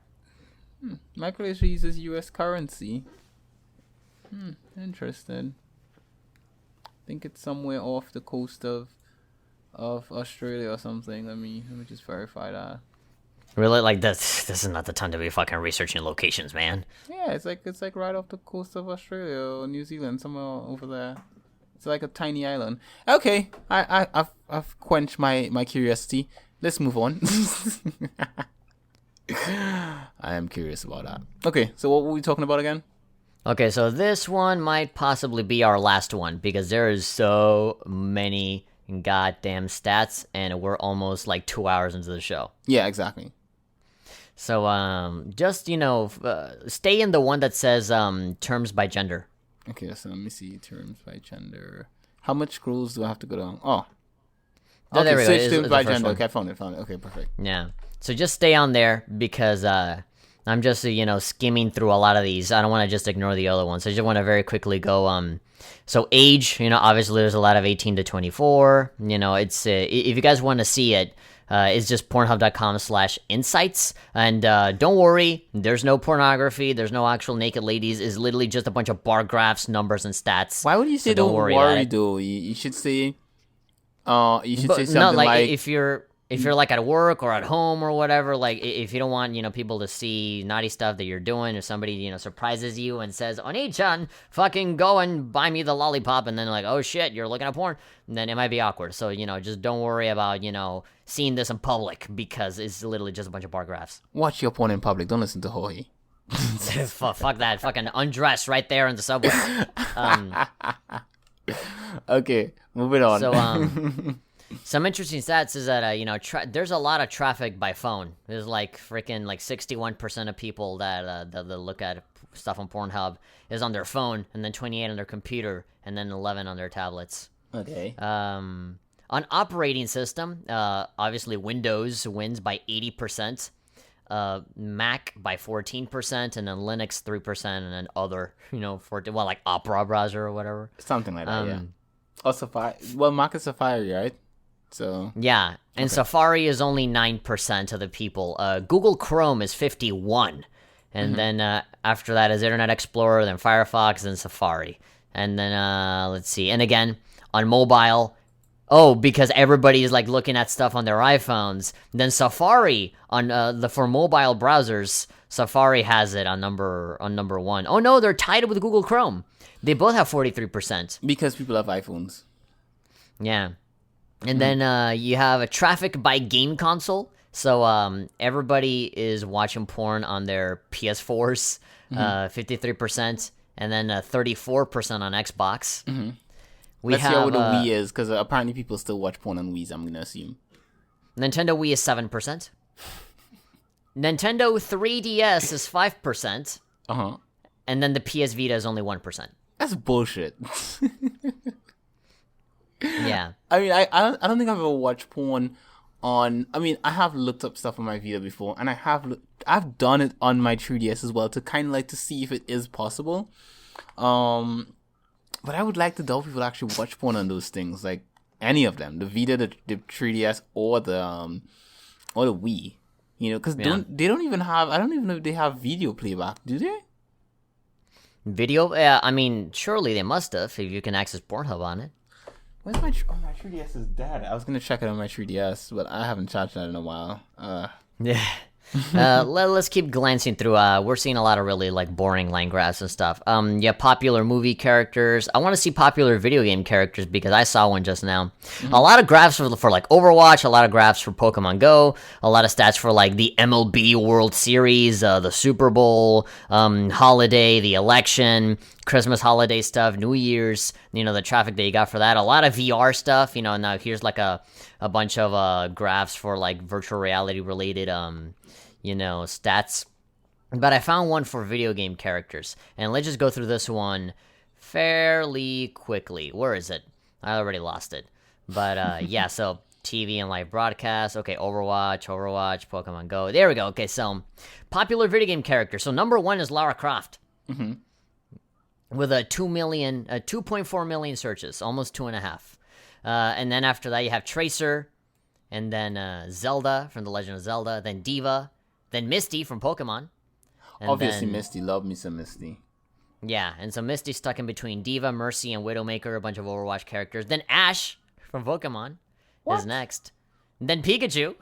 Micronesia uses U.S. currency. Interesting. I think it's somewhere off the coast of Australia or something. Let me just verify that. Really, like this is not the time to be fucking researching locations, man. Yeah, it's like right off the coast of Australia or New Zealand, somewhere over there. It's like a tiny island. Okay, I've quenched my curiosity. Let's move on. I am curious about that. Okay, so what were we talking about again? Okay, so this one might possibly be our last one because there is so many goddamn stats, and we're almost like 2 hours into the show. Yeah, exactly. So, just, stay in the one that says terms by gender. Okay, so let me see. Terms by gender. How much scrolls do I have to go down? Oh. Okay, there we go. Search terms It's by the first gender. one. Okay, I found it. Okay, perfect. Yeah. So just stay on there because I'm just, skimming through a lot of these. I don't want to just ignore the other ones. I just want to very quickly go, so age, obviously there's a lot of 18 to 24. It's, if you guys want to see it, it's just pornhub.com/insights. And don't worry, there's no pornography. There's no actual naked ladies. It's literally just a bunch of bar graphs, numbers, and stats. Why would you say So don't worry about though? You should say, say something no, like if you're like at work or at home or whatever, like if you don't want people to see naughty stuff that you're doing, or somebody surprises you and says, "Oni-chan, fucking go and buy me the lollipop," and then like, "Oh shit, you're looking at porn," and then it might be awkward. So just don't worry about seeing this in public because it's literally just a bunch of bar graphs. watch your porn in public. Don't listen to Jorge. Fuck that, fucking undress right there in the subway. Okay, moving on. So some interesting stats is that there's a lot of traffic by phone. There's like freaking 61% of people that look at stuff on Pornhub is on their phone, and then 28 on their computer, and then 11 on their tablets. Okay. On operating system, obviously Windows wins by 80%, Mac by 14%, and then Linux 3%, and then other 14, like Opera browser or whatever. Something like that. Yeah. Or Safari. Well, Mac is Safari, right? So yeah, and Safari is only 9% of the people. Google Chrome is 51, and then after that is Internet Explorer, then Firefox, then Safari, and then let's see. And again on mobile, because everybody is like looking at stuff on their iPhones. Then Safari on for mobile browsers, Safari has it on number one. Oh no, they're tied with Google Chrome. They both have 43%. because people have iPhones. Yeah. And then you have a traffic by game console. So everybody is watching porn on their PS4s, 53%, and then 34% on Xbox. Let's see how the Wii is, because apparently people still watch porn on Wii's, I'm going to assume. Nintendo Wii is 7%. Nintendo 3DS is 5%. Uh-huh. And then the PS Vita is only 1%. That's bullshit. Yeah. I mean, I don't think I've ever watched porn on. I mean, I have looked up stuff on my Vita before, and I've done it on my 3DS as well to kind of like to see if it is possible. But I would like to know if people actually watch porn on those things, like any of them, the Vita, the 3DS, or the Wii. Because they don't even have. I don't even know if they have video playback. Do they? Video? I mean, surely they must have if you can access Pornhub on it. Where's my 3DS is dead. I was gonna check it on my 3DS, but I haven't charged that in a while. Yeah. Let's keep glancing through. We're seeing a lot of really like boring line graphs and stuff. Yeah, popular movie characters. I want to see popular video game characters because I saw one just now. A lot of graphs for like Overwatch. A lot of graphs for Pokemon Go. A lot of stats for like the MLB World Series, the Super Bowl, holiday, the election, Christmas holiday stuff, New Year's. The traffic that you got for that. A lot of VR stuff. Now here's like a bunch of graphs for like virtual reality related stats. but I found one for video game characters, and let's just go through this one fairly quickly. Where is it? I already lost it. But yeah, so TV and live broadcast. Okay, Overwatch, Pokemon Go. There we go. Okay, so popular video game character. So number 1 is Lara Croft. Mm-hmm. With a 2.4 million searches, almost 2.5. And then after that, you have Tracer, and then Zelda from The Legend of Zelda, then Diva, then Misty from Pokemon. And Obviously, then, Misty. Love me some Misty. Yeah, and so Misty stuck in between Diva, Mercy, and Widowmaker, a bunch of Overwatch characters. Then Ash from Pokemon is next. And then Pikachu.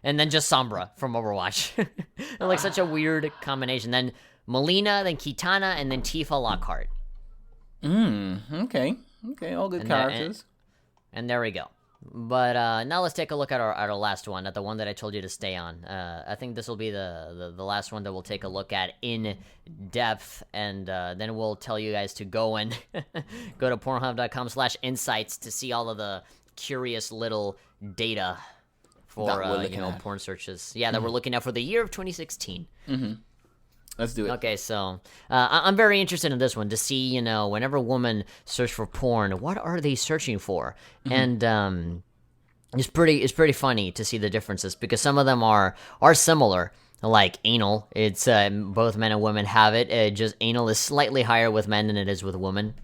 And then just Sombra from Overwatch. Like such a weird combination. Then Melina, then Kitana, and then Tifa Lockhart. Okay. All good characters. And there we go. But now let's take a look at our last one, at the one that I told you to stay on. I think this will be the last one that we'll take a look at in depth, and then we'll tell you guys to go and go to Pornhub.com/insights to see all of the curious little data for porn searches. Yeah, that we're looking at for the year of 2016. Let's do it. Okay, so I'm very interested in this one to see, whenever women search for porn, what are they searching for? And it's pretty funny to see the differences because some of them are similar, like anal. It's both men and women have it. Just anal is slightly higher with men than it is with women.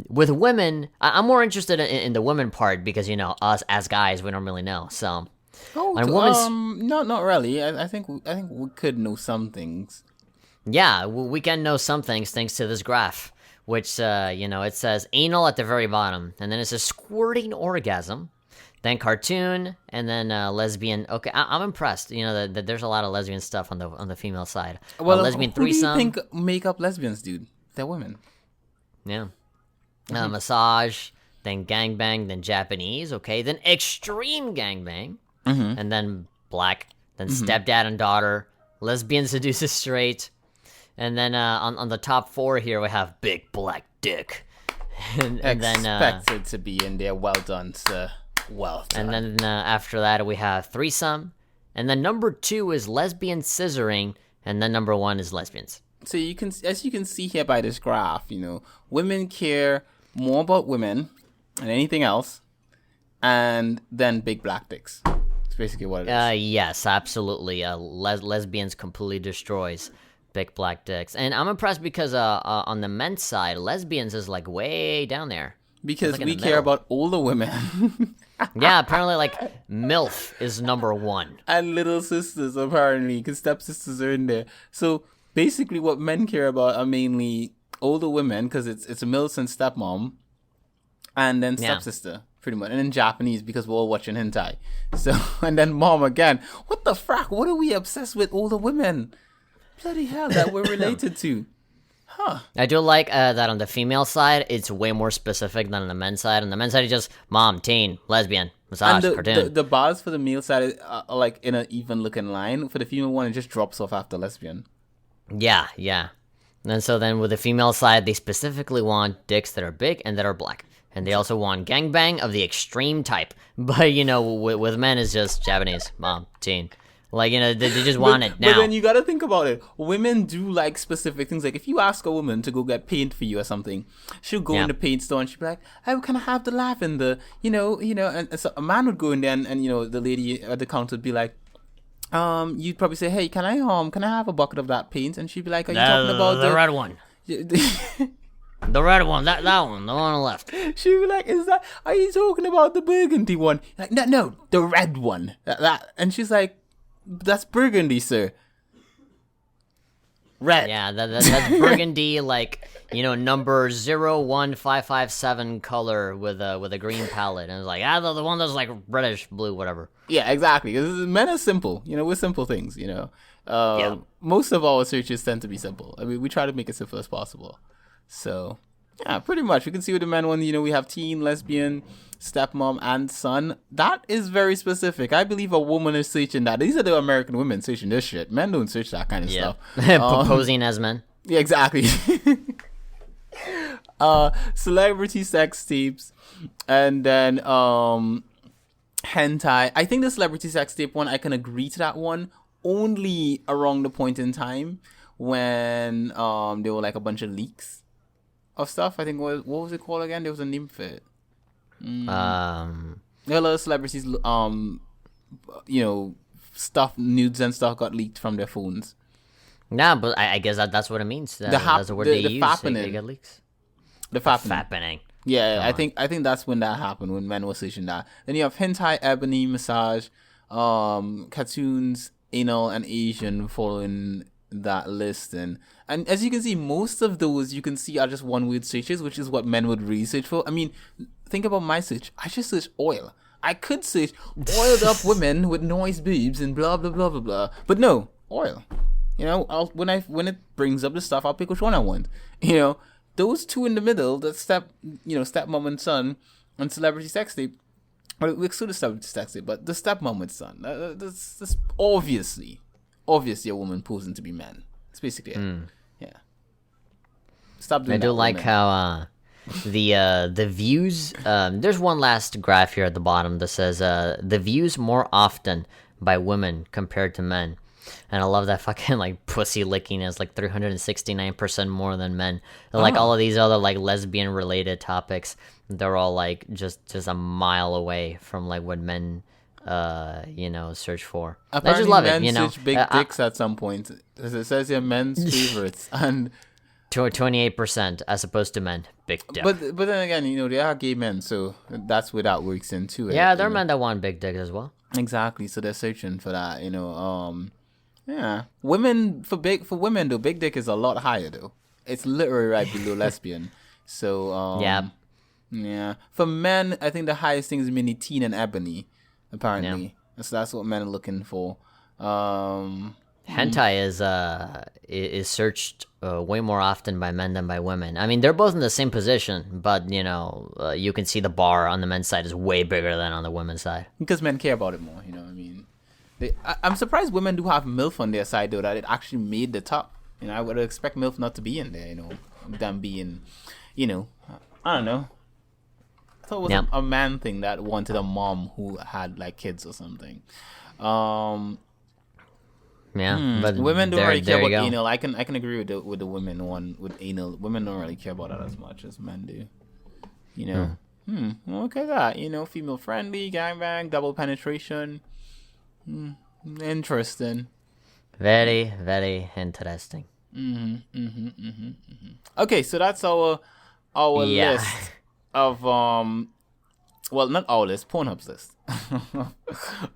With women, I'm more interested in the women part because us as guys, we don't really know. So. Not really. I think we could know some things. Yeah, we can know some things thanks to this graph, which it says anal at the very bottom, and then it says squirting orgasm, then cartoon, and then lesbian. Okay, I'm impressed. That there's a lot of lesbian stuff on the female side. Well, lesbian threesome. Who do you think make up lesbians, dude? They're women. Yeah. Massage, then gangbang, then Japanese. Okay, then extreme gangbang. And then black, then stepdad and daughter, lesbian seduces straight, and then on the top 4 here we have big black dick, and then expected to be in there. Well done, sir. Well done. And then after that we have threesome, and then number 2 is lesbian scissoring, and then number 1 is lesbians. So as you can see here by this graph, women care more about women than anything else, and then big black dicks. Basically what it is. Yes, absolutely. Lesbians completely destroys big black dicks. And I'm impressed because on the men's side, lesbians is like way down there. Because we care about older women. Yeah, apparently like MILF is number 1. And little sisters, apparently, because stepsisters are in there. So basically what men care about are mainly older women, because it's a MILF and stepmom, and then stepsister. Pretty much, and in Japanese because we're all watching hentai. So, and then mom again. What the frack? What are we obsessed with older women? Bloody hell, that we're related to. Huh. I do like that on the female side, it's way more specific than on the men's side. On the men's side, it's just mom, teen, lesbian, massage, and cartoon. The bars for the male side are like in an even looking line. For the female one, it just drops off after lesbian. Yeah. And so then with the female side, they specifically want dicks that are big and that are black. And they also want gangbang of the extreme type. But, with men, it's just Japanese, mom, teen. Like, they just want it now. But then you gotta think about it. Women do like specific things. Like, if you ask a woman to go get paint for you or something, she'll go in the paint store and she'll be like, oh, can I have the lavender? And so a man would go in there and the lady at the counter would be like, you'd probably say, hey, can I have a bucket of that paint? And she'd be like, are you talking about the red one? The red one, that one, the one on the left. She was like, are you talking about the burgundy one? Like, no, the red one. That. And she's like, that's burgundy, sir. Red. Yeah, that's burgundy, like, number 01557 color with a green palette. And it's like, the one that's like reddish blue, whatever. Yeah, exactly. Because men are simple. We're simple things, Most of our searches tend to be simple. I mean, we try to make it simple as possible. So, yeah, pretty much. We can see with the men one, we have teen, lesbian, stepmom, and son. That is very specific. I believe a woman is searching that. These are the American women searching this shit. Men don't search that kind of stuff. Proposing as men. Yeah, exactly. Celebrity sex tapes, and then hentai. I think the celebrity sex tape one, I can agree to that one only around the point in time when there were like a bunch of leaks of stuff. I think what was it called again? There was a name for it. There were a lot of celebrities, stuff, nudes and stuff got leaked from their phones. Nah, but I guess that's what it means. That's the word they use. They get leaks. The fappening. Yeah, I think that's when that happened, when men were searching that. Then you have hentai, ebony, massage, cartoons, anal, and Asian following that list. And as you can see, most of those you can see are just one-word searches, which is what men would research for. I mean, think about my search. I just search oil. I could search oiled up women with noise boobs and blah, blah, blah, blah, blah. But no, oil. When it brings up the stuff, I'll pick which one I want. Those two in the middle, the stepmom and son, and celebrity sex tape. Well, we exclude the celebrity sex tape, but the stepmom and son. That's obviously a woman posing to be men. That's basically it. Yeah. Stop doing that. I do like how the views. There's one last graph here at the bottom that says the views more often by women compared to men. And I love that fucking like pussy licking is like 369% more than men. And, like all of these other like lesbian related topics, they're all like just a mile away from like what men search for. Apparently, I just love men it. search big dicks at some point. As it says here, men's favorites and 28% as opposed to men. Big dick. But then again, they are gay men, so that's where that works into it. Yeah, there are men that want big dicks as well. Exactly. So they're searching for that. Yeah, women for women though, big dick is a lot higher though. It's literally right below lesbian. So yeah. For men, I think the highest thing is mini teen and ebony. Apparently, so that's what men are looking for. Hentai is searched way more often by men than by women. I mean, they're both in the same position, but you can see the bar on the men's side is way bigger than on the women's side because men care about it more. I mean. I'm surprised women do have MILF on their side, though, that it actually made the top. I would expect MILF not to be in there, them being, I don't know. I thought it was a man thing that wanted a mom who had, like, kids or something. But women don't really care about anal. I can agree with the women one with anal. Women don't really care about that as much as men do. Look at that. Female friendly, gangbang, double penetration. Interesting. Very, very interesting. Okay, so that's our list of not our list, Pornhub's list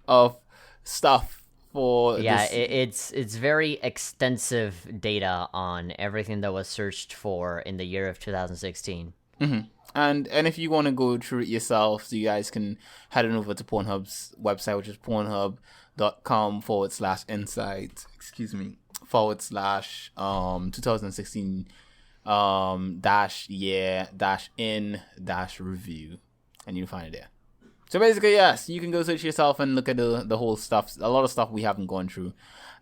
of stuff for. Yeah, this. it's very extensive data on everything that was searched for in the year of 2016. And if you want to go through it yourself, so you guys can head on over to Pornhub's website, which is pornhub.com/insight, /2016 -year-in-review, and you'll find it there. So basically, yes, you can go search yourself and look at the whole stuff, a lot of stuff we haven't gone through,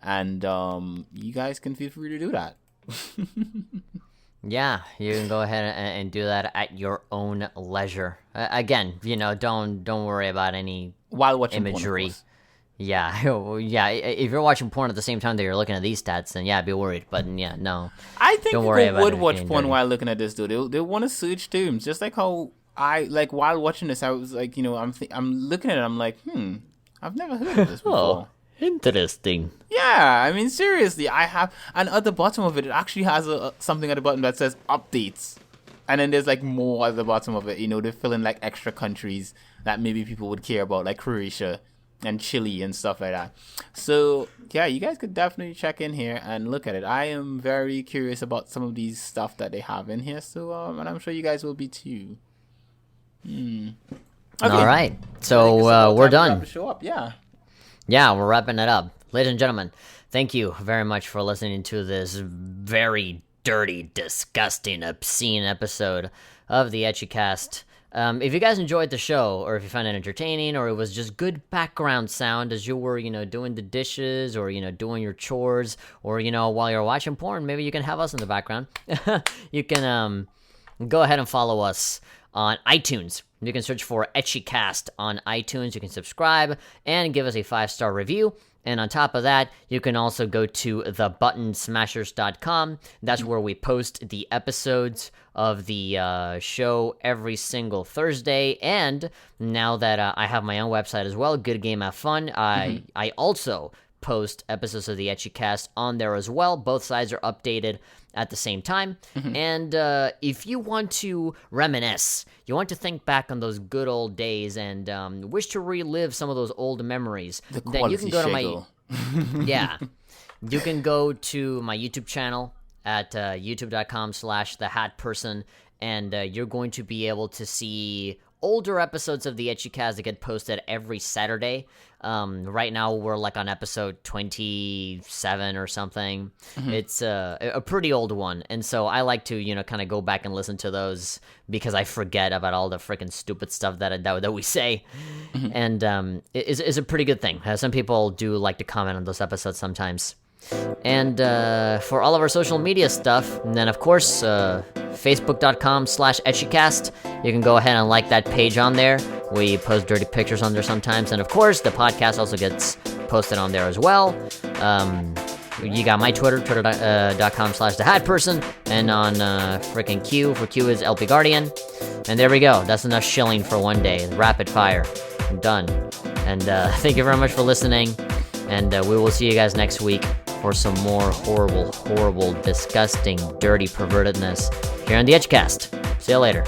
and you guys can feel free to do that. Yeah, you can go ahead and do that at your own leisure. Again, don't worry about any while watching imagery. Porn, yeah. If you're watching porn at the same time that you're looking at these stats, then be worried. But no. I think people would watch porn while looking at this, though. They want to search terms, just like how while watching this, I was like, I'm looking at it, I'm like, I've never heard of this before. Interesting. Yeah, I mean, seriously, I have, and at the bottom of it actually has something at the bottom that says updates, and then there's like more at the bottom of it. They fill in like extra countries that maybe people would care about, like Croatia and Chile and stuff like that. So yeah, you guys could definitely check in here and look at it. I am very curious about some of these stuff that they have in here. So and I'm sure you guys will be too. Okay. All right, so we're done. Wrap the show up. Yeah, we're wrapping it up. Ladies and gentlemen, thank you very much for listening to this very dirty, disgusting, obscene episode of the Ecchicast. If you guys enjoyed the show, or if you found it entertaining, or it was just good background sound as you were, doing the dishes, or, doing your chores, or, while you're watching porn, maybe you can have us in the background. You can go ahead and follow us on iTunes. You can search for Ecchicast on iTunes. You can subscribe and give us a 5-star review. And on top of that, you can also go to thebuttonsmashers.com. That's where we post the episodes of the show every single Thursday. And now that I have my own website as well, Good Game Have Fun, I also post episodes of the Ecchicast on there as well. Both sides are updated at the same time. And if you want to reminisce, you want to think back on those good old days and wish to relive some of those old memories, then you can go to my you can go to my YouTube channel at youtube.com/thehatperson, and you're going to be able to see older episodes of the Ecchicast that get posted every Saturday. Right now we're like on episode 27 or something. It's a pretty old one, and so I like to kind of go back and listen to those because I forget about all the freaking stupid stuff that we say. And it's a pretty good thing. Some people do like to comment on those episodes sometimes. And for all of our social media stuff, and then of course facebook.com/Ecchicast. You can go ahead and like that page on there. We post dirty pictures on there sometimes, and of course the podcast also gets posted on there as well. You got my Twitter, twitter.com/thehatperson, and on freaking Q, for Q is LP Guardian. And there we go. That's enough shilling for one day. Rapid fire. I'm done. And thank you very much for listening. And we will see you guys next week for some more horrible, disgusting, dirty pervertedness here on the Ecchicast. See you later.